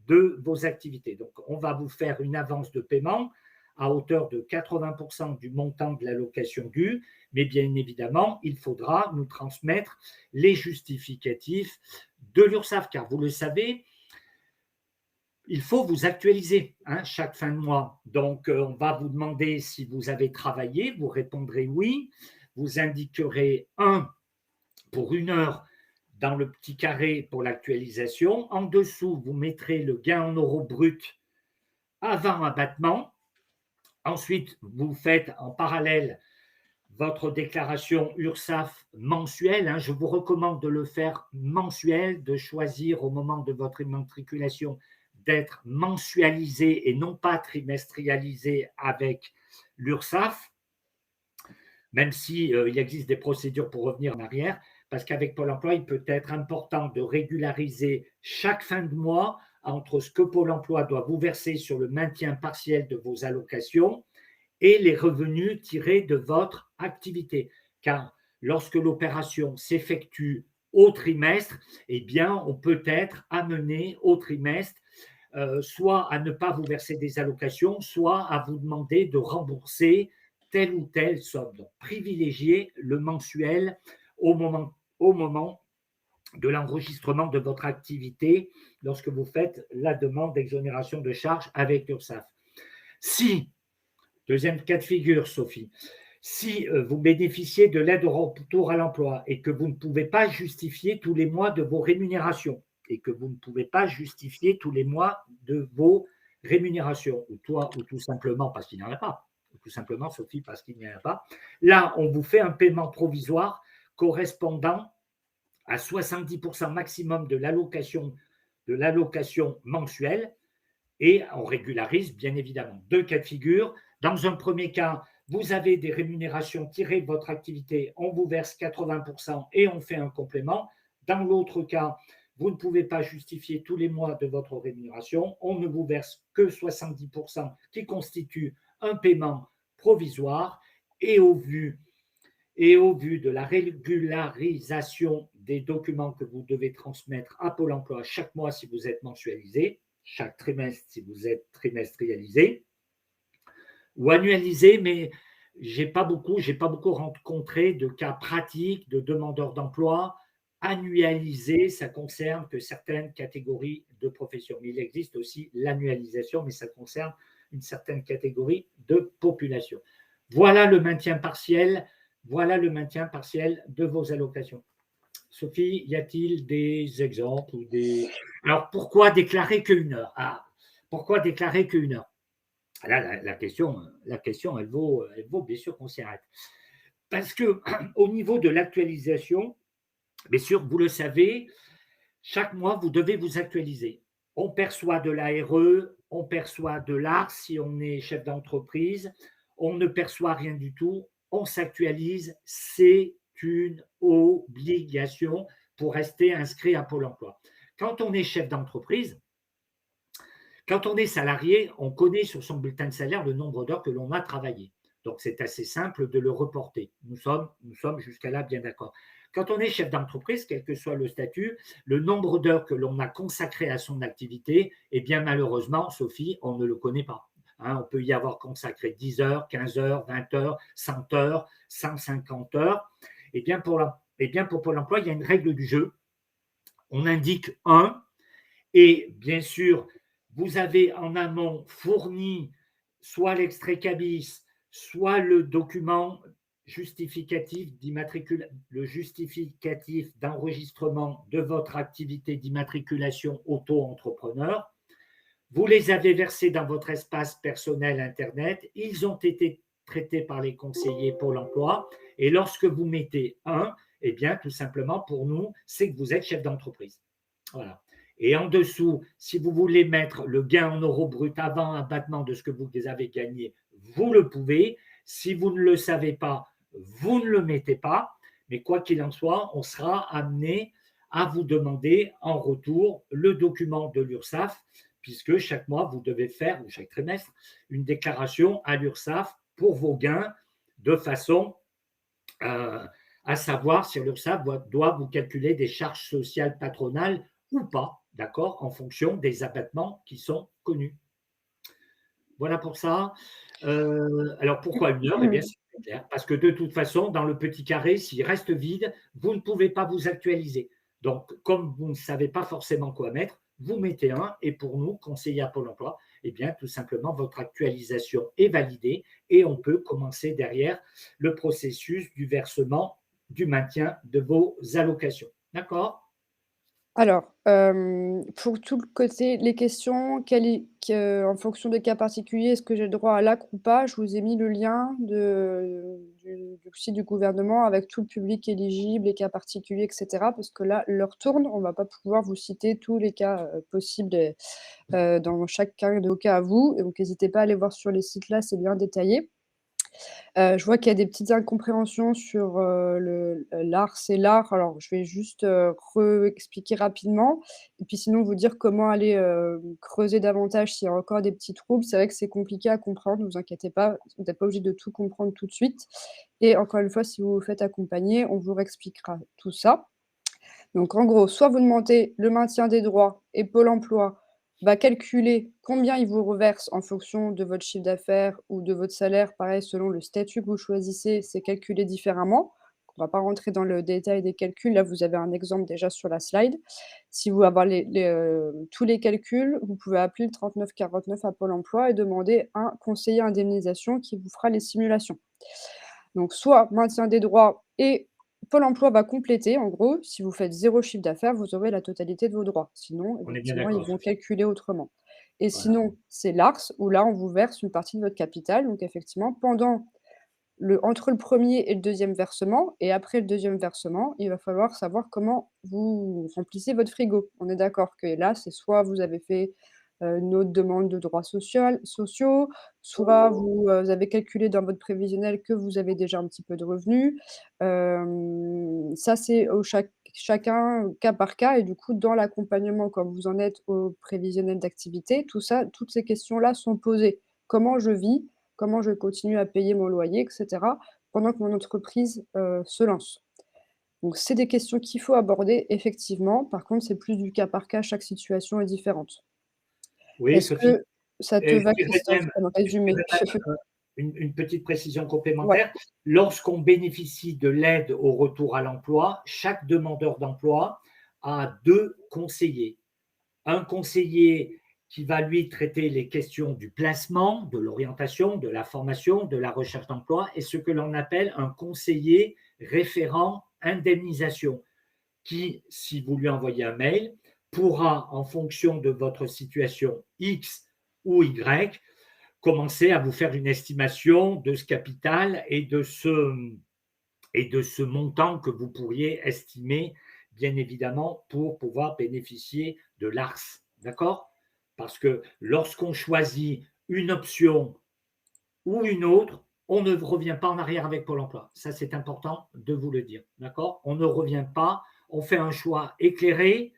Speaker 1: de vos activités. Donc, on va vous faire une avance de paiement à hauteur de 80% du montant de l'allocation due, mais bien évidemment, il faudra nous transmettre les justificatifs de l'URSSAF, car vous le savez, il faut vous actualiser chaque fin de mois. Donc, on va vous demander si vous avez travaillé, vous répondrez oui, vous indiquerez 1 pour 1 heure dans le petit carré pour l'actualisation. En dessous, vous mettrez le gain en euros brut avant abattement. Ensuite, vous faites en parallèle votre déclaration URSSAF mensuelle. Je vous recommande de le faire mensuel, de choisir au moment de votre immatriculation d'être mensualisé et non pas trimestrialisé avec l'URSSAF, même s'il existe des procédures pour revenir en arrière, parce qu'avec Pôle emploi, il peut être important de régulariser chaque fin de mois entre ce que Pôle emploi doit vous verser sur le maintien partiel de vos allocations et les revenus tirés de votre activité. Car lorsque l'opération s'effectue au trimestre, eh bien, on peut être amené au trimestre soit à ne pas vous verser des allocations, soit à vous demander de rembourser telle ou telle somme. Donc, privilégiez le mensuel au moment de l'enregistrement de votre activité lorsque vous faites la demande d'exonération de charges avec l'URSSAF. Si, deuxième cas de figure, Sophie, si vous bénéficiez de l'aide au retour à l'emploi et que vous ne pouvez pas justifier tous les mois de vos rémunérations, et que vous ne pouvez pas justifier tous les mois de vos rémunérations, ou tout simplement parce qu'il n'y en a pas, ou tout simplement, Sophie, parce qu'il n'y en a pas, là, on vous fait un paiement provisoire correspondant à 70% maximum de l'allocation mensuelle, et on régularise, bien évidemment. Deux cas de figure. Dans un premier cas, vous avez des rémunérations tirées de votre activité, on vous verse 80% et on fait un complément. Dans l'autre cas, vous ne pouvez pas justifier tous les mois de votre rémunération, on ne vous verse que 70% qui constitue un paiement provisoire et au vu de la régularisation des documents que vous devez transmettre à Pôle emploi chaque mois si vous êtes mensualisé, chaque trimestre si vous êtes trimestrialisé ou annualisé, mais je n'ai pas beaucoup rencontré de cas pratiques de demandeurs d'emploi. Annualisé, ça concerne que certaines catégories de professions. Mais il existe aussi l'annualisation, mais ça concerne une certaine catégorie de population. Voilà le maintien partiel de vos allocations. Sophie, y a-t-il des exemples ou des… Alors, pourquoi déclarer qu'une heure ? Pourquoi déclarer qu'une heure ? Là, la question, elle vaut bien sûr qu'on s'y arrête. Parce qu'au niveau de l'actualisation, bien sûr, vous le savez, chaque mois, vous devez vous actualiser. On perçoit de l'ARE, on perçoit de l'ARS si on est chef d'entreprise, on ne perçoit rien du tout, on s'actualise, c'est une obligation pour rester inscrit à Pôle emploi. Quand on est chef d'entreprise, quand on est salarié, on connaît sur son bulletin de salaire le nombre d'heures que l'on a travaillé. Donc, c'est assez simple de le reporter. Nous sommes jusqu'à là bien d'accord. Quand on est chef d'entreprise, quel que soit le statut, le nombre d'heures que l'on a consacré à son activité, eh bien malheureusement, Sophie, on ne le connaît pas. On peut y avoir consacré 10 heures, 15 heures, 20 heures, 100 heures, 150 heures. Eh bien pour Pôle emploi, il y a une règle du jeu. On indique 1 et bien sûr, vous avez en amont fourni soit l'extrait CABIS, soit le document justificatif le justificatif d'enregistrement de votre activité d'immatriculation auto-entrepreneur. Vous les avez versés dans votre espace personnel Internet. Ils ont été traités par les conseillers Pôle emploi Et lorsque vous mettez 1, eh bien, tout simplement, pour nous, c'est que vous êtes chef d'entreprise. Voilà. Et en dessous, si vous voulez mettre le gain en euros brut avant abattement de ce que vous avez gagné, vous le pouvez. Si vous ne le savez pas, vous ne le mettez pas. Mais quoi qu'il en soit, on sera amené à vous demander en retour le document de l'URSSAF, puisque chaque mois, vous devez faire, ou chaque trimestre, une déclaration à l'URSSAF pour vos gains, de façon à savoir si l'URSSAF doit vous calculer des charges sociales patronales ou pas, d'accord, en fonction des abattements qui sont connus. Voilà pour ça. Alors pourquoi 1 heure? Eh bien, c'est très clair. Parce que de toute façon, dans le petit carré, s'il reste vide, vous ne pouvez pas vous actualiser. Donc, comme vous ne savez pas forcément quoi mettre, vous mettez 1 et pour nous, conseillers à Pôle emploi, eh bien, tout simplement, votre actualisation est validée et on peut commencer derrière le processus du versement, du maintien de vos allocations. D'accord?
Speaker 2: Alors, pour tout le côté les questions, en fonction des cas particuliers, est-ce que j'ai le droit à l'ACRE ou pas? Je vous ai mis le lien du site du gouvernement avec tout le public éligible, les cas particuliers et cetera, parce que là, l'heure tourne, on va pas pouvoir vous citer tous les cas, possibles et dans chaque cas de vos cas à vous, et donc n'hésitez pas à aller voir sur les sites là, c'est bien détaillé. Je vois qu'il y a des petites incompréhensions sur, l'ARS et l'AR. Alors je vais juste, re-expliquer rapidement et puis sinon vous dire comment aller, creuser davantage s'il y a encore des petits troubles. C'est vrai que c'est compliqué à comprendre, ne vous inquiétez pas, vous n'êtes pas obligé de tout comprendre tout de suite et encore une fois, si vous vous faites accompagner, on vous réexpliquera tout ça. Donc en gros, soit vous demandez le maintien des droits et Pôle emploi va calculer combien il vous reverse en fonction de votre chiffre d'affaires ou de votre salaire. Pareil, selon le statut que vous choisissez, c'est calculé différemment. On ne va pas rentrer dans le détail des calculs. Là, vous avez un exemple déjà sur la slide. Si vous voulez avoir tous les calculs, vous pouvez appeler le 39 49 à Pôle emploi et demander un conseiller indemnisation qui vous fera les simulations. Donc soit maintien des droits et Pôle emploi va compléter, en gros, si vous faites 0 chiffre d'affaires, vous aurez la totalité de vos droits. Sinon,
Speaker 1: On est bien
Speaker 2: effectivement, ils
Speaker 1: d'accord
Speaker 2: vont
Speaker 1: sur ça.
Speaker 2: calculer autrement. Et
Speaker 1: Voilà.
Speaker 2: sinon, c'est l'ARS, où là, on vous verse une partie de votre capital. Donc effectivement, entre le premier et le deuxième versement, et après le deuxième versement, il va falloir savoir comment vous remplissez votre frigo. On est d'accord que là, c'est soit vous avez fait, une autre demande de droits sociaux, soit vous avez calculé dans votre prévisionnel que vous avez déjà un petit peu de revenus. Ça, c'est au chacun, cas par cas et du coup, dans l'accompagnement, quand vous en êtes au prévisionnel d'activité, tout ça, toutes ces questions-là sont posées. Comment je vis? Comment je continue à payer mon loyer et cetera, pendant que mon entreprise, se lance? Donc c'est des questions qu'il faut aborder effectivement. Par contre, c'est plus du cas par cas, chaque situation est différente.
Speaker 1: Oui,
Speaker 2: Est-ce
Speaker 1: Sophie.
Speaker 2: que ça te
Speaker 1: Je
Speaker 2: va,
Speaker 1: dirais
Speaker 2: Christophe,
Speaker 1: même,
Speaker 2: comme
Speaker 1: je dirais
Speaker 2: résumé?
Speaker 1: même, une petite précision
Speaker 2: Ouais.
Speaker 1: complémentaire. Lorsqu'on bénéficie de l'aide au retour à l'emploi, chaque demandeur d'emploi a 2 conseillers. Un conseiller qui va lui traiter les questions du placement, de l'orientation, de la formation, de la recherche d'emploi, et ce que l'on appelle un conseiller référent indemnisation, qui, si vous lui envoyez un mail, pourra, en fonction de votre situation X ou Y, commencer à vous faire une estimation de ce capital et de ce montant que vous pourriez estimer, bien évidemment, pour pouvoir bénéficier de l'ARS. D'accord? Parce que lorsqu'on choisit une option ou une autre, on ne revient pas en arrière avec Pôle emploi. Ça, c'est important de vous le dire. D'accord? On ne revient pas, on fait un choix éclairé.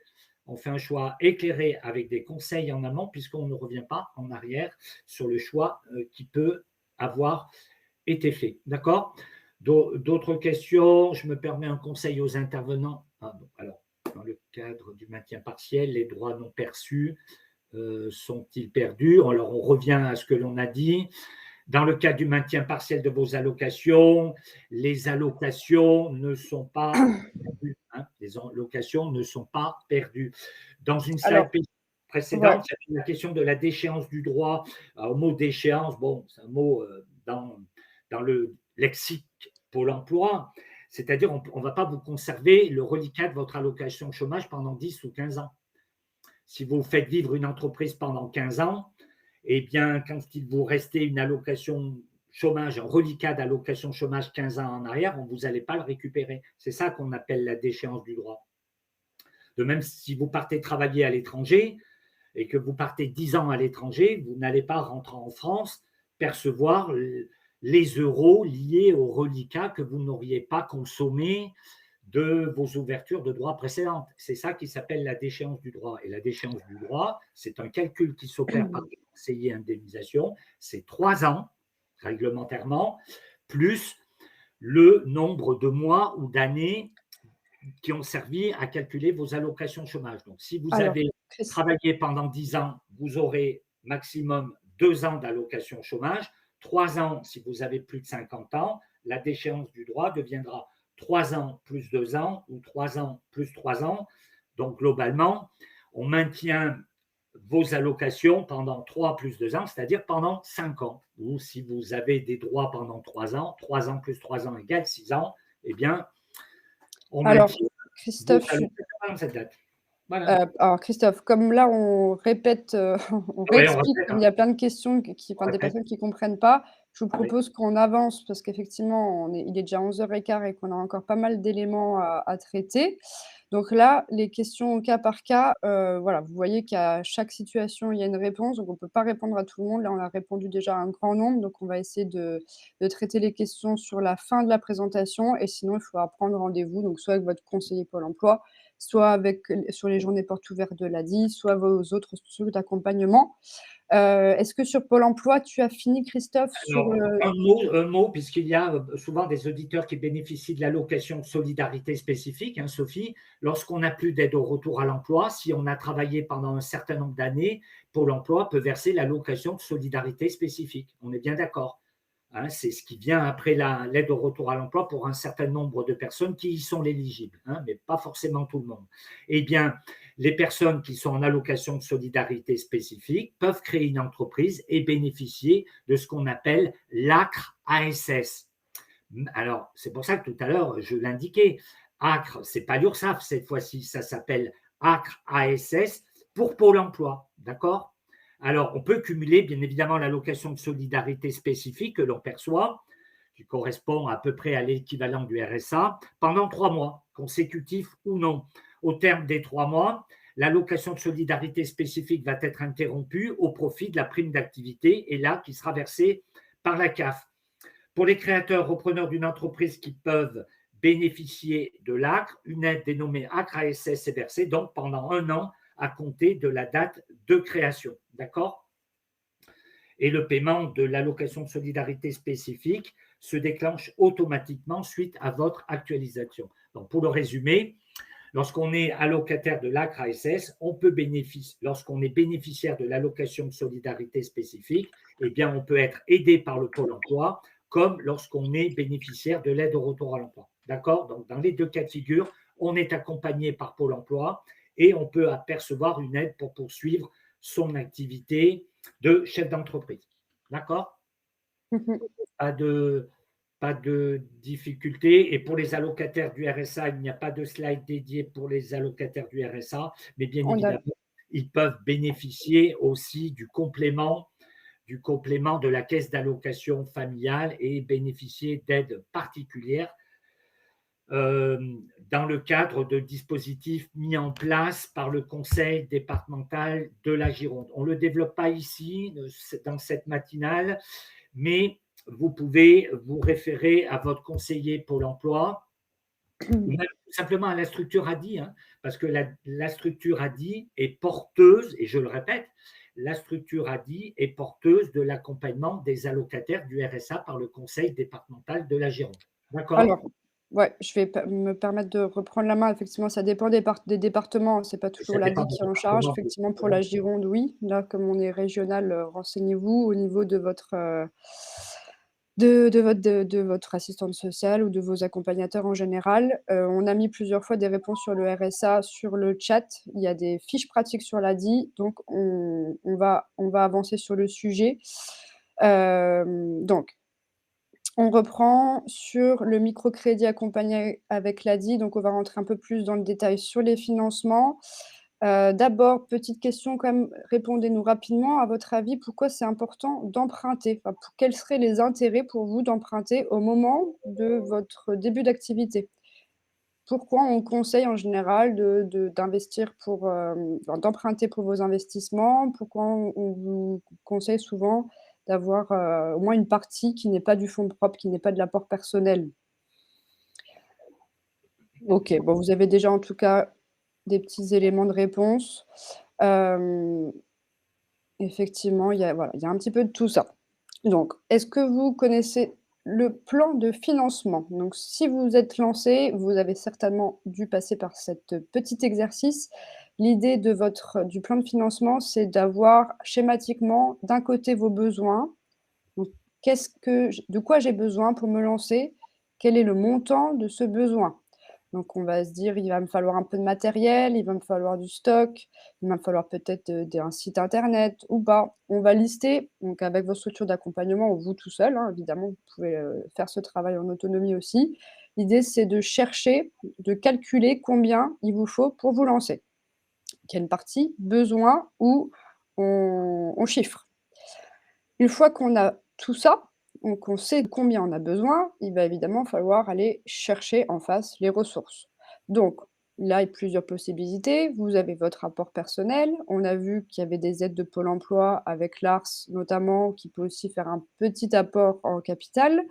Speaker 1: On fait un choix éclairé avec des conseils en amont, puisqu'on ne revient pas en arrière sur le choix qui peut avoir été fait. D'accord? D'autres questions? Je me permets un conseil aux intervenants. Ah, bon, alors, dans le cadre du maintien partiel, les droits non perçus sont-ils perdus? Alors, on revient à ce que l'on a dit. Dans le cas du maintien partiel de vos allocations, les allocations ne sont pas perdues. Hein, les allocations ne sont pas perdues. Dans une slide
Speaker 2: Alors, ouais.
Speaker 1: précédente, il y avait la question de la déchéance du droit. Alors, le mot déchéance, bon, c'est un mot dans le lexique Pôle emploi, c'est-à-dire on ne va pas vous conserver le reliquat de votre allocation chômage pendant 10 ou 15 ans. Si vous faites vivre une entreprise pendant 15 ans, eh bien, quand il vous restait une allocation chômage, un reliquat d'allocation chômage 15 ans en arrière, vous n'allez pas le récupérer. C'est ça qu'on appelle la déchéance du droit. De même, si vous partez travailler à l'étranger et que vous partez 10 ans à l'étranger, vous n'allez pas rentrer en France percevoir les euros liés au reliquat que vous n'auriez pas consommé de vos ouvertures de droit précédentes. C'est ça qui s'appelle la déchéance du droit. Et la déchéance du droit, c'est un calcul qui s'opère par les conseillers indemnisation. C'est 3 ans, réglementairement, plus le nombre de mois ou d'années qui ont servi à calculer vos allocations chômage. Donc, si vous
Speaker 2: Alors,
Speaker 1: avez
Speaker 2: Chris-
Speaker 1: travaillé pendant 10 ans, vous aurez maximum 2 ans d'allocation chômage. 3 ans, si vous avez plus de 50 ans, la déchéance du droit deviendra 3 ans plus 2 ans ou 3 ans plus 3 ans. Donc, globalement, on maintient vos allocations pendant 3 plus 2 ans, c'est-à-dire pendant 5 ans. Ou si vous avez des droits pendant 3 ans plus 3 ans égale 6 ans, eh bien, on
Speaker 2: Alors,
Speaker 1: maintient vos
Speaker 2: Christophe,
Speaker 1: allocations pendant cette date. Voilà.
Speaker 2: alors Christophe, comme là on répète, on
Speaker 1: Oui, on
Speaker 2: réexplique,
Speaker 1: répète.
Speaker 2: comme
Speaker 1: Hein.
Speaker 2: il y a plein de questions
Speaker 1: On
Speaker 2: des
Speaker 1: répète.
Speaker 2: personnes qui ne comprennent pas, je vous
Speaker 1: Oui.
Speaker 2: propose qu'on avance parce qu'effectivement il est déjà 11h15 et qu'on a encore pas mal d'éléments à traiter. Donc là, les questions au cas par cas, voilà, vous voyez qu'à chaque situation, il y a une réponse, donc on ne peut pas répondre à tout le monde. Là, on a répondu déjà à un grand nombre, donc on va essayer de traiter les questions sur la fin de la présentation et sinon il faudra prendre rendez-vous, donc soit avec votre conseiller Pôle emploi, soit sur les journées portes ouvertes de l'ADI, soit vos autres structures d'accompagnement. Est-ce que sur Pôle emploi, tu as fini Christophe sur
Speaker 1: Alors,
Speaker 2: le
Speaker 1: un mot, puisqu'il y a souvent des auditeurs qui bénéficient de l'allocation de solidarité spécifique, hein, Sophie. Lorsqu'on n'a plus d'aide au retour à l'emploi, si on a travaillé pendant un certain nombre d'années, Pôle emploi peut verser l'allocation de solidarité spécifique. On est bien d'accord. Hein, c'est ce qui vient après l'aide au retour à l'emploi pour un certain nombre de personnes qui y sont éligibles, hein, mais pas forcément tout le monde. Eh bien, les personnes qui sont en allocation de solidarité spécifique peuvent créer une entreprise et bénéficier de ce qu'on appelle l'ACRE ASS. Alors, c'est pour ça que tout à l'heure, je l'indiquais. ACRE, ce n'est pas l'URSSAF cette fois-ci, ça s'appelle ACRE ASS pour Pôle emploi. D'accord? Alors, on peut cumuler, bien évidemment, l'allocation de solidarité spécifique que l'on perçoit, qui correspond à peu près à l'équivalent du RSA, pendant 3 mois, consécutifs ou non. Au terme des 3 mois, l'allocation de solidarité spécifique va être interrompue au profit de la prime d'activité et là, qui sera versée par la CAF. Pour les créateurs repreneurs d'une entreprise qui peuvent bénéficier de l'ACRE, une aide dénommée ACRE ASS est versée donc pendant 1 an à compter de la date de création. D'accord? Et le paiement de l'allocation de solidarité spécifique se déclenche automatiquement suite à votre actualisation. Donc, pour le résumer, lorsqu'on est allocataire de l'ACRE ASS, on peut bénéficier, lorsqu'on est bénéficiaire de l'allocation de solidarité spécifique, eh bien, on peut être aidé par le Pôle emploi, comme lorsqu'on est bénéficiaire de l'aide au retour à l'emploi. D'accord? Donc, dans les 2 cas de figure, on est accompagné par Pôle emploi et on peut apercevoir une aide pour poursuivre son activité de chef d'entreprise. D'accord? Pas de, pas de difficulté. Et pour les allocataires du RSA, il n'y a pas de slide dédié pour les allocataires du RSA, mais bien
Speaker 2: on a
Speaker 1: évidemment, ils peuvent bénéficier aussi du complément de la caisse d'allocation familiale et bénéficier d'aides particulières dans le cadre de dispositifs mis en place par le conseil départemental de la Gironde. On ne le développe pas ici, dans cette matinale, mais vous pouvez vous référer à votre conseiller Pôle emploi ou même tout simplement à la structure ADI, hein, parce que la structure ADI est porteuse, et je le répète, la structure ADI est porteuse de l'accompagnement des allocataires du RSA par le conseil départemental de la Gironde. D'accord?
Speaker 2: Alors, ouais, je vais me permettre de reprendre la main. Effectivement, ça dépend des départements. C'est pas toujours
Speaker 1: Ça dépend
Speaker 2: l'ADI
Speaker 1: des
Speaker 2: qui est en charge.
Speaker 1: départements.
Speaker 2: Effectivement, pour la Gironde, oui. Là, comme on est régional, renseignez-vous au niveau de votre, de votre assistante sociale ou de vos accompagnateurs en général. On a mis plusieurs fois des réponses sur le RSA sur le chat. Il y a des fiches pratiques sur l'ADI, donc on va avancer sur le sujet. Donc on reprend sur le microcrédit accompagné avec l'ADI, donc on va rentrer un peu plus dans le détail sur les financements. D'abord, petite question quand même, répondez-nous rapidement. À votre avis, pourquoi c'est important d'emprunter? Enfin, pour quels seraient les intérêts pour vous d'emprunter au moment de votre début d'activité? Pourquoi on conseille en général d'investir pour, enfin, d'emprunter pour vos investissements? Pourquoi on vous conseille souvent d'avoir, au moins une partie qui n'est pas du fonds propre, qui n'est pas de l'apport personnel? OK, bon, vous avez déjà en tout cas des petits éléments de réponse. Hem, Effectivement, il y a voilà, il y a un petit peu de tout ça. Donc, est-ce que vous connaissez le plan de financement? Donc, si vous vous êtes lancé, vous avez certainement dû passer par cet petit exercice. L'idée de votre du plan de financement, c'est d'avoir schématiquement, d'un côté, vos besoins. Donc, qu'est-ce que j de quoi j'ai besoin pour me lancer? Quel est le montant de ce besoin? Donc on va se dire: «Il va me falloir un peu de matériel, il va me falloir du stock, il va me falloir peut-être, un site internet ou pas». On va lister, donc avec vos structures d'accompagnement ou vous tout seul, hein, évidemment, vous pouvez, faire ce travail en autonomie aussi. L'idée, c'est de chercher, de calculer combien il vous faut pour vous lancer. Il y a une partie besoin où on chiffre. Une fois qu'on a tout ça, donc on sait combien on a besoin, il va évidemment falloir aller chercher en face les ressources. Donc là, il y a plusieurs possibilités. Vous avez votre apport personnel. On a vu qu'il y avait des aides de Pôle emploi avec l'ARS notamment, qui peut aussi faire un petit apport en capital.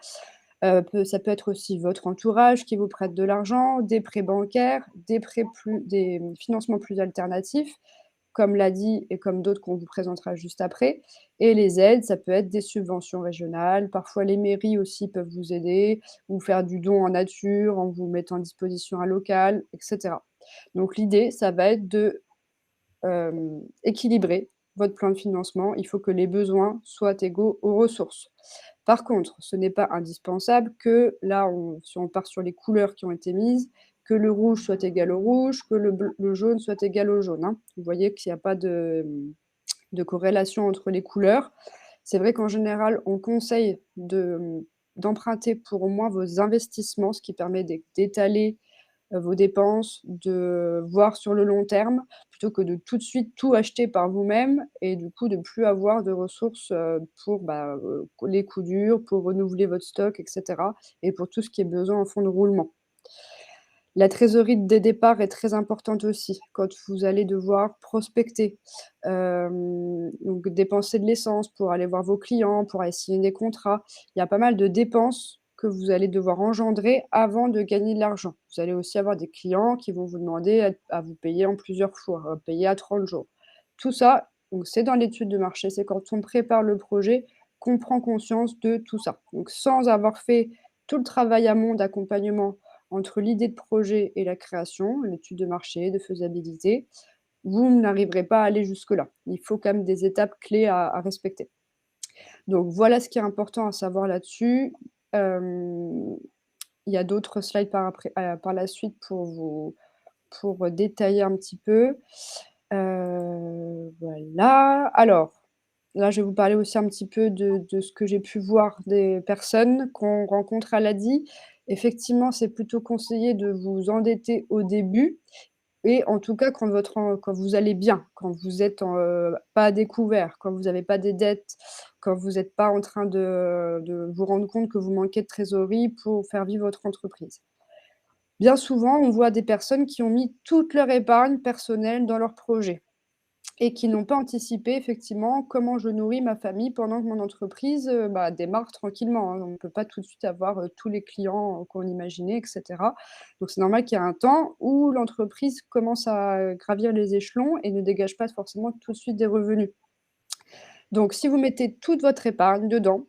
Speaker 2: Ça peut être aussi votre entourage qui vous prête de l'argent, des prêts bancaires, des financements plus alternatifs comme l'a dit et comme d'autres qu'on vous présentera juste après. Et les aides, ça peut être des subventions régionales, parfois les mairies aussi peuvent vous aider, ou faire du don en nature en vous mettant à disposition un local, et cetera. Donc l'idée, ça va être de, équilibrer votre plan de financement. Il faut que les besoins soient égaux aux ressources. Par contre, ce n'est pas indispensable que là, si on part sur les couleurs qui ont été mises, que le rouge soit égal au rouge, que le jaune soit égal au jaune, hein. Vous voyez qu'il y a pas de corrélation entre les couleurs. C'est vrai qu'en général, on conseille d'emprunter pour au moins vos investissements, ce qui permet d'étaler vos dépenses, de voir sur le long terme, plutôt que de tout de suite tout acheter par vous-même et du coup de plus avoir de ressources, pour, les coups durs, pour renouveler votre stock et cetera et pour tout ce qui est besoin en fonds de roulement. La trésorerie de départ est très importante aussi quand vous allez devoir prospecter, donc dépenser de l'essence pour aller voir vos clients, pour aller signer des contrats. Il y a pas mal de dépenses que vous allez devoir engendrer avant de gagner de l'argent. Vous allez aussi avoir des clients qui vont vous demander à vous payer en plusieurs fois, payer à 30 jours. Tout ça, donc c'est dans l'étude de marché, c'est quand on prépare le projet qu'on prend conscience de tout ça. Donc sans avoir fait tout le travail amont d'accompagnement entre l'idée de projet et la création, l'étude de marché, de faisabilité, vous n'arriverez pas à aller jusque-là. Il faut quand même des étapes clés à respecter. Donc voilà ce qui est important à savoir là-dessus. Hem, il y a d'autres slides par la suite pour détailler un petit peu. Voilà. Alors, là, je vais vous parler aussi un petit peu de ce que j'ai pu voir des personnes qu'on rencontre à l'ADI. Effectivement, c'est plutôt conseillé de vous endetter au début et en tout cas quand vous allez bien, quand vous êtes pas à découvert, quand vous n'avez pas des dettes, quand vous n'êtes pas en train de vous rendre compte que vous manquez de trésorerie pour faire vivre votre entreprise. Bien souvent, on voit des personnes qui ont mis toute leur épargne personnelle dans leur projet et qui n'ont pas anticipé effectivement comment je nourris ma famille pendant que mon entreprise, démarre tranquillement, hein. On ne peut pas tout de suite avoir, tous les clients qu'on imaginait et cetera. Donc c'est normal qu'il y a un temps où l'entreprise commence à, gravir les échelons et ne dégage pas forcément tout de suite des revenus. Donc si vous mettez toute votre épargne dedans,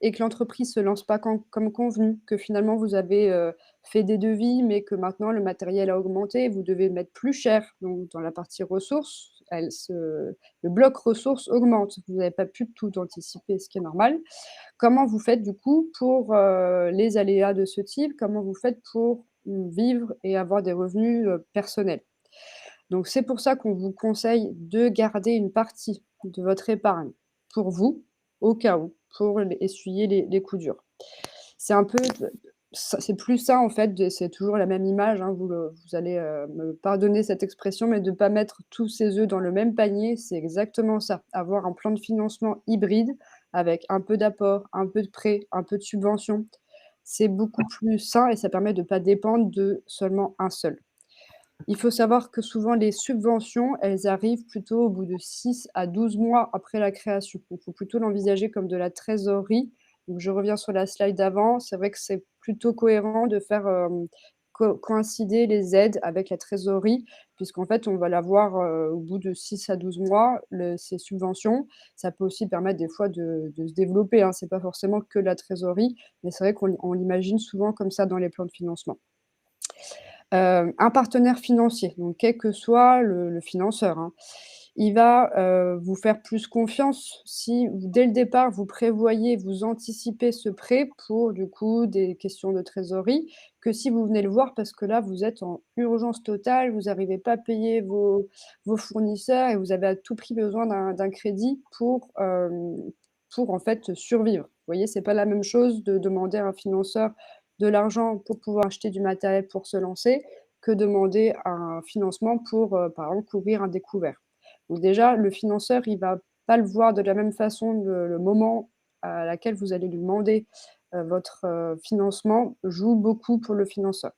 Speaker 2: et que l'entreprise se lance pas comme convenu, que finalement vous avez, fait des devis, mais que maintenant le matériel a augmenté, vous devez mettre plus cher. Donc dans la partie ressources, le bloc ressources augmente. Vous n'avez pas pu tout anticiper, ce qui est normal. Comment vous faites du coup pour, les aléas de ce type? Comment vous faites pour, vivre et avoir des revenus, personnels? Donc c'est pour ça qu'on vous conseille de garder une partie de votre épargne pour vous, au cas où, pour essuyer les coups durs. C'est un peu C'est plus ça en fait, de c'est toujours la même image, hein, vous allez, me pardonner cette expression, mais de pas mettre tous ses œufs dans le même panier, c'est exactement ça. Avoir un plan de financement hybride avec un peu d'apport, un peu de prêt, un peu de subvention, c'est beaucoup plus sain et ça permet de pas dépendre de seulement un seul. Il faut savoir que souvent les subventions, elles arrivent plutôt au bout de 6 à 12 mois après la création. Donc, il faut plutôt l'envisager comme de la trésorerie. Donc je reviens sur la slide d'avant, c'est vrai que c'est plutôt cohérent de faire, coïncider les aides avec la trésorerie puisqu'en fait on va l'avoir, au bout de 6 à 12 mois, ces subventions. Ça peut aussi permettre des fois de se développer, hein. C'est pas forcément que la trésorerie, mais c'est vrai qu'on l'imagine souvent comme ça dans les plans de financement. Un partenaire financier, donc quel que soit le financeur, hein, il va, vous faire plus confiance si dès le départ, vous prévoyez, vous anticipez ce prêt pour du coup des questions de trésorerie, que si vous venez le voir parce que là, vous êtes en urgence totale, vous n'arrivez pas à payer vos fournisseurs et vous avez à tout prix besoin d'un crédit pour en fait survivre. Vous voyez, c'est pas la même chose de demander à un financeur de l'argent pour pouvoir acheter du matériel pour se lancer, que demander un financement pour, par exemple, couvrir un découvert. Donc déjà, le financeur, il va pas le voir de la même façon le moment à laquelle vous allez lui demander, votre, financement joue beaucoup pour le financeur.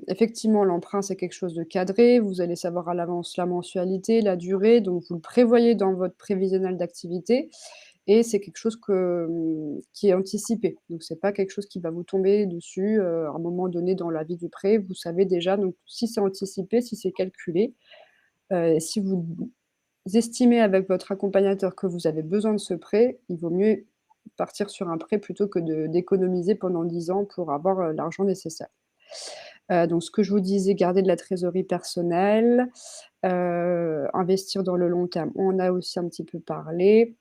Speaker 2: Effectivement, l'emprunt, c'est quelque chose de cadré. Vous allez savoir à l'avance la mensualité, la durée, donc vous le prévoyez dans votre prévisionnel d'activité et c'est quelque chose qui est anticipé. Donc c'est pas quelque chose qui va vous tomber dessus, à un moment donné dans la vie du prêt. Vous savez déjà, donc si c'est anticipé, si c'est calculé, si vous estimez avec votre accompagnateur que vous avez besoin de ce prêt, il vaut mieux partir sur un prêt plutôt que d'économiser pendant 10 ans pour avoir, l'argent nécessaire. Donc ce que je vous disais, garder de la trésorerie personnelle, investir dans le long terme. On en a aussi un petit peu parlé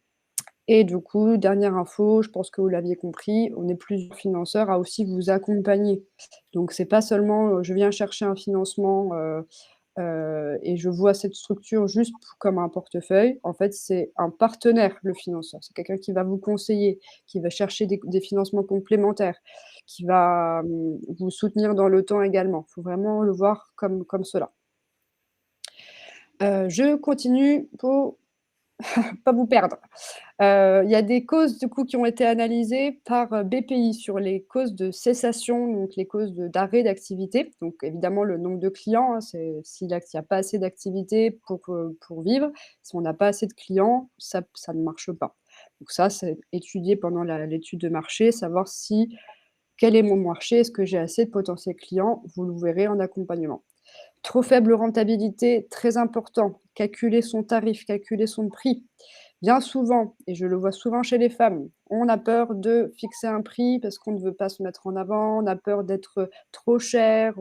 Speaker 2: et du coup, dernière info, je pense que vous l'aviez compris, on est plusieurs financeurs à aussi vous accompagner. Donc c'est pas seulement, je viens chercher un financement, et je vois cette structure juste p comme un portefeuille. En fait, c'est un partenaire, le financeur. C'est quelqu'un qui va vous conseiller, qui va chercher des financements complémentaires, qui va, vous soutenir dans le temps également. Il faut vraiment le voir comme cela. Je continue pour pas vous perdre. Il y a des causes du coup qui ont été analysées par, BPI sur les causes de cessation, donc les causes d'arrêt d'activité. Donc évidemment le nombre de clients, hein, c'est s'il y a pas assez d'activité pour vivre, si on n'a pas assez de clients, ça ne marche pas. Donc ça, c'est étudié pendant l'étude de marché, savoir si quel est mon marché? Est-ce que j'ai assez de potentiels clients? Vous le verrez en accompagnement. Trop faible rentabilité, très important. Calculer son tarif, calculer son prix. Bien souvent, et je le vois souvent chez les femmes, on a peur de fixer un prix parce qu'on ne veut pas se mettre en avant, on a peur d'être trop cher,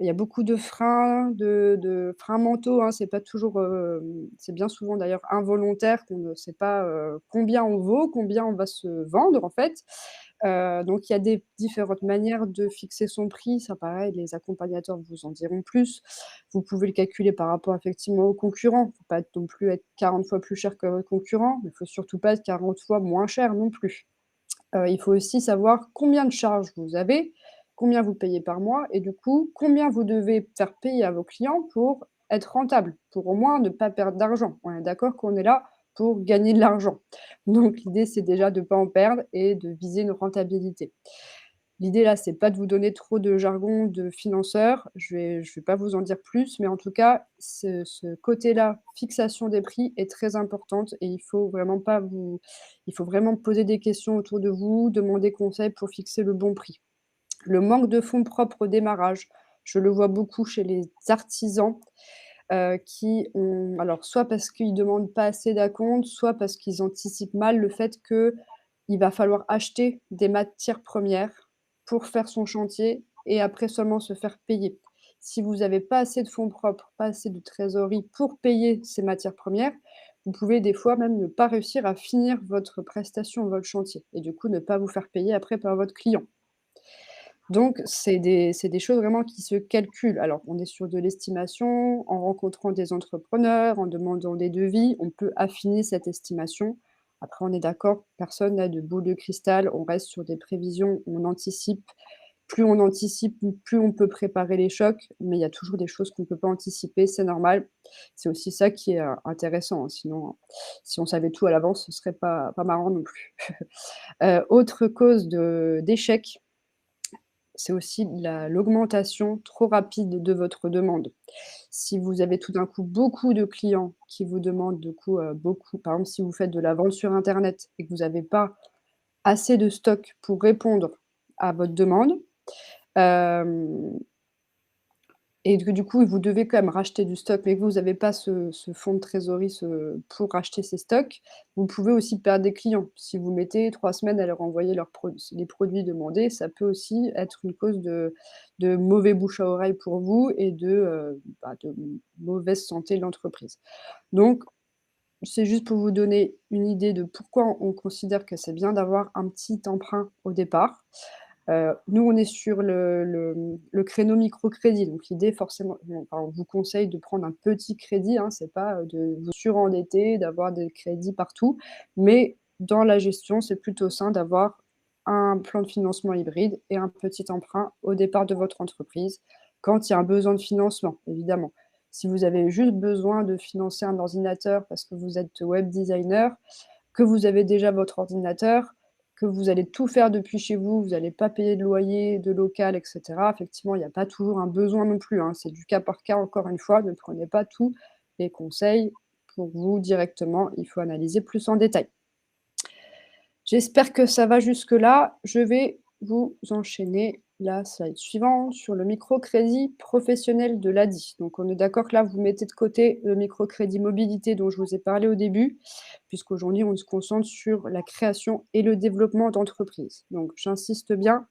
Speaker 2: il y a beaucoup de freins, de freins mentaux, hein, c'est pas toujours, c'est bien souvent d'ailleurs involontaire, qu'on ne sait pas, combien on vaut, combien on va se vendre en fait. Donc il y a des différentes manières de fixer son prix, ça pareil, les accompagnateurs vous en diront plus. Vous pouvez le calculer par rapport effectivement aux concurrents. Il ne faut pas non plus être 40 fois plus cher que votre concurrent, mais il faut surtout pas être 40 fois moins cher non plus. Il faut aussi savoir combien de charges vous avez, combien vous payez par mois et du coup, combien vous devez faire payer à vos clients pour être rentable, pour au moins ne pas perdre d'argent. On est d'accord qu'on est là pour gagner de l'argent. Donc l'idée, c'est déjà de ne pas en perdre et de viser une rentabilité. L'idée là, c'est pas de vous donner trop de jargon de financeur, je vais pas vous en dire plus, mais en tout cas, ce côté-là, fixation des prix est très importante et il faut vraiment poser des questions autour de vous, demander conseil pour fixer le bon prix. Le manque de fonds propres au démarrage, je le vois beaucoup chez les artisans, qui ont alors soit parce qu'ils demandent pas assez d'acompte, soit parce qu'ils anticipent mal le fait qu'il va falloir acheter des matières premières pour faire son chantier et après seulement se faire payer. Si vous avez pas assez de fonds propres, pas assez de trésorerie pour payer ces matières premières, vous pouvez des fois même ne pas réussir à finir votre prestation, votre chantier et du coup ne pas vous faire payer après par votre client. Donc c'est des choses vraiment qui se calculent. Alors, on est sur de l'estimation, en rencontrant des entrepreneurs, en demandant des devis, on peut affiner cette estimation. Après, on est d'accord, personne n'a de boule de cristal, on reste sur des prévisions, on anticipe. Plus on anticipe, plus on peut préparer les chocs, mais il y a toujours des choses qu'on ne peut pas anticiper, c'est normal. C'est aussi ça qui est, intéressant, hein, sinon, si on savait tout à l'avance, ce serait pas marrant non plus. Autre cause d'échec, c'est aussi l'augmentation trop rapide de votre demande. Si vous avez tout d'un coup beaucoup de clients qui vous demandent du coup, beaucoup par exemple, si vous faites de la vente sur internet et que vous n'avez pas assez de stock pour répondre à votre demande, hem et que du coup, vous devez quand même racheter du stock, mais que vous avez pas ce fonds de trésorerie pour racheter ces stocks, vous pouvez aussi perdre des clients. Si vous mettez 3 semaines à leur envoyer les produits demandés, ça peut aussi être une cause de mauvais bouche à oreille pour vous et de mauvaise santé de l'entreprise. Donc c'est juste pour vous donner une idée de pourquoi on considère que c'est bien d'avoir un petit emprunt au départ. Nous, on est sur le créneau microcrédit, donc l'idée forcément on vous conseille de prendre un petit crédit, hein, c'est pas, de vous surendetter, d'avoir des crédits partout, mais dans la gestion, c'est plutôt sain d'avoir un plan de financement hybride et un petit emprunt au départ de votre entreprise, quand il y a un besoin de financement, évidemment. Si vous avez juste besoin de financer un ordinateur parce que vous êtes web designer, que vous avez déjà votre ordinateur, que vous allez tout faire depuis chez vous, vous allez pas payer de loyer, de local et cetera. Effectivement, il y a pas toujours un besoin non plus, hein. C'est du cas par cas encore une fois, ne prenez pas tous les conseils pour vous directement, il faut analyser plus en détail. J'espère que ça va jusque-là. Je vais vous enchaîner la slide suivante sur le microcrédit professionnel de l'ADI. Donc, on est d'accord que là, vous mettez de côté le microcrédit mobilité dont je vous ai parlé au début, puisqu'aujourd'hui, on se concentre sur la création et le développement d'entreprises. Donc, j'insiste bien,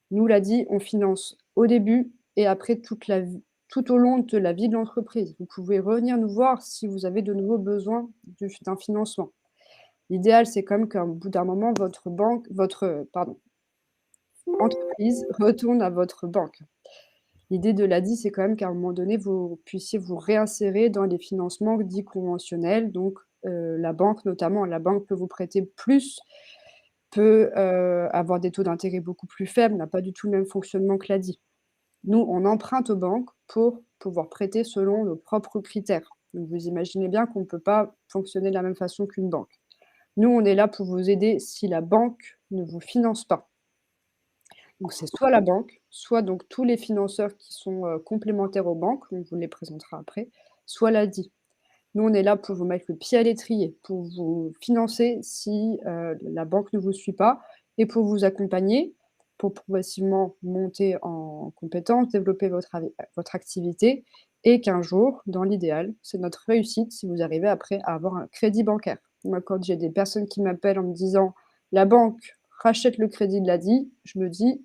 Speaker 2: nous, l'ADI, on finance au début et après tout au long de la vie de l'entreprise. Vous pouvez revenir nous voir si vous avez de nouveaux besoins d'un financement. L'idéal, c'est quand même qu'au bout d'un moment, votre entreprise retourne à votre banque. L'idée de l'ADI, c'est quand même qu'à un moment donné, vous puissiez vous réinsérer dans les financements dits conventionnels. Donc, la banque notamment, la banque peut vous prêter plus, peut, avoir des taux d'intérêt beaucoup plus faibles, n'a pas du tout le même fonctionnement que l'ADI. Nous, on emprunte aux banques pour pouvoir prêter selon nos propres critères. Donc vous imaginez bien qu'on ne peut pas fonctionner de la même façon qu'une banque. Nous, on est là pour vous aider si la banque ne vous finance pas. Donc c'est soit la banque, soit donc tous les financeurs qui sont, complémentaires aux banques, on vous les présentera après, soit l'ADI. Nous, on est là pour vous mettre le pied à l'étrier, pour vous financer si, la banque ne vous suit pas et pour vous accompagner, pour progressivement monter en compétences, développer votre activité et qu'un jour, dans l'idéal, c'est notre réussite si vous arrivez après à avoir un crédit bancaire. Moi, quand j'ai des personnes qui m'appellent en me disant: «La banque rachète le crédit de l'ADI», je me dis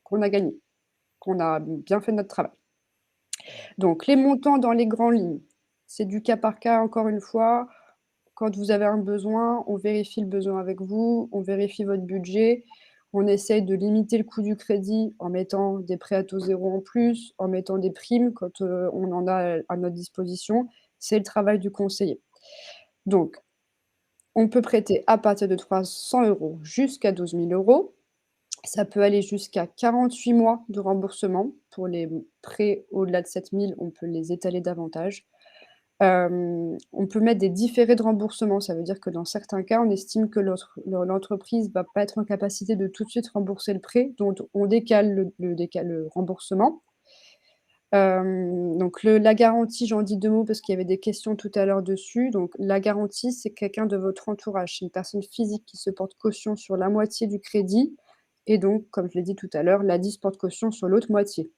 Speaker 2: qu'on a gagné, qu'on a bien fait notre travail. Donc les montants dans les grandes lignes, c'est du cas par cas encore une fois. Quand vous avez un besoin, on vérifie le besoin avec vous, on vérifie votre budget, on essaye de limiter le coût du crédit en mettant des prêts à taux zéro en plus, en mettant des primes quand, on en a à notre disposition. C'est le travail du conseiller. Donc, on peut prêter à partir de 300 € jusqu'à 12 000 €. Ça peut aller jusqu'à 48 mois de remboursement. Pour les prêts au-delà de 7 000, on peut les étaler davantage. On peut mettre des différés de remboursement. Ça veut dire que dans certains cas, on estime que l'entreprise va pas être en capacité de tout de suite rembourser le prêt, donc on décale le remboursement. Donc la garantie, j'en dis 2 mots parce qu'il y avait des questions tout à l'heure dessus. Donc la garantie, c'est quelqu'un de votre entourage, c'est une personne physique qui se porte caution sur la moitié du crédit et donc, comme je l'ai dit tout à l'heure, l'ADI se porte caution sur l'autre moitié.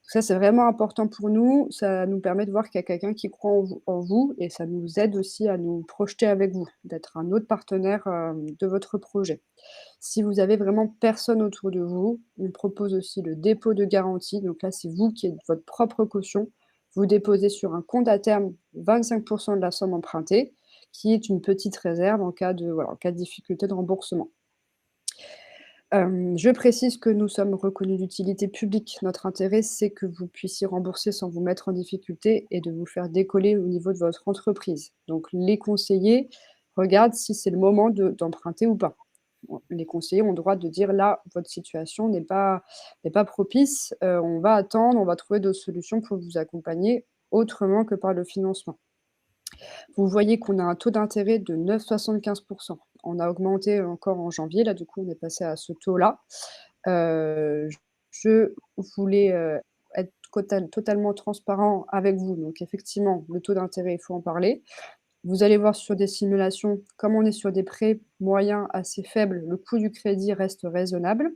Speaker 2: Ça, c'est vraiment important pour nous. Ça nous permet de voir qu'il y a quelqu'un qui croit en vous et ça nous aide aussi à nous projeter avec vous, d'être un autre partenaire, de votre projet. Si vous avez vraiment personne autour de vous, on propose aussi le dépôt de garantie. Donc là, c'est vous qui êtes votre propre caution. Vous déposez sur un compte à terme 25 de la somme empruntée, qui est une petite réserve en cas de difficulté de remboursement. Je précise que nous sommes reconnus d'utilité publique. Notre intérêt, c'est que vous puissiez rembourser sans vous mettre en difficulté et de vous faire décoller au niveau de votre entreprise. Donc les conseillers regarde si c'est le moment d'emprunter ou pas. Bon, les conseillers ont le droit de dire: «Là, votre situation n'est pas propice, on va attendre, on va trouver d'autres solutions pour vous accompagner autrement que par le financement». Vous voyez qu'on a un taux d'intérêt de 9,75. On a augmenté encore en janvier, là, du coup, on est passé à ce taux-là. Heu, je voulais, être totalement transparent avec vous, donc effectivement, le taux d'intérêt, il faut en parler. Vous allez voir sur des simulations, comme on est sur des prêts moyens assez faibles, le coût du crédit reste raisonnable.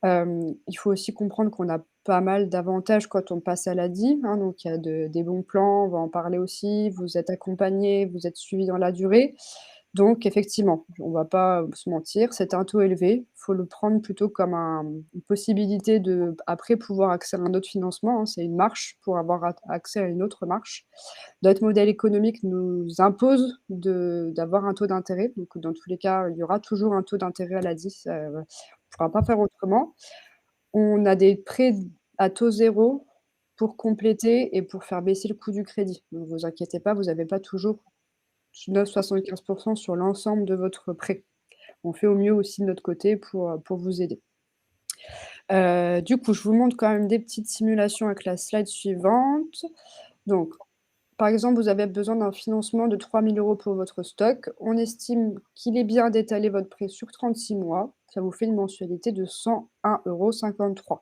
Speaker 2: Il faut aussi comprendre qu'on a pas mal d'avantages quand on passe à l'ADI, hein, donc il y a des bons plans, on va en parler aussi. Vous êtes accompagné, vous êtes suivi dans la durée. Donc effectivement, on va pas se mentir, c'est un taux élevé. Il faut le prendre plutôt comme une possibilité de après pouvoir accéder à un autre financement, hein. C'est une marche pour avoir accès à une autre marche. Notre modèle économique nous impose d'avoir un taux d'intérêt, donc dans tous les cas, il y aura toujours un taux d'intérêt à l'ADI, ça, on ne pourra pas faire autrement. On a des prêts à taux zéro pour compléter et pour faire baisser le coût du crédit. Ne vous inquiétez pas, vous n'avez pas toujours 9,75 sur l'ensemble de votre prêt. On fait au mieux aussi de notre côté pour vous aider. Du coup, je vous montre quand même des petites simulations avec la slide suivante. Donc, par exemple, vous avez besoin d'un financement de 3 000 € pour votre stock. On estime qu'il est bien d'étaler votre prêt sur 36 mois. Ça vous fait une mensualité de 101,53 €.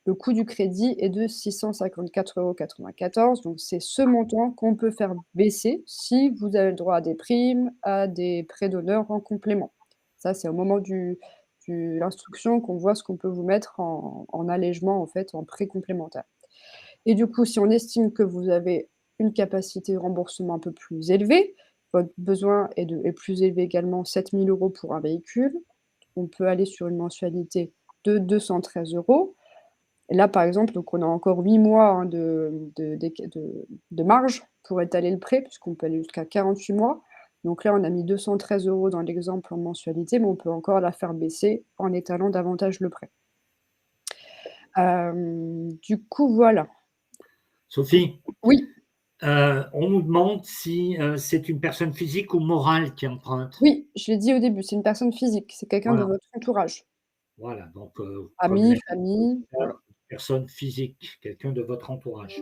Speaker 2: Le coût du crédit est de 654,94 €. Donc, c'est ce montant qu'on peut faire baisser si vous avez le droit à des primes, à des prêts d'honneur en complément. Ça, c'est au moment de l'instruction qu'on voit ce qu'on peut vous mettre en allègement, en fait, en prêt complémentaire. Et du coup, si on estime que vous avez une capacité de remboursement un peu plus élevée, votre besoin est plus élevé également, 7 000 € pour un véhicule, on peut aller sur une mensualité de 213 €. Et là, par exemple, donc on a encore 8 mois, hein, de marge pour étaler le prêt, puisqu'on peut aller jusqu'à 48 mois. Donc là, on a mis 213 € dans l'exemple en mensualité, mais on peut encore la faire baisser en étalant davantage le prêt. Du coup, voilà.
Speaker 1: Sophie,
Speaker 2: Oui,
Speaker 1: on nous demande si c'est une personne physique ou morale qui emprunte.
Speaker 2: oui, je l'ai dit au début, c'est une personne physique, c'est quelqu'un de
Speaker 1: Voilà,
Speaker 2: votre entourage.
Speaker 1: voilà. Donc, comme
Speaker 2: Amis, famille,
Speaker 1: l'indicateur,
Speaker 2: voilà.
Speaker 1: personne physique, quelqu'un de votre entourage.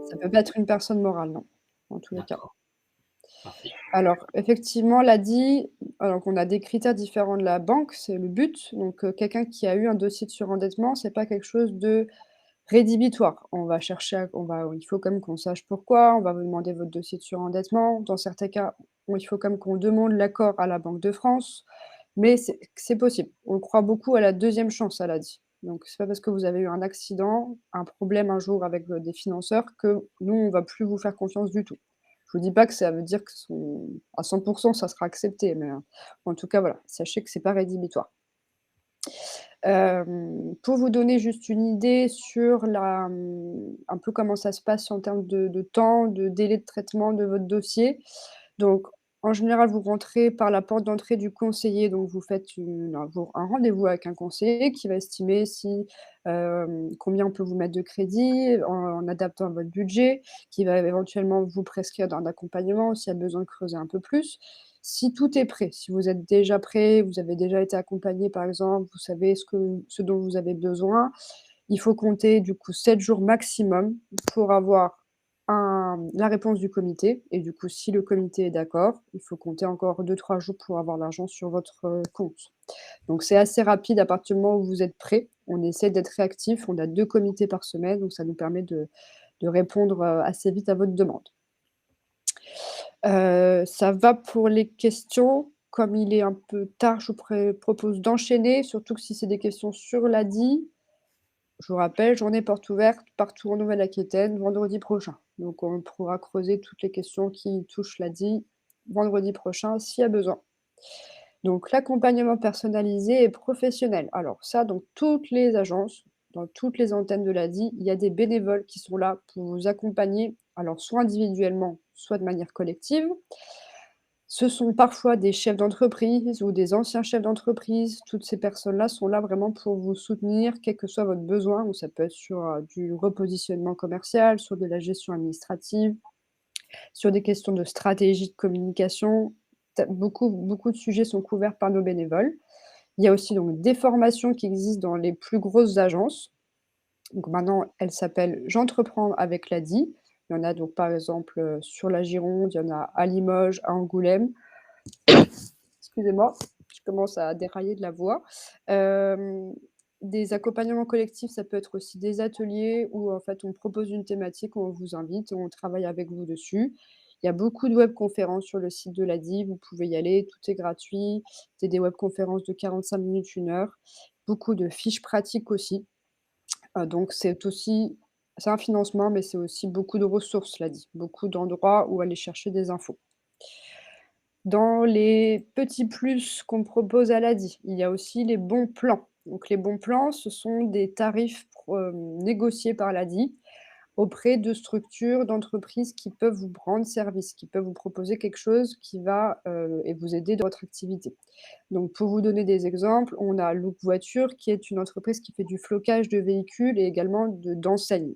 Speaker 2: Ça peut pas être une personne morale, non, en tous les cas.
Speaker 1: D'accord, parfait.
Speaker 2: Alors, effectivement, l'ADI, alors qu'on a des critères différents de la banque, c'est le but. Donc, quelqu'un qui a eu un dossier de surendettement, c'est pas quelque chose de rédhibitoire. On va chercher il faut quand même qu'on sache pourquoi, on va vous demander votre dossier de surendettement. Dans certains cas, il faut quand même qu'on demande l'accord à la Banque de France, mais c'est possible. On croit beaucoup à la deuxième chance à l'ADI. Donc, c'est pas parce que vous avez eu un accident, un problème un jour avec, des financeurs que nous, on va plus vous faire confiance du tout. Je vous dis pas que ça veut dire que à 100 ça sera accepté, mais, en tout cas, voilà, sachez que c'est pas rédhibitoire. Pour vous donner juste une idée sur un peu comment ça se passe en termes de temps, de délai de traitement de votre dossier. Donc, en général, vous rentrez par la porte d'entrée du conseiller, donc vous faites un rendez-vous avec un conseiller qui va estimer si, combien on peut vous mettre de crédit en adaptant à votre budget, qui va éventuellement vous prescrire d'un accompagnement s'il y a besoin de creuser un peu plus. Si tout est prêt, si vous êtes déjà prêt, vous avez déjà été accompagné par exemple, vous savez ce dont vous avez besoin, il faut compter du coup 7 jours maximum pour avoir la réponse du comité et du coup si le comité est d'accord, il faut compter encore 2-3 jours pour avoir l'argent sur votre, compte. Donc c'est assez rapide à partir du moment où vous êtes prêt. On essaie d'être réactif, on a 2 comités par semaine, donc ça nous permet de répondre, assez vite à votre demande. Ça va pour les questions. Comme il est un peu tard, je vous propose d'enchaîner, surtout que si c'est des questions sur l'ADI. Je vous rappelle, journée porte ouverte partout en Nouvelle-Aquitaine, vendredi prochain. Donc on pourra creuser toutes les questions qui touchent l'ADI vendredi prochain s'il y a besoin. Donc l'accompagnement personnalisé et professionnel. Alors ça, dans toutes les agences, dans toutes les antennes de l'ADI, il y a des bénévoles qui sont là pour vous accompagner, alors soit individuellement, soit de manière collective. Ce sont parfois des chefs d'entreprise ou des anciens chefs d'entreprise. Toutes ces personnes-là sont là vraiment pour vous soutenir, quel que soit votre besoin. Ou ça peut être sur, du repositionnement commercial, sur de la gestion administrative, sur des questions de stratégie de communication. beaucoup de sujets sont couverts par nos bénévoles. Il y a aussi donc des formations qui existent dans les plus grosses agences. Donc maintenant, elles s'appellent «J'entreprends avec l'ADI». Il y en a donc par exemple, sur la Gironde, il y en a à Limoges, à Angoulême. Excusez-moi, je commence à dérailler de la voix. Hem, des accompagnements collectifs, ça peut être aussi des ateliers où en fait on propose une thématique, on vous invite, on travaille avec vous dessus. Il y a beaucoup de webconférences sur le site de l'ADI, vous pouvez y aller, tout est gratuit. C'est des webconférences de 45 minutes, 1 heure. Beaucoup de fiches pratiques aussi. Donc c'est un financement, mais c'est aussi beaucoup de ressources, l'ADI, beaucoup d'endroits où aller chercher des infos. Dans les petits plus qu'on propose à l'ADI, il y a aussi les bons plans. Donc les bons plans, ce sont des tarifs négociés par l'ADI auprès de structures, d'entreprises qui peuvent vous rendre service, qui peuvent vous proposer quelque chose qui va, et vous aider dans votre activité. Donc pour vous donner des exemples, on a Look Voiture qui est une entreprise qui fait du flocage de véhicules et également d'enseignes.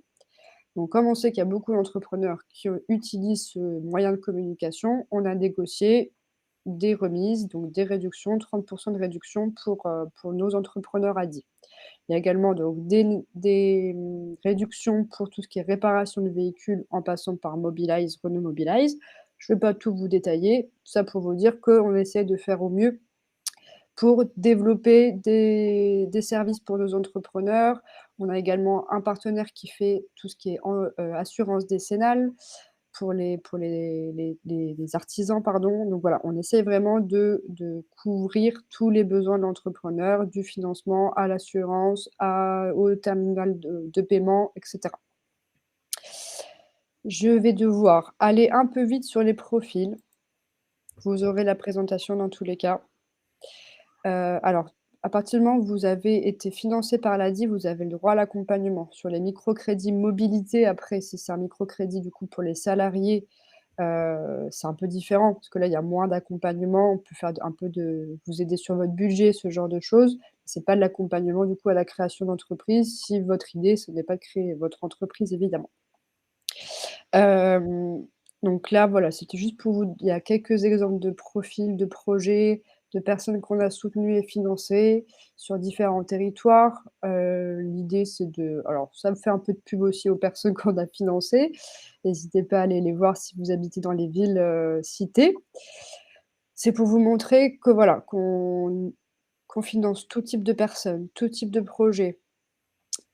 Speaker 2: Donc comme on sait qu'il y a beaucoup d'entrepreneurs qui, utilisent ce moyen de communication, on a négocié des remises, donc des réductions, 30 de réduction pour nos entrepreneurs ADI. Il y a également donc réductions pour tout ce qui est réparation de véhicules en passant par Mobilize, Renault Mobilize. Je ne vais pas tout vous détailler, tout ça pour vous dire qu'on essaie de faire au mieux pour développer des services pour nos entrepreneurs. On a également un partenaire qui fait tout ce qui est assurance décennale pour les artisans, pardon. Donc voilà, on essaie vraiment de couvrir tous les besoins de l'entrepreneur, du financement à l'assurance, au terminal de paiement, et cetera. Je vais devoir aller un peu vite sur les profils. Vous aurez la présentation dans tous les cas. Alors, à partir du moment où vous avez été financé par l'ADI, vous avez le droit à l'accompagnement. Sur les microcrédits mobilité, après, si c'est un microcrédit, du coup, pour les salariés, c'est un peu différent parce que là, il y a moins d'accompagnement. On peut faire un peu de vous aider sur votre budget, ce genre de choses. C'est pas de l'accompagnement, du coup, à la création d'entreprise si votre idée, ce n'est pas de créer votre entreprise, évidemment. Hem, donc là, voilà, c'était juste pour vous il y a quelques exemples de profils, de projets, de personnes qu'on a soutenues et financées sur différents territoires. L'idée, c'est de alors ça me fait un peu de pub aussi aux personnes qu'on a financées. N'hésitez pas à aller les voir si vous habitez dans les villes, citées. C'est pour vous montrer que voilà, qu'on finance tout type de personnes, tout type de projets.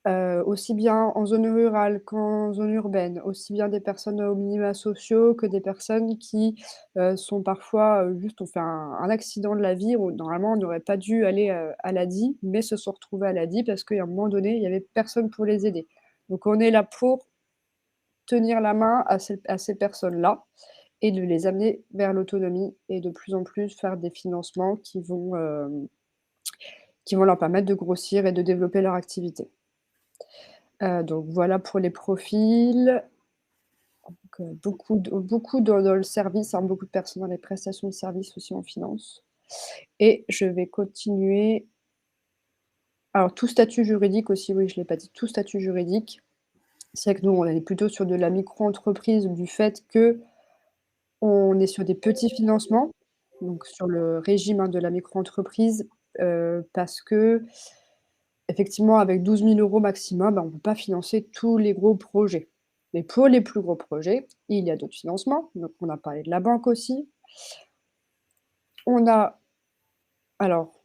Speaker 2: Aussi bien en zone rurale qu'en zone urbaine, aussi bien des personnes aux minima sociaux que des personnes qui, sont parfois, juste ont fait un accident de la vie où normalement on n'aurait pas dû aller, à l'ADI, mais se sont retrouvés à l'ADI parce qu'à un moment donné, il y avait personne pour les aider. Donc on est là pour tenir la main à ces personnes-là et de les amener vers l'autonomie et de plus en plus faire des financements qui vont leur permettre de grossir et de développer leur activité. Donc voilà pour les profils. Donc, beaucoup dans le service, hein, beaucoup de personnes dans les prestations de services aussi en finance et je vais continuer. Alors tout statut juridique aussi, oui, je ne l'ai pas dit, tout statut juridique. C'est vrai que nous, on est plutôt sur de la micro-entreprise du fait qu'on est sur des petits financements, donc sur le régime, hein, de la micro-entreprise, parce qu'effectivement avec 12 000 € maximum, bah, on ne peut pas financer tous les gros projets. Mais pour les plus gros projets, il y a d'autres financements, donc on a parlé de la banque aussi. On a alors,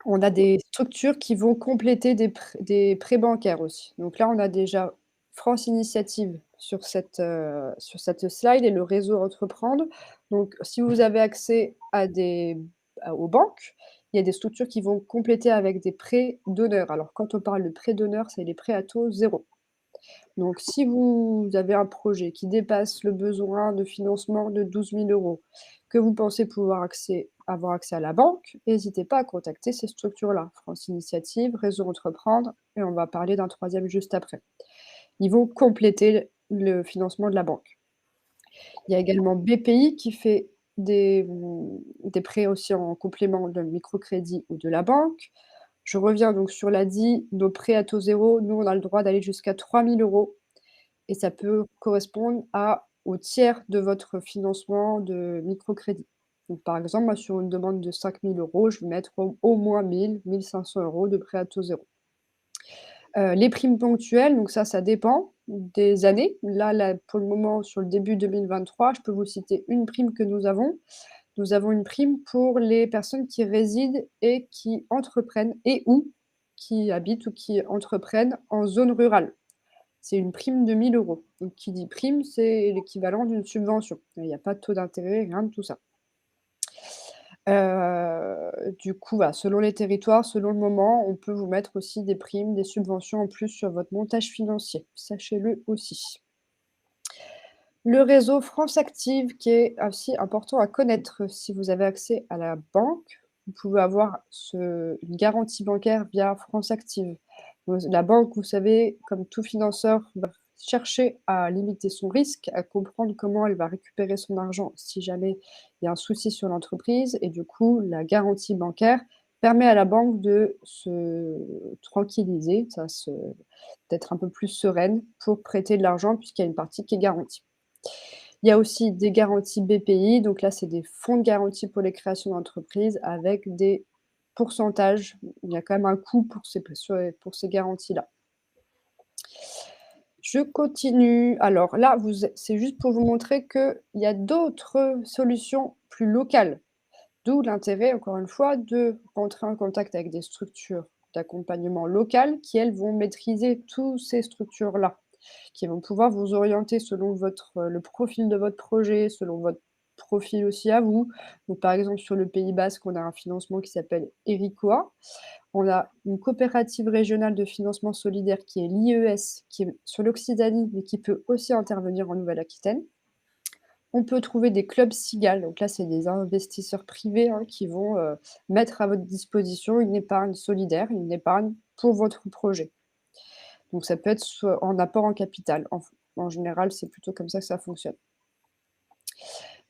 Speaker 2: on a des structures qui vont compléter des prêts bancaires aussi. Donc là, on a déjà France Initiative sur cette slide et le réseau Entreprendre. Donc si vous avez accès aux banques, il y a des structures qui vont compléter avec des prêts d'honneur. Alors quand on parle de prêts d'honneur, c'est les prêts à taux zéro. Donc si vous avez un projet qui dépasse le besoin de financement de 12 000 €, que vous pensez pouvoir avoir accès à la banque, n'hésitez pas à contacter ces structures-là, France Initiative, Réseau Entreprendre et on va parler d'un troisième juste après. Ils vont compléter le financement de la banque. Il y a également BPI qui fait des prêts aussi en complément de microcrédit ou de la banque. Je reviens donc sur l'ADI, nos prêts à taux zéro, nous on a le droit d'aller jusqu'à 3 000 € et ça peut correspondre au tiers de votre financement de microcrédit. Donc, par exemple, moi, sur une demande de 5 000 €, je vais mettre au moins 1 500 € de prêt à taux zéro. Les primes ponctuelles, donc ça dépend des années. Là, pour le moment, sur le début 2023, je peux vous citer une prime que nous avons. Nous avons une prime pour les personnes qui résident et qui entreprennent ou qui habitent ou qui entreprennent en zone rurale. C'est une prime de 1 000 €. Donc qui dit prime, c'est l'équivalent d'une subvention. Il n'y a pas de taux d'intérêt, rien de tout ça. Du coup, voilà, selon les territoires, selon le moment, on peut vous mettre aussi des primes, des subventions en plus sur votre montage financier. Sachez-le aussi. Le réseau France Active qui est aussi important à connaître. Si vous avez accès à la banque, vous pouvez avoir une garantie bancaire via France Active. La banque, vous savez, comme tout financeur, va chercher à limiter son risque, à comprendre comment elle va récupérer son argent si jamais il y a un souci sur l'entreprise. Et du coup, la garantie bancaire permet à la banque de se tranquilliser, d'être un peu plus sereine pour prêter de l'argent puisqu'il y a une partie qui est garantie. Il y a aussi des garanties BPI, donc là, c'est des fonds de garantie pour les créations d'entreprises avec des pourcentages. Il y a quand même un coût pour ces garanties-là. Je continue. Alors là, c'est juste pour vous montrer qu'il y a d'autres solutions plus locales. D'où l'intérêt, encore une fois, de rentrer en contact avec des structures d'accompagnement locales qui, elles, vont maîtriser toutes ces structures-là, qui vont pouvoir vous orienter selon le profil de votre projet, selon votre profil aussi à vous. Donc, par exemple, sur le Pays basque, on a un financement qui s'appelle Ericoa. On a une coopérative régionale de financement solidaire qui est l'IES, qui est sur l'Occitanie, mais qui peut aussi intervenir en Nouvelle-Aquitaine. On peut trouver des clubs cigales, donc là, c'est des investisseurs privés, hein, qui vont, mettre à votre disposition une épargne solidaire, une épargne pour votre projet. Donc ça peut être soit en apport en capital. En général, c'est plutôt comme ça que ça fonctionne.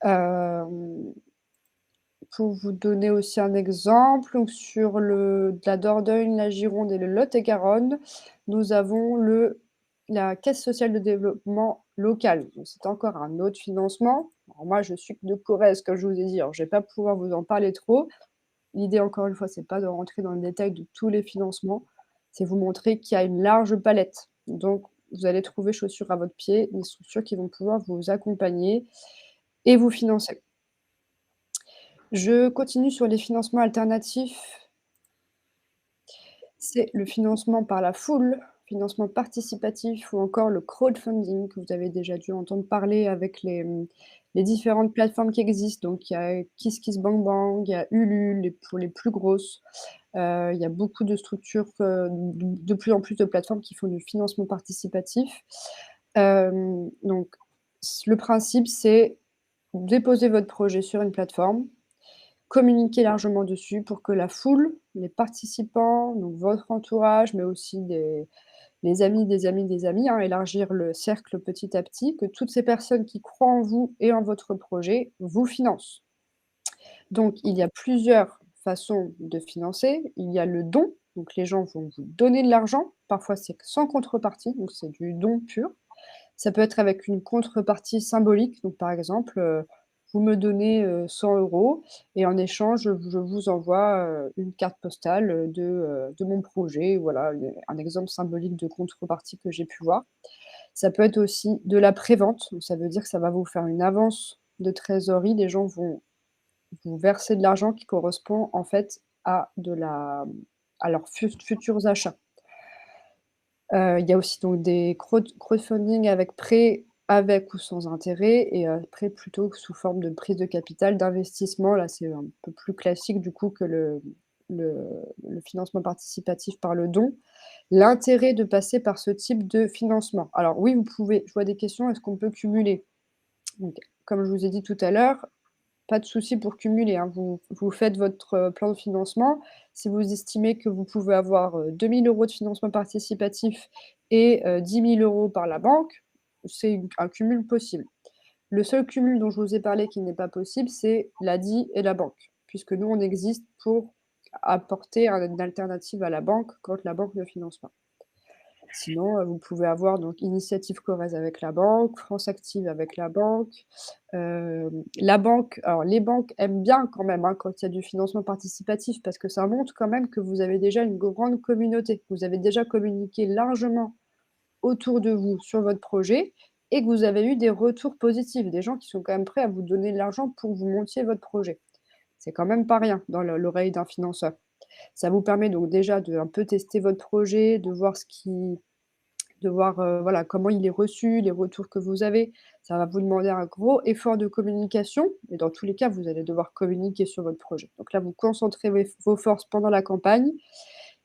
Speaker 2: Hem, pour vous donner aussi un exemple, donc sur la Dordogne, la Gironde et le Lot-et-Garonne, nous avons la Caisse sociale de développement local. Donc c'est encore un autre financement. Alors moi, je suis de Corrèze, comme je vous ai dit, alors je ne vais pas pouvoir vous en parler trop. L'idée, encore une fois, c'est pas de rentrer dans le détail de tous les financements, c'est vous montrer qu'il y a une large palette. Donc vous allez trouver chaussures à votre pied, des structures qui vont pouvoir vous accompagner et vous financer. Je continue sur les financements alternatifs. C'est le financement par la foule, financement participatif ou encore le crowdfunding que vous avez déjà dû entendre parler avec les différentes plateformes qui existent. Donc il y a KissKissBankBank, il y a Ulule pour les plus grosses. Il y a beaucoup de structures, de plus en plus de plateformes qui font du financement participatif. Donc le principe, c'est déposer votre projet sur une plateforme, communiquer largement dessus pour que la foule, les participants, donc votre entourage, mais aussi les amis des amis des amis, hein, élargir le cercle petit à petit, que toutes ces personnes qui croient en vous et en votre projet vous financent. Donc il y a plusieurs façons de financer. Il y a le don, donc les gens vont vous donner de l'argent, parfois c'est sans contrepartie, donc c'est du don pur. Ça peut être avec une contrepartie symbolique, donc par exemple, vous me donnez, 100 € et en échange, je vous envoie, une carte postale, de mon projet. Voilà, un exemple symbolique de contrepartie que j'ai pu voir. Ça peut être aussi de la prévente, donc ça veut dire que ça va vous faire une avance de trésorerie. Les gens vont vous verser de l'argent qui correspond en fait à leurs futurs achats. Il y a aussi donc des crowdfunding avec prêt avec ou sans intérêt et prêt plutôt sous forme de prise de capital, d'investissement. Là, c'est un peu plus classique du coup que le le financement participatif par le don. L'intérêt de passer par ce type de financement. Alors oui, je vois des questions, est-ce qu'on peut cumuler? Donc comme je vous ai dit tout à l'heure, pas de souci pour cumuler, hein. Vous faites votre, plan de financement. Si vous estimez que vous pouvez avoir, 2 000 € de financement participatif et 10 000 € par la banque, c'est un cumul possible. Le seul cumul dont je vous ai parlé qui n'est pas possible, c'est l'ADI et la banque, puisque nous, on existe pour apporter une alternative à la banque quand la banque ne finance pas. Sinon, vous pouvez avoir donc Initiative Corrèze avec la banque, France Active avec la banque. La banque alors les banques aiment bien quand même, hein, quand il y a du financement participatif parce que ça montre quand même que vous avez déjà une grande communauté. Vous avez déjà communiqué largement autour de vous sur votre projet et que vous avez eu des retours positifs, des gens qui sont quand même prêts à vous donner de l'argent pour que vous montiez votre projet. C'est quand même pas rien dans l'oreille d'un financeur. Ça vous permet donc déjà de un peu tester votre projet, de voir, voilà, comment il est reçu, les retours que vous avez. Ça va vous demander un gros effort de communication, mais dans tous les cas, vous allez devoir communiquer sur votre projet. Donc là, vous concentrez vos forces pendant la campagne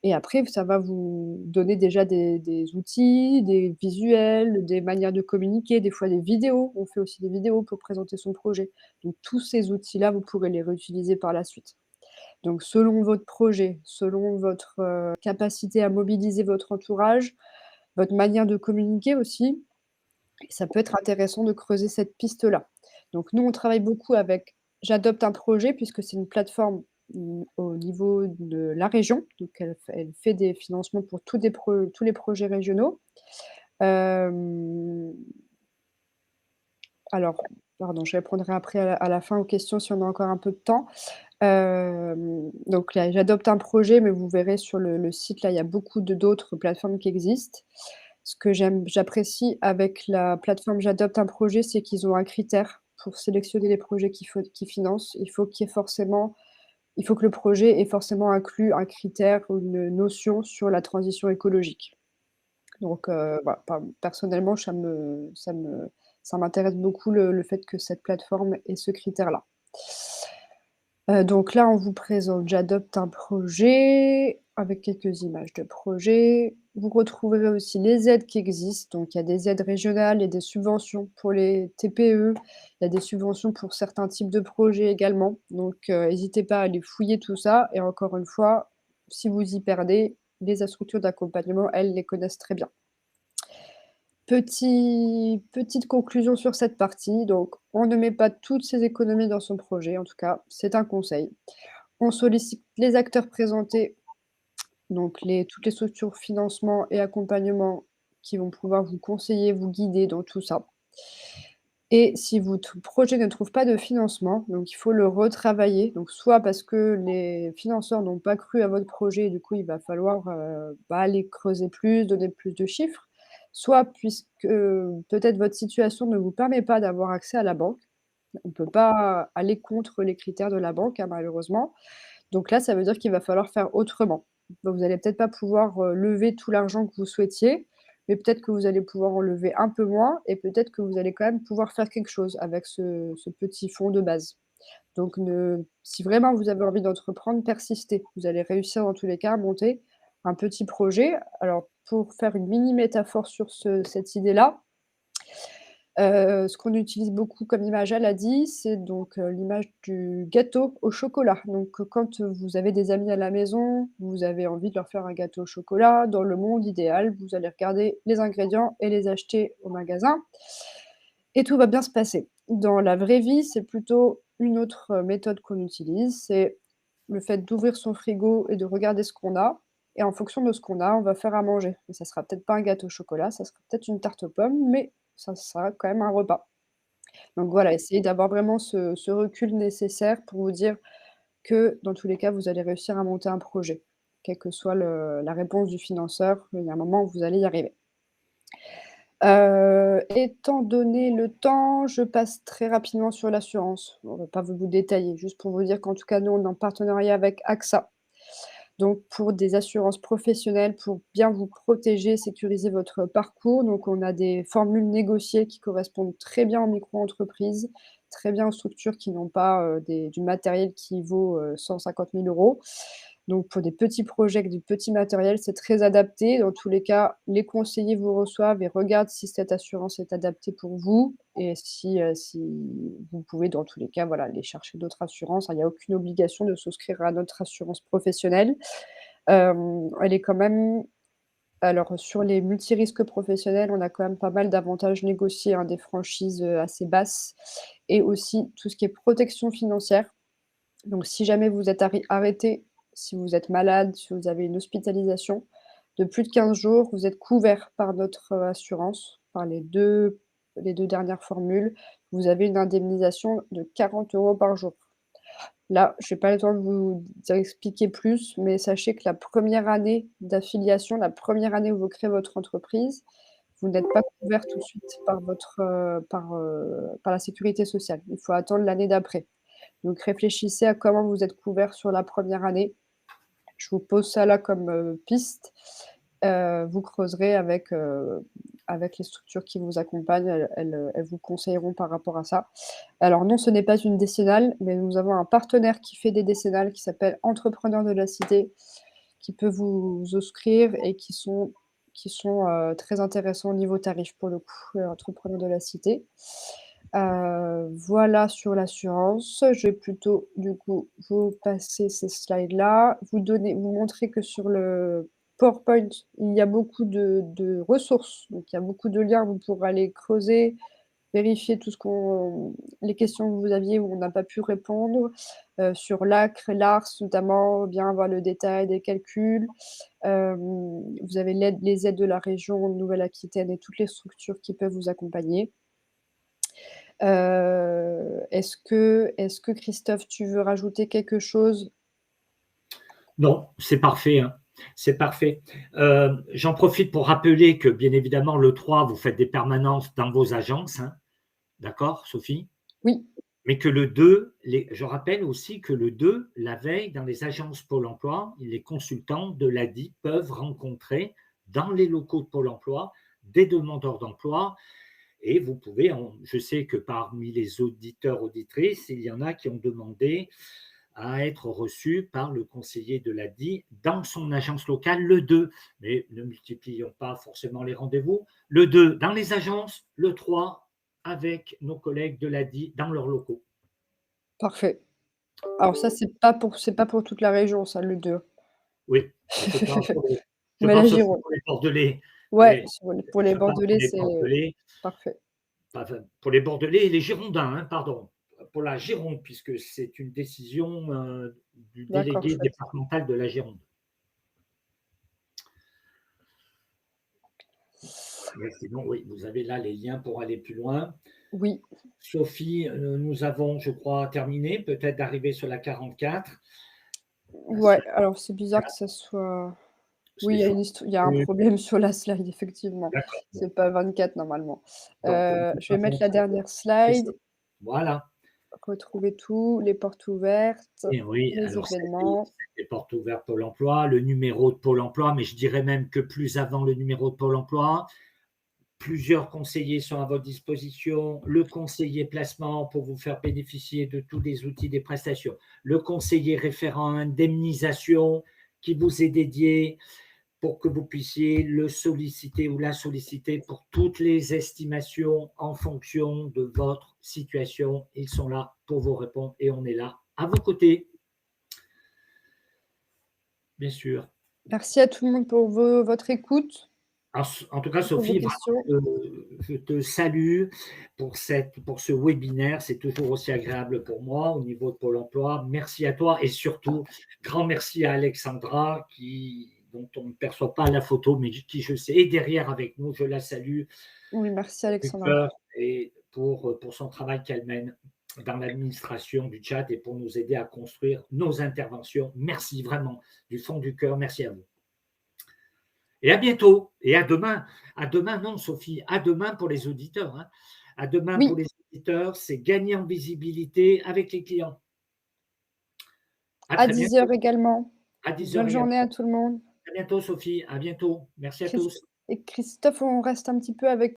Speaker 2: et après ça va vous donner déjà des outils, des visuels, des manières de communiquer, des fois des vidéos. On fait aussi des vidéos pour présenter son projet. Donc tous ces outils-là, vous pourrez les réutiliser par la suite. Donc selon votre projet, selon votre, capacité à mobiliser votre entourage, votre manière de communiquer aussi, et ça peut être intéressant de creuser cette piste-là. Donc nous, on travaille beaucoup avec J'adopte un projet puisque c'est une plateforme, au niveau de la région, donc elle fait des financements pour tous les projets régionaux. Hem, alors, pardon, je répondrai après à la fin aux questions si on a encore un peu de temps. Donc là, j'adopte un projet, mais vous verrez sur le site, là, il y a beaucoup d'autres plateformes qui existent. Ce que j'apprécie avec la plateforme J'adopte un projet, c'est qu'ils ont un critère pour sélectionner les projets qu'ils financent. Il faut que le projet ait forcément inclus un critère ou une notion sur la transition écologique. Donc voilà, personnellement, ça m'intéresse beaucoup le fait que cette plateforme ait ce critère-là. Donc là, on vous présente «J'adopte un projet» avec quelques images de projet. Vous retrouverez aussi les aides qui existent, donc il y a des aides régionales et des subventions pour les TPE. Il y a des subventions pour certains types de projets également, donc hésitez pas à aller fouiller tout ça et encore une fois, si vous y perdez, les structures d'accompagnement, elles, les connaissent très bien. Petite conclusion sur cette partie, donc on ne met pas toutes ses économies dans son projet, en tout cas, c'est un conseil. On sollicite les acteurs présentés, donc toutes les structures financement et accompagnement qui vont pouvoir vous conseiller, vous guider dans tout ça. Et si votre projet ne trouve pas de financement, donc il faut le retravailler, donc soit parce que les financeurs n'ont pas cru à votre projet et du coup il va falloir, aller creuser plus, donner plus de chiffres, soit puisque peut-être votre situation ne vous permet pas d'avoir accès à la banque. On ne peut pas aller contre les critères de la banque, hein, malheureusement. Donc là, ça veut dire qu'il va falloir faire autrement. Donc vous allez peut-être pas pouvoir, lever tout l'argent que vous souhaitiez, mais peut-être que vous allez pouvoir en lever un peu moins et peut-être que vous allez quand même pouvoir faire quelque chose avec ce petit fonds de base. Donc si vraiment vous avez envie d'entreprendre, persistez. Vous allez réussir dans tous les cas à monter un petit projet. Alors pour faire une mini métaphore sur cette idée-là, ce qu'on utilise beaucoup comme image, elle a dit, c'est donc, l'image du gâteau au chocolat. Donc, quand vous avez des amis à la maison, vous avez envie de leur faire un gâteau au chocolat, dans le monde idéal, vous allez regarder les ingrédients et les acheter au magasin et tout va bien se passer. Dans la vraie vie, c'est plutôt une autre, méthode qu'on utilise, c'est le fait d'ouvrir son frigo et de regarder ce qu'on a et en fonction de ce qu'on a, on va faire à manger. Et ça sera peut-être pas un gâteau au chocolat, ça sera peut-être une tarte aux pommes, mais ça sera quand même un repas. Donc voilà, essayez d'avoir vraiment ce recul nécessaire pour vous dire que, dans tous les cas, vous allez réussir à monter un projet. Quelle que soit la réponse du financeur, il y a un moment où vous allez y arriver. Étant donné le temps, je passe très rapidement sur l'assurance. On va pas vous détailler, juste pour vous dire qu'en tout cas, nous, on est en partenariat avec AXA. Donc pour des assurances professionnelles, pour bien vous protéger, sécuriser votre parcours, donc on a des formules négociées qui correspondent très bien aux micro-entreprises, très bien aux structures qui n'ont pas, du matériel qui vaut, 150 000 €. Donc pour des petits projets avec du petit matériel, c'est très adapté. Dans tous les cas, les conseillers vous reçoivent et regardent si cette assurance est adaptée pour vous et si vous pouvez dans tous les cas, voilà, aller chercher d'autres assurances. Il n'y a aucune obligation de souscrire à notre assurance professionnelle. Elle est quand même alors sur les multirisques professionnels, on a quand même pas mal d'avantages négociés, hein, des franchises, assez basses et aussi tout ce qui est protection financière. Donc si jamais vous êtes arrêté, si vous êtes malade, si vous avez une hospitalisation, de plus de 15 jours, vous êtes couvert par notre assurance, par les deux dernières formules. Vous avez une indemnisation de 40 € par jour. Là, je n'ai pas le temps de vous expliquer plus, mais sachez que la première année d'affiliation, la première année où vous créez votre entreprise, vous n'êtes pas couvert tout de suite par la sécurité sociale. Il faut attendre l'année d'après. Donc réfléchissez à comment vous êtes couvert sur la première année. Je vous pose ça là comme, piste. Vous creuserez avec les structures qui vous accompagnent, elles vous conseilleront par rapport à ça. Alors non, ce n'est pas une décennale, mais nous avons un partenaire qui fait des décennales qui s'appelle Entrepreneurs de la Cité, qui peut vous souscrire et qui sont très intéressants au niveau tarif pour le coup, Entrepreneurs de la Cité. Voilà sur l'assurance. Je vais plutôt du coup vous passer ces slides-là, vous montrer que sur le PowerPoint, il y a beaucoup de ressources, donc il y a beaucoup de liens, vous pourrez aller creuser, vérifier tout ce les questions que vous aviez où on n'a pas pu répondre, sur l'ACRE et l'ARS notamment, bien avoir le détail des calculs. Vous avez les aides de la région Nouvelle-Aquitaine et toutes les structures qui peuvent vous accompagner. Est-ce que Christophe, tu veux rajouter quelque chose?
Speaker 1: Non, c'est parfait, hein. C'est parfait. J'en profite pour rappeler que, bien évidemment, le 3, vous faites des permanences dans vos agences, hein. D'accord, Sophie?
Speaker 2: Oui,
Speaker 1: Mais que le 2, je rappelle aussi que le 2, la veille, dans les agences Pôle emploi, les consultants de l'ADI peuvent rencontrer dans les locaux de Pôle emploi des demandeurs d'emploi. Et vous pouvez, je sais que parmi les auditeurs, auditrices, il y en a qui ont demandé à être reçus par le conseiller de l'ADI dans son agence locale le 2. Mais ne multiplions pas forcément les rendez-vous. Le 2 dans les agences, le 3 avec nos collègues de l'ADI dans leurs locaux.
Speaker 2: parfait. Alors ça, c'est pas pour toute la région ça, le 2.
Speaker 1: Oui, je parle je
Speaker 2: Mais
Speaker 1: parle
Speaker 2: la
Speaker 1: surtout
Speaker 2: Gironde.
Speaker 1: pour les Bordelais.
Speaker 2: Ouais,
Speaker 1: Oui,
Speaker 2: pour les
Speaker 1: je parle pour
Speaker 2: Bordelais,
Speaker 1: les
Speaker 2: c'est
Speaker 1: Bordelais,
Speaker 2: parfait.
Speaker 1: enfin, pour les Bordelais et les Girondins, hein, pardon. Pour la Gironde, puisque c'est une décision du
Speaker 2: D'accord,
Speaker 1: délégué
Speaker 2: chouette.
Speaker 1: départemental de la Gironde. Mais sinon, oui, vous avez là les liens pour aller plus loin.
Speaker 2: Oui,
Speaker 1: Sophie, nous avons, je crois, terminé, peut-être d'arriver sur la 44. La
Speaker 2: ouais,
Speaker 1: slide
Speaker 2: alors c'est bizarre que
Speaker 1: 4,
Speaker 2: ça soit oui,
Speaker 1: les formes.
Speaker 2: il y a un problème sur la slide effectivement.
Speaker 1: D'accord. Bon.
Speaker 2: C'est pas 24 normalement.
Speaker 1: Donc, de toute
Speaker 2: Je vais mettre
Speaker 1: façon,
Speaker 2: la dernière
Speaker 1: c'est ça.
Speaker 2: slide,
Speaker 1: Voilà.
Speaker 2: retrouver tout, les portes ouvertes,
Speaker 1: Et oui,
Speaker 2: les
Speaker 1: alors
Speaker 2: événements.
Speaker 1: c'était portes ouvertes Pôle emploi, le numéro de Pôle emploi, mais je dirais même que plus avant le numéro de Pôle emploi, plusieurs conseillers sont à votre disposition, le conseiller placement pour vous faire bénéficier de tous les outils des prestations, le conseiller référent indemnisation qui vous est dédié pour que vous puissiez le solliciter ou la solliciter pour toutes les estimations en fonction de votre situation. Ils sont là pour vous répondre et on est là à vos côtés, bien sûr.
Speaker 2: Merci à tout le monde pour votre écoute,
Speaker 1: En tout cas,
Speaker 2: pour vos
Speaker 1: Sophie,
Speaker 2: questions.
Speaker 1: vraiment, je te salue pour ce webinaire. C'est toujours aussi agréable pour moi au niveau de Pôle emploi. Merci à toi et surtout, grand merci à Alexandra dont on ne perçoit pas la photo, mais qui, je sais, est derrière avec nous. Je la salue
Speaker 2: Oui, merci
Speaker 1: du
Speaker 2: Alexandra.
Speaker 1: cœur et pour son travail qu'elle mène dans l'administration du chat et pour nous aider à construire nos interventions. Merci vraiment du fond du cœur. Merci à vous. Et à bientôt. Et à demain. À demain, non, Sophie. À demain pour les auditeurs, hein. À demain pour
Speaker 2: Oui,
Speaker 1: les auditeurs, c'est gagner en visibilité avec les clients. À
Speaker 2: à
Speaker 1: très
Speaker 2: 10 h
Speaker 1: bientôt.
Speaker 2: également.
Speaker 1: À 10 heures
Speaker 2: Bonne journée
Speaker 1: également.
Speaker 2: à tout le monde.
Speaker 1: À bientôt, Sophie. À bientôt. Merci à
Speaker 2: Christ
Speaker 1: tous.
Speaker 2: et Christophe, on reste un petit peu avec